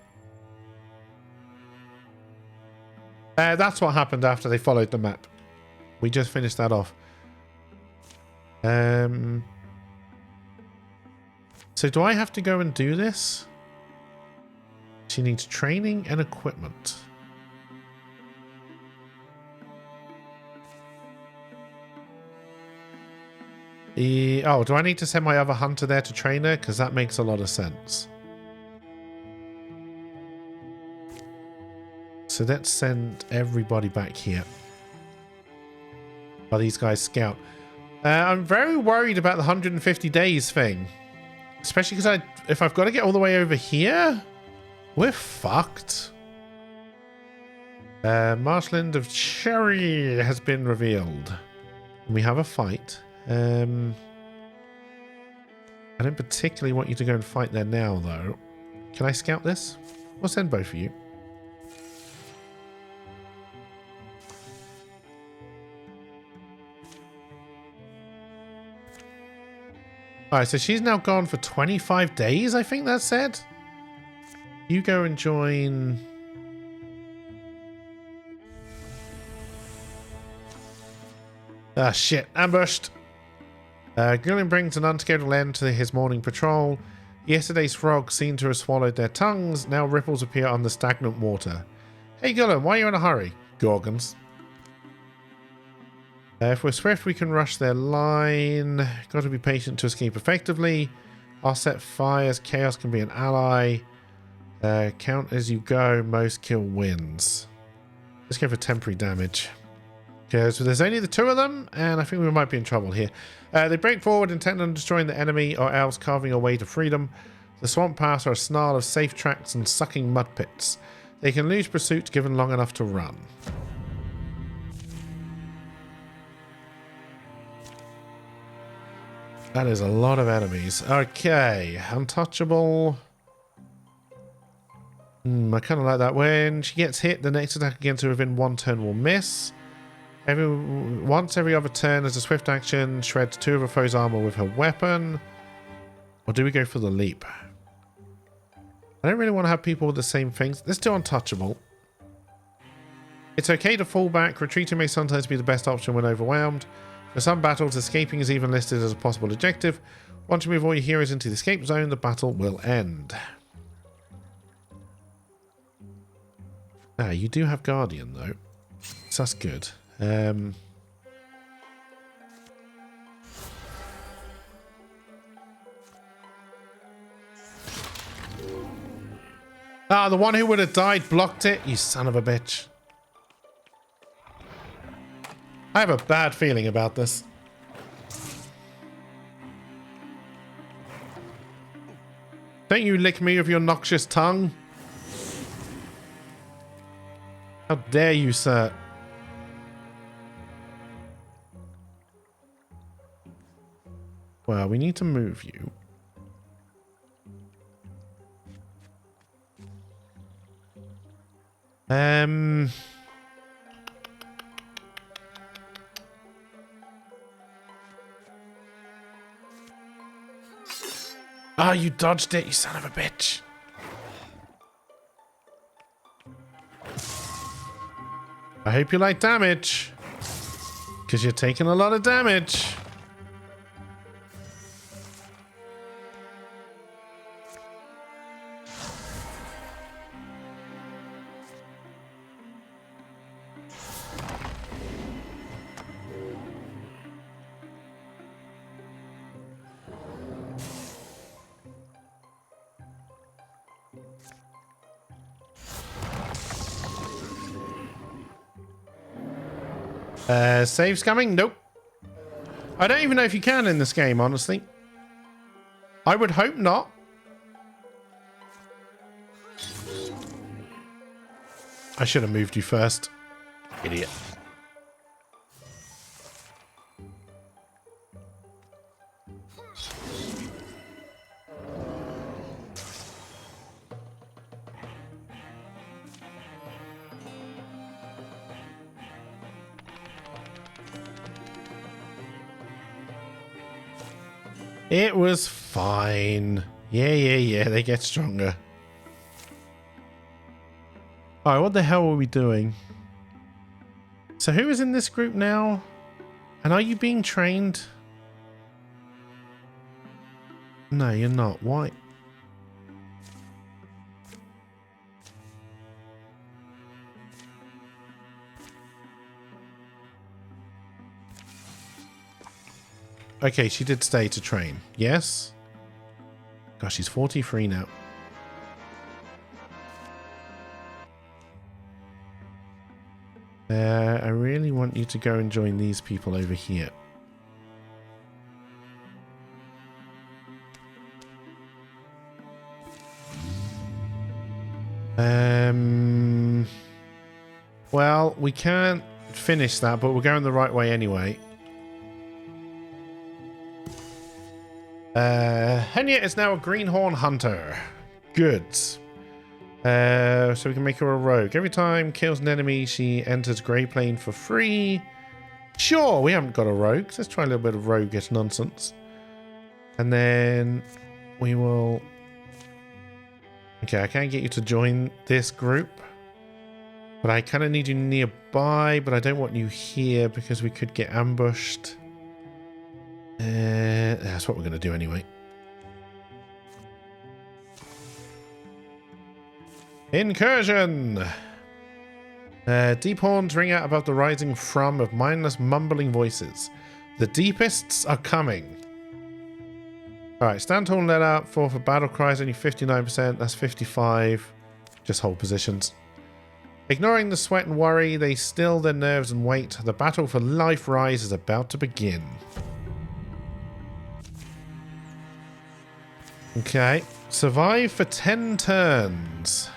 That's what happened after they followed the map. We just finished that off. So do I have to go and do this? She needs training and equipment. Oh, do I need to send my other hunter there to train her? Because that makes a lot of sense. So let's send everybody back here. While these guys scout. I'm very worried about the 150 days thing. Especially because if I've got to get all the way over here, we're fucked. Marshland of Cherry has been revealed. And we have a fight. I don't particularly want you to go and fight there now, though. Can I scout this? We'll send both of you. Alright, so she's now gone for 25 days, I think that said. You go and join... Ah, shit. Ambushed. Grilling brings an unscheduled end to his morning patrol. Yesterday's frogs seem to have swallowed their tongues. Now ripples appear on the stagnant water. Hey, Gullum, why are you in a hurry? Gorgons. If we're swift, we can rush their line. Got to be patient to escape effectively. I'll set fires. Chaos can be an ally. Count as you go. Most kill wins. Let's go for temporary damage. Because there's only the two of them, and I think we might be in trouble here. They break forward, intent on destroying the enemy, or else carving a way to freedom. The swamp paths are a snarl of safe tracks and sucking mud pits. They can lose pursuit given long enough to run. That is a lot of enemies. Okay, untouchable. I kind of like that. When she gets hit, the next attack against her within one turn will miss. Once every other turn as a swift action, shreds two of her foe's armor with her weapon. Or do we go for the leap? I don't really want to have people with the same things. Let's do untouchable. It's okay to fall back. Retreating may sometimes be the best option when overwhelmed. For some battles, escaping is even listed as a possible objective. Once you move all your heroes into the escape zone, the battle will end. Ah, you do have Guardian, though. So that's good. Ah, the one who would have died blocked it, you son of a bitch. I have a bad feeling about this. Don't you lick me with your noxious tongue. How dare you, sir? Well, we need to move you. Ah, you dodged it, you son of a bitch. I hope you like damage. Because you're taking a lot of damage. Saves coming? Nope. I don't even know if you can in this game, honestly. I would hope not. I should have moved you first. Idiot. It was fine. Yeah. They get stronger. Alright, what the hell are we doing? So who is in this group now? And are you being trained? No, you're not. Why? Okay, she did stay to train. Yes? Gosh, she's 43 now. I really want you to go and join these people over here. Well, we can't finish that, but we're going the right way anyway. Henya is now a greenhorn hunter. Good. So we can make her a rogue. Every time kills an enemy, she enters Grey Plane for free. Sure, we haven't got a rogue. Let's try a little bit of roguish nonsense. And then we will... Okay, I can't get you to join this group. But I kind of need you nearby, but I don't want you here because we could get ambushed. That's what we're going to do anyway. Incursion! Deep horns ring out above the rising thrum of mindless mumbling voices. The deepists are coming. Alright, stand tall and let out. Fall for battle cries, only 59%. That's 55. Just hold positions. Ignoring the sweat and worry, they still their nerves and wait. The battle for life rise is about to begin. Okay. Survive for 10 turns.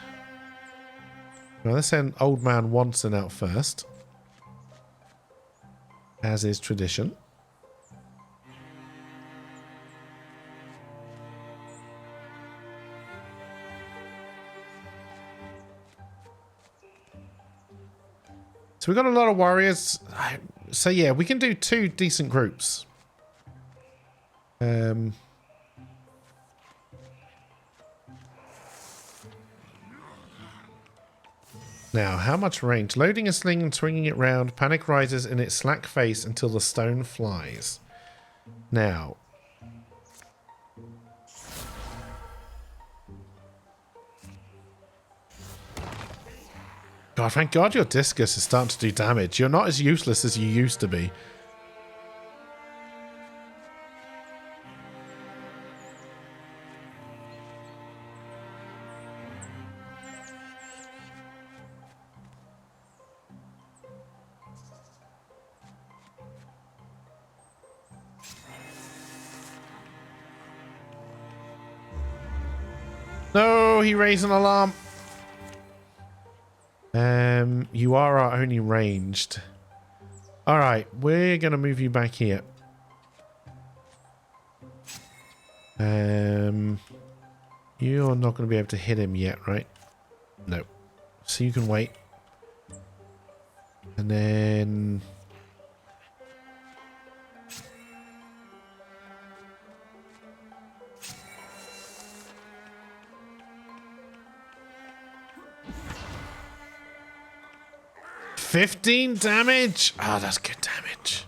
Well, let's send Old Man Watson out first. As is tradition. So we've got a lot of warriors. So yeah, we can do 2 decent groups. Now, how much range? Loading a sling and swinging it round. Panic rises in its slack face until the stone flies. Now. God, thank God your discus is starting to do damage. You're not as useless as you used to be. No, he raised an alarm. You are our only ranged. Alright, we're going to move you back here. You're not going to be able to hit him yet, right? No. So you can wait. And then... $15 damage? Oh, that's good damage.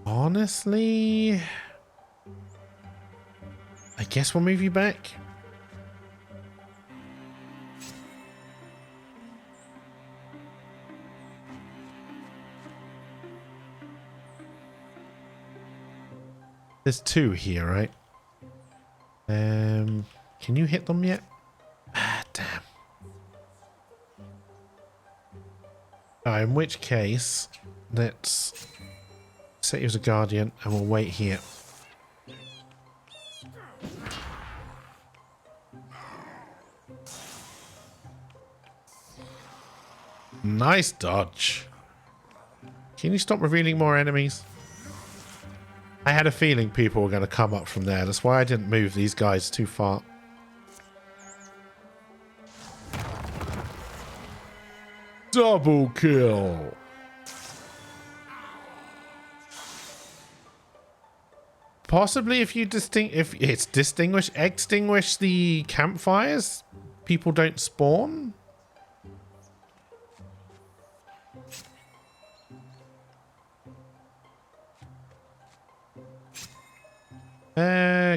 Honestly, I guess we'll move you back. There's 2 here, right? Can you hit them yet? Ah, damn. In which case, let's set you as a guardian and we'll wait here. Nice dodge. Can you stop revealing more enemies? I had a feeling people were going to come up from there. That's why I didn't move these guys too far. Double kill. Possibly if you extinguish the campfires, people don't spawn.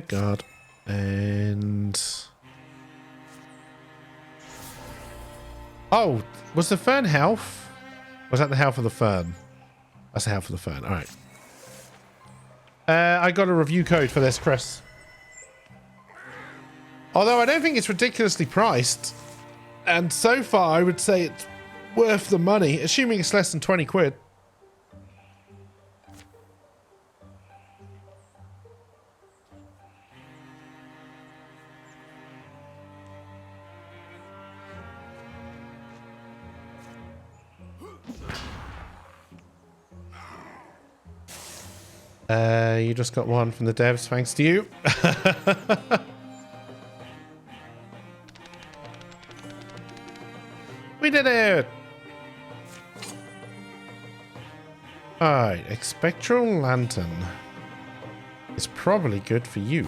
God. And... Oh, was the fern health? Was that the health of the fern? That's the health of the fern. All right. I got a review code for this, Chris. Although I don't think it's ridiculously priced. And so far, I would say it's worth the money, assuming it's less than 20 quid. You just got one from the devs, thanks to you. We did it! Alright, a spectral lantern. It's probably good for you.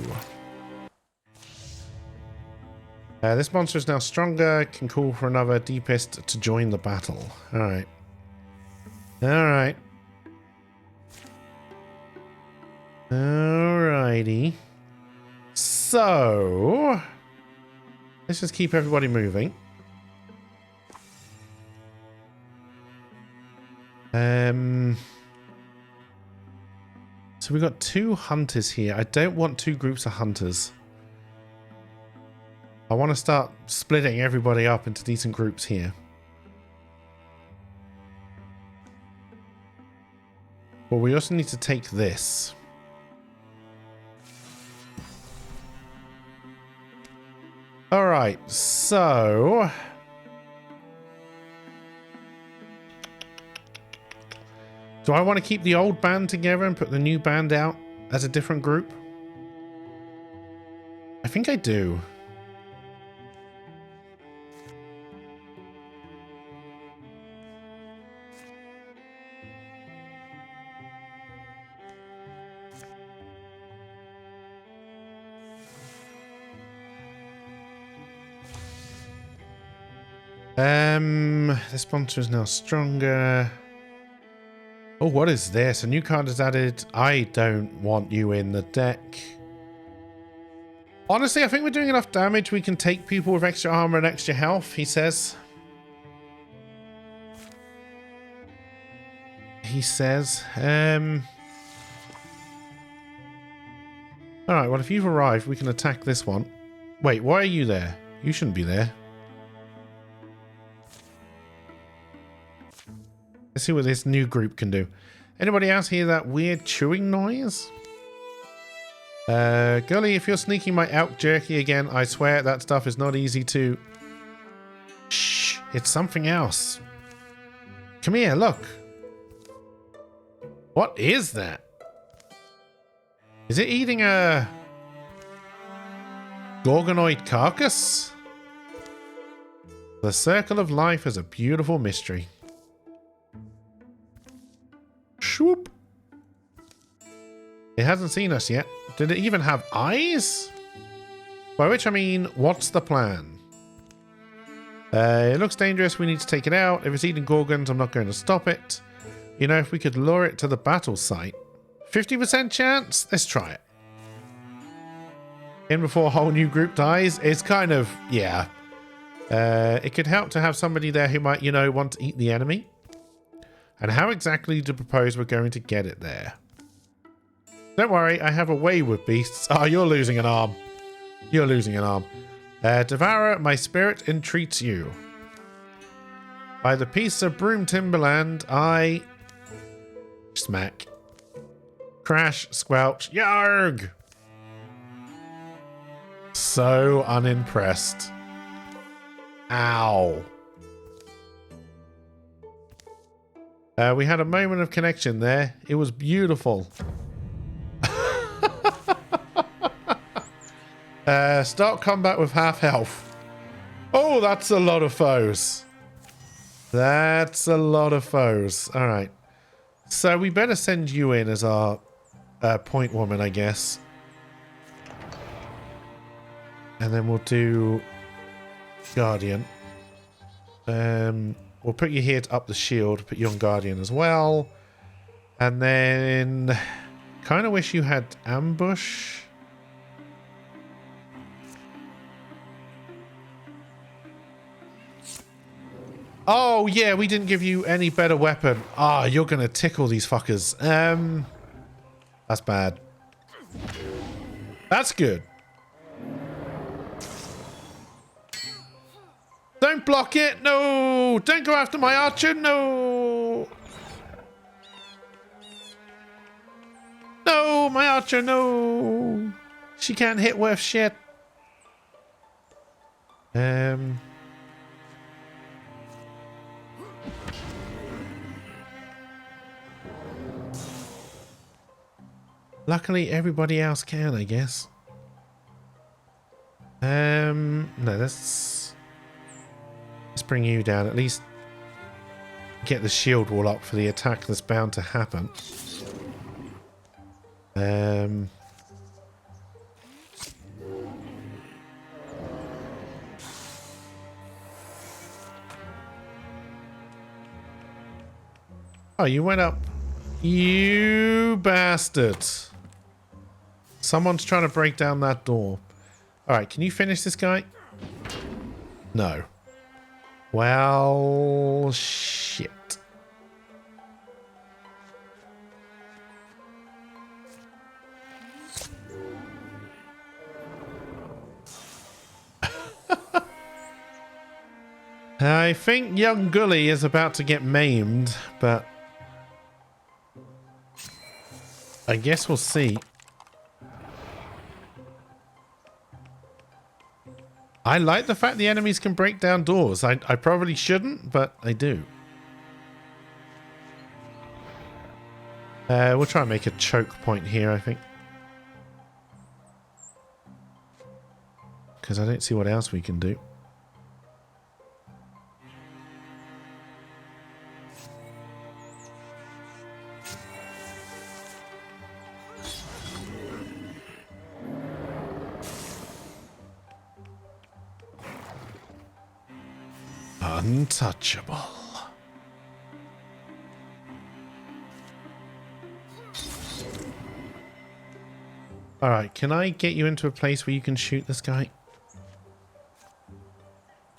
This monster is now stronger, can call for another deepest to join the battle. Alright. Alright. Alrighty. So, let's just keep everybody moving. So we've got 2 hunters here. I don't want 2 groups of hunters. I want to start splitting everybody up into decent groups here. But we also need to take this. Alright, so... do I want to keep the old band together and put the new band out as a different group? I think I do. This monster is now stronger. Oh, what is this? A new card is added. I don't want you in the deck. Honestly, I think we're doing enough damage. We can take people with extra armor and extra health, he says. He says. Alright, well, if you've arrived, we can attack this one. Wait, why are you there? You shouldn't be there. Let's see what this new group can do. Anybody else hear that weird chewing noise? Gully, if you're sneaking my elk jerky again, I swear that stuff is not easy to... Shh, it's something else. Come here, look. What is that? Is it eating a... Gorgonoid carcass? The circle of life is a beautiful mystery. Swoop. It hasn't seen us yet. Did it even have eyes? By which I mean, what's the plan? It looks dangerous. We need to take it out. If it's eating gorgons, I'm not going to stop it. You know, if we could lure it to the battle site. 50% chance? Let's try it. In before a whole new group dies. It's kind of, yeah. It could help to have somebody there who might, you know, want to eat the enemy. And how exactly to propose we're going to get it there? Don't worry, I have a way with beasts. Oh, you're losing an arm. You're losing an arm. Devourer, my spirit entreats you. By the peace of Broom Timberland, I... Smack. Crash, squelch, yarg! So unimpressed. Ow. We had a moment of connection there. It was beautiful. Start combat with half health. Oh, that's a lot of foes. That's a lot of foes. All right. So we better send you in as our point woman, I guess. And then we'll do Guardian. We'll put you here to up the shield. Put you on Guardian as well. And then... kind of wish you had Ambush. Oh, yeah, we didn't give you any better weapon. Ah, you're going to tickle these fuckers. That's bad. That's good. Don't block it. No. Don't go after my archer. No. No, my archer. No. She can't hit worth shit. Luckily, everybody else can, I guess. No, let's bring you down. At least get the shield wall up for the attack that's bound to happen. Oh, you went up. You bastard. Someone's trying to break down that door. Alright, can you finish this guy? No. Well, shit. I think young Gully is about to get maimed, but I guess we'll see. I like the fact the enemies can break down doors. I probably shouldn't, but I do. We'll try and make a choke point here, I think. Because I don't see what else we can do. Untouchable. Alright, can I get you into a place where you can shoot this guy?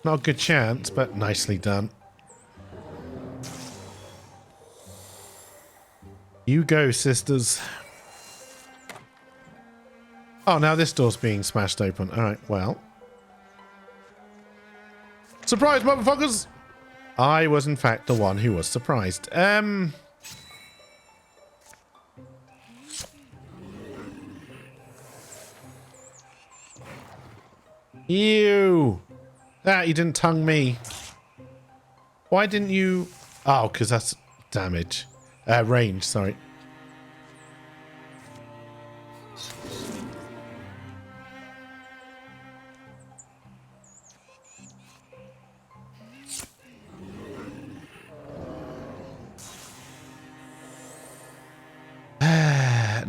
Not a good chance, but nicely done. You go, sisters. Oh, now this door's being smashed open. Alright, well. Surprise, motherfuckers! I was, in fact, the one who was surprised. Ew! Ah, you didn't tongue me. Why didn't you... Oh, because that's damage. Range, sorry.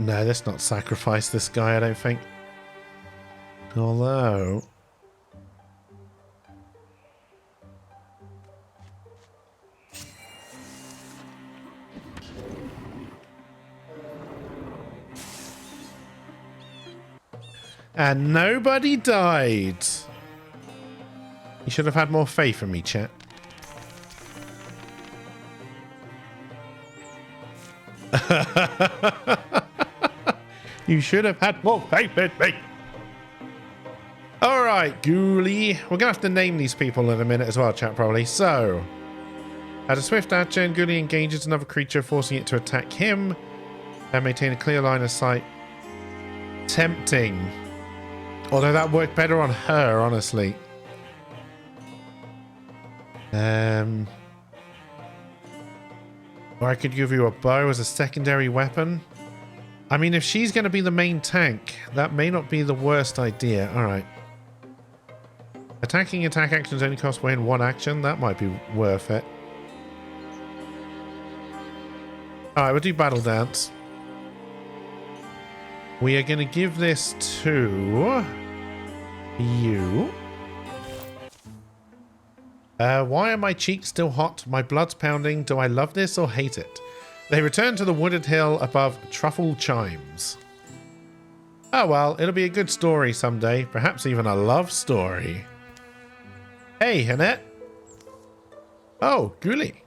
No, let's not sacrifice this guy, I don't think. Although... And nobody died. You should have had more faith in me, chat. You should have had more faith in me. Alright, Ghoulie. We're going to have to name these people in a minute as well, chat, probably. So, as a swift action, Ghoulie engages another creature, forcing it to attack him and maintain a clear line of sight. Tempting. Although that worked better on her, honestly. Or I could give you a bow as a secondary weapon. I mean, if she's going to be the main tank, that may not be the worst idea. Alright. Attacking attack actions only cost Wayne 1 action. That might be worth it. Alright, we'll do Battle Dance. We are going to give this to you. Why are my cheeks still hot? My blood's pounding. Do I love this or hate it? They return to the wooded hill above Truffle Chimes. Oh well, it'll be a good story someday. Perhaps even a love story. Hey, Annette. Oh, Ghoulie.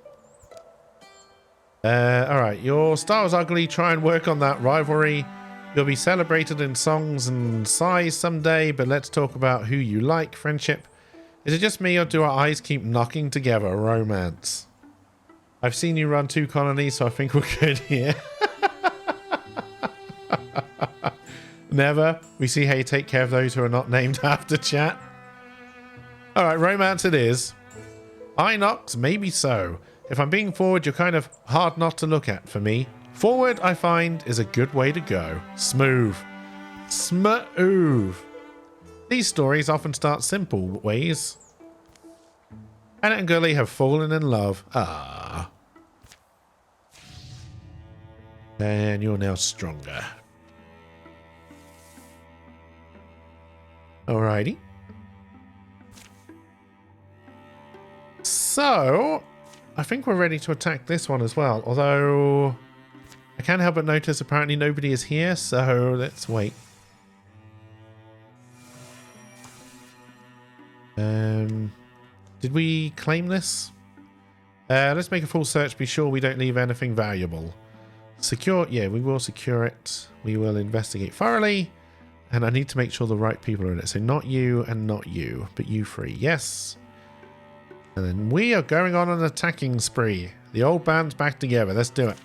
Alright, your star was ugly. Try and work on that rivalry. You'll be celebrated in songs and sighs someday, but let's talk about who you like. Friendship. Is it just me, or do our eyes keep knocking together? Romance. I've seen you run 2 colonies, so I think we're good here. Never. We see how you take care of those who are not named after, chat. Alright, romance it is. Inox, maybe so. If I'm being forward, you're kind of hard not to look at for me. Forward, I find, is a good way to go. Smooth. Smooth. These stories often start simple ways. Annette and Ghoulie have fallen in love. Ah. And you're now stronger. Alrighty. So, I think we're ready to attack this one as well. Although, I can't help but notice apparently nobody is here, so let's wait. Did we claim this? Let's make a full search. Be sure we don't leave anything valuable. Secure. Yeah, we will secure it. We will investigate thoroughly. And I need to make sure the right people are in it. So not you and not you, but you 3. Yes. And then we are going on an attacking spree. The old band's back together. Let's do it.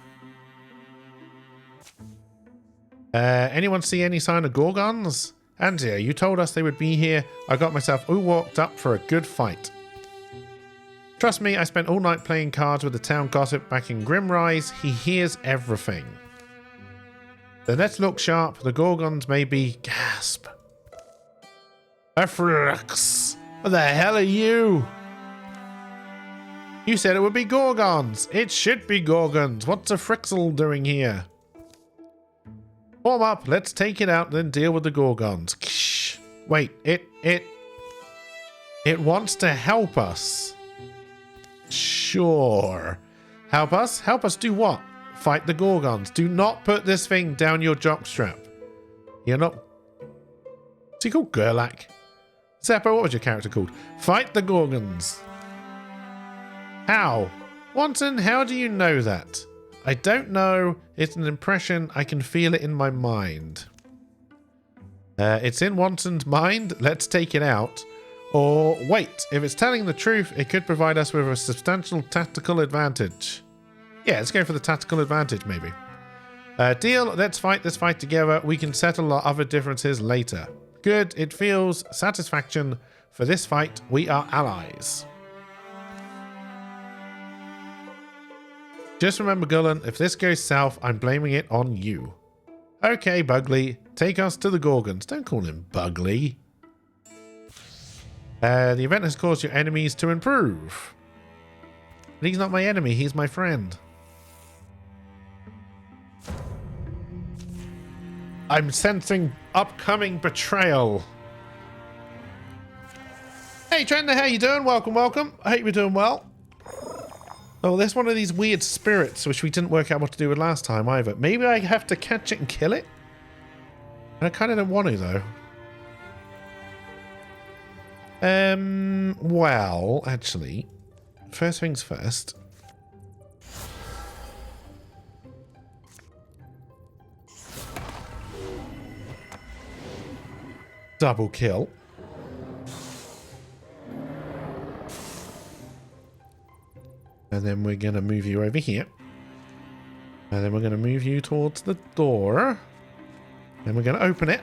Anyone see any sign of Gorgons? Antia, you told us they would be here. I got myself all walked up for a good fight. Trust me, I spent all night playing cards with the town gossip back in Grimrise. He hears everything. Then let's look sharp. The Gorgons may be... Gasp. Efrix. What the hell are you? You said it would be Gorgons. It should be Gorgons. What's a Frixel doing here? Warm up. Let's take it out, then deal with the Gorgons. Ksh. Wait, it wants to help us. Sure. Help us? Help us do what? Fight the Gorgons. Do not put this thing down your jockstrap. You're not... Is he called Gerlach? Zeppo, what was your character called? Fight the Gorgons. How? Wanton, how do you know that? I don't know. It's an impression. I can feel it in my mind. It's in Wanson's mind. Let's take it out. Or wait, if it's telling the truth, it could provide us with a substantial tactical advantage. Yeah, let's go for the tactical advantage, maybe. Deal, let's fight this fight together. We can settle our other differences later. Good, it feels satisfaction. For this fight, we are allies. Just remember, Gullen, if this goes south, I'm blaming it on you. Okay, Bugly, take us to the Gorgons. Don't call him Bugly. The event has caused your enemies to improve. But he's not my enemy, he's my friend. I'm sensing upcoming betrayal. Hey Trent, how you doing? Welcome, welcome. I hope you're doing well. Oh, there's one of these weird spirits which we didn't work out what to do with last time either. Maybe I have to catch it and kill it? I kind of don't want to though. Well, actually, first things first. Double kill. And then we're going to move you over here. And then we're going to move you towards the door. And we're going to open it.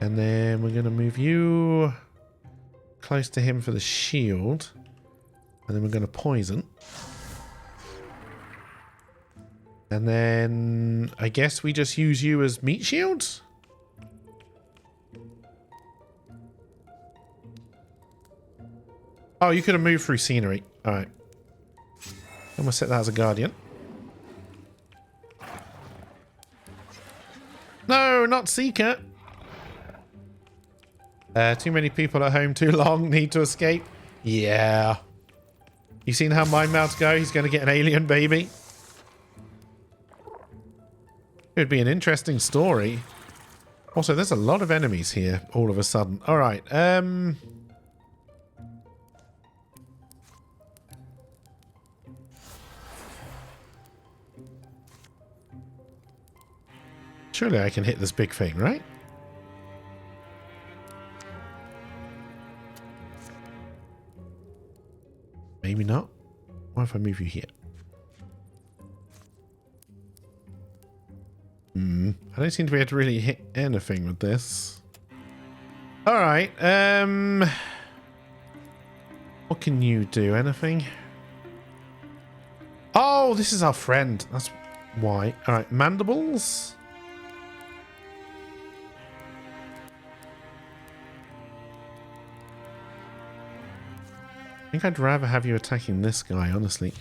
And then we're going to move you close to him for the shield. And then we're going to poison. And then I guess we just use you as meat shields? Oh, you could have moved through scenery. Alright. I'm going to set that as a guardian. No, not Seeker. Too many people at home too long. Need to escape. Yeah. You seen how my mouths go? He's going to get an alien baby. It would be an interesting story. Also, there's a lot of enemies here all of a sudden. All right. Surely I can hit this big thing, right? Maybe not. What if I move you here? I don't seem to be able to really hit anything with this. Alright, what can you do? Anything? Oh, this is our friend. That's why. Alright, mandibles? I think I'd rather have you attacking this guy, honestly.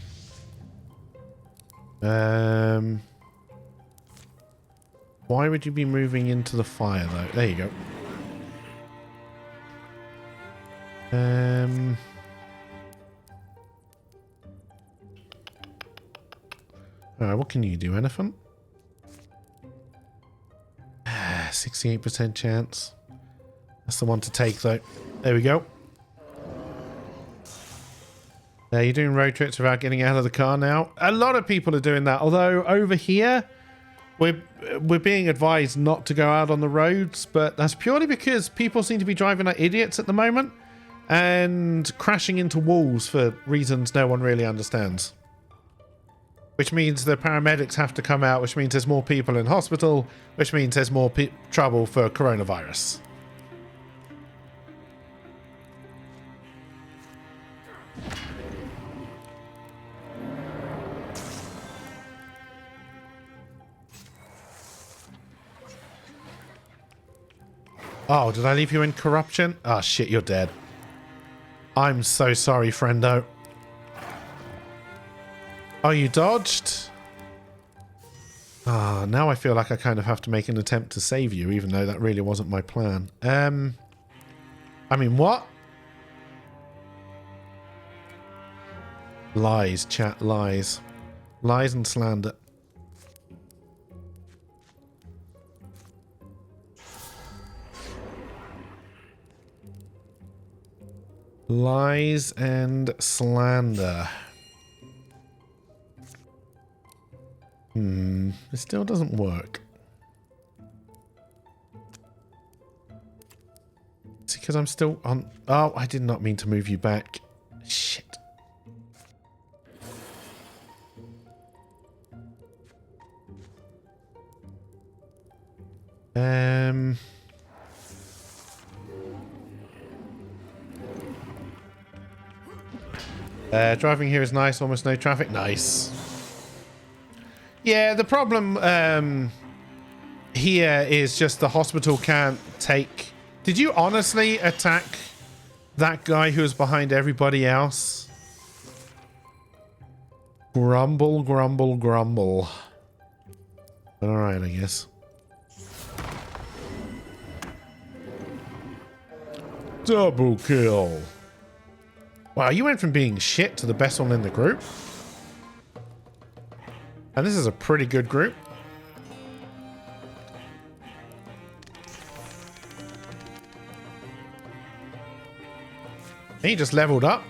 Why would you be moving into the fire, though? There you go. Alright, what can you do? Anything? 68% chance. That's the one to take, though. There we go. You're doing road trips without getting out of the car now. A lot of people are doing that. Although over here, we're being advised not to go out on the roads. But that's purely because people seem to be driving like idiots at the moment. And crashing into walls for reasons no one really understands. Which means the paramedics have to come out. Which means there's more people in hospital. Which means there's more trouble for coronavirus. Oh, did I leave you in corruption? Oh, shit, you're dead. I'm so sorry, friendo. Oh, you dodged? Ah, now I feel like I kind of have to make an attempt to save you, even though that really wasn't my plan. I mean, what? Lies, chat, lies. Lies and slander. Lies and slander. It still doesn't work. It's because I'm still on... Oh, I did not mean to move you back. Shit. Driving here is nice, almost no traffic. Nice. Yeah, the problem here is just the hospital can't take... Did you honestly attack that guy who was behind everybody else? Grumble, grumble, grumble. Alright, I guess. Double kill. Wow, you went from being shit to the best one in the group. And this is a pretty good group. He just leveled up.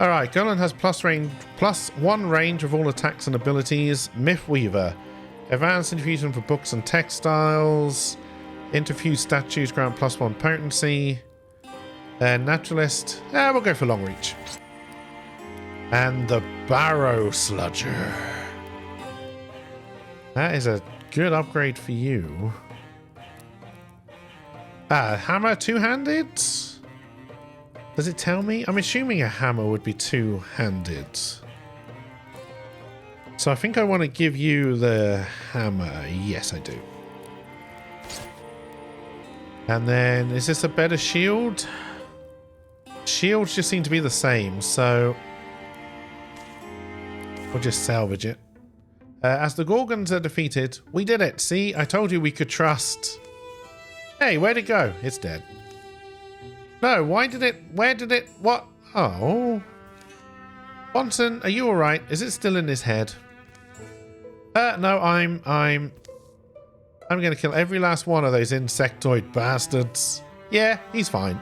Alright, Golan has +1 range of all attacks and abilities. Myth Weaver. Advanced infusion for books and textiles. Interfused statues grant +1 potency. Naturalist. We'll go for long reach. And the Barrow Sludger. That is a good upgrade for you. Hammer two-handed? Does it tell me? I'm assuming a hammer would be two-handed. So I think I want to give you the hammer. Yes, I do. And then, is this a better shield? Shields just seem to be the same, so we'll just salvage it. As the Gorgons are defeated, we did it. See, I told you we could trust. Hey, where'd it go? It's dead. No, why did it? Where did it? What? Oh. Bonson, are you alright? Is it still in his head? No, I'm gonna kill every last one of those insectoid bastards. Yeah, he's fine.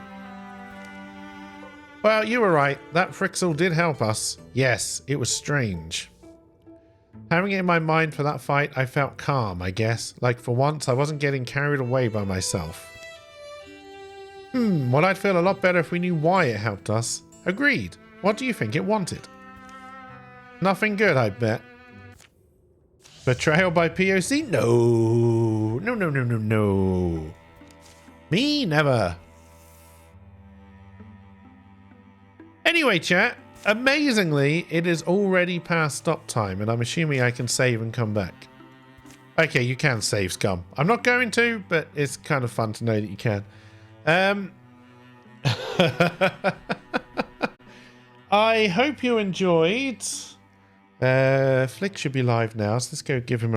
Well, you were right. That Frixel did help us. Yes, it was strange. Having it in my mind for that fight, I felt calm, I guess. Like for once, I wasn't getting carried away by myself. Well, I'd feel a lot better if we knew why it helped us. Agreed. What do you think it wanted? Nothing good, I bet. Betrayal by POC? No. No, no, no, no, no. Me? Never. Anyway, chat. Amazingly, it is already past stop time, and I'm assuming I can save and come back. Okay, you can save, scum. I'm not going to, but it's kind of fun to know that you can. I hope you enjoyed. Flick should be live now, so let's go give him a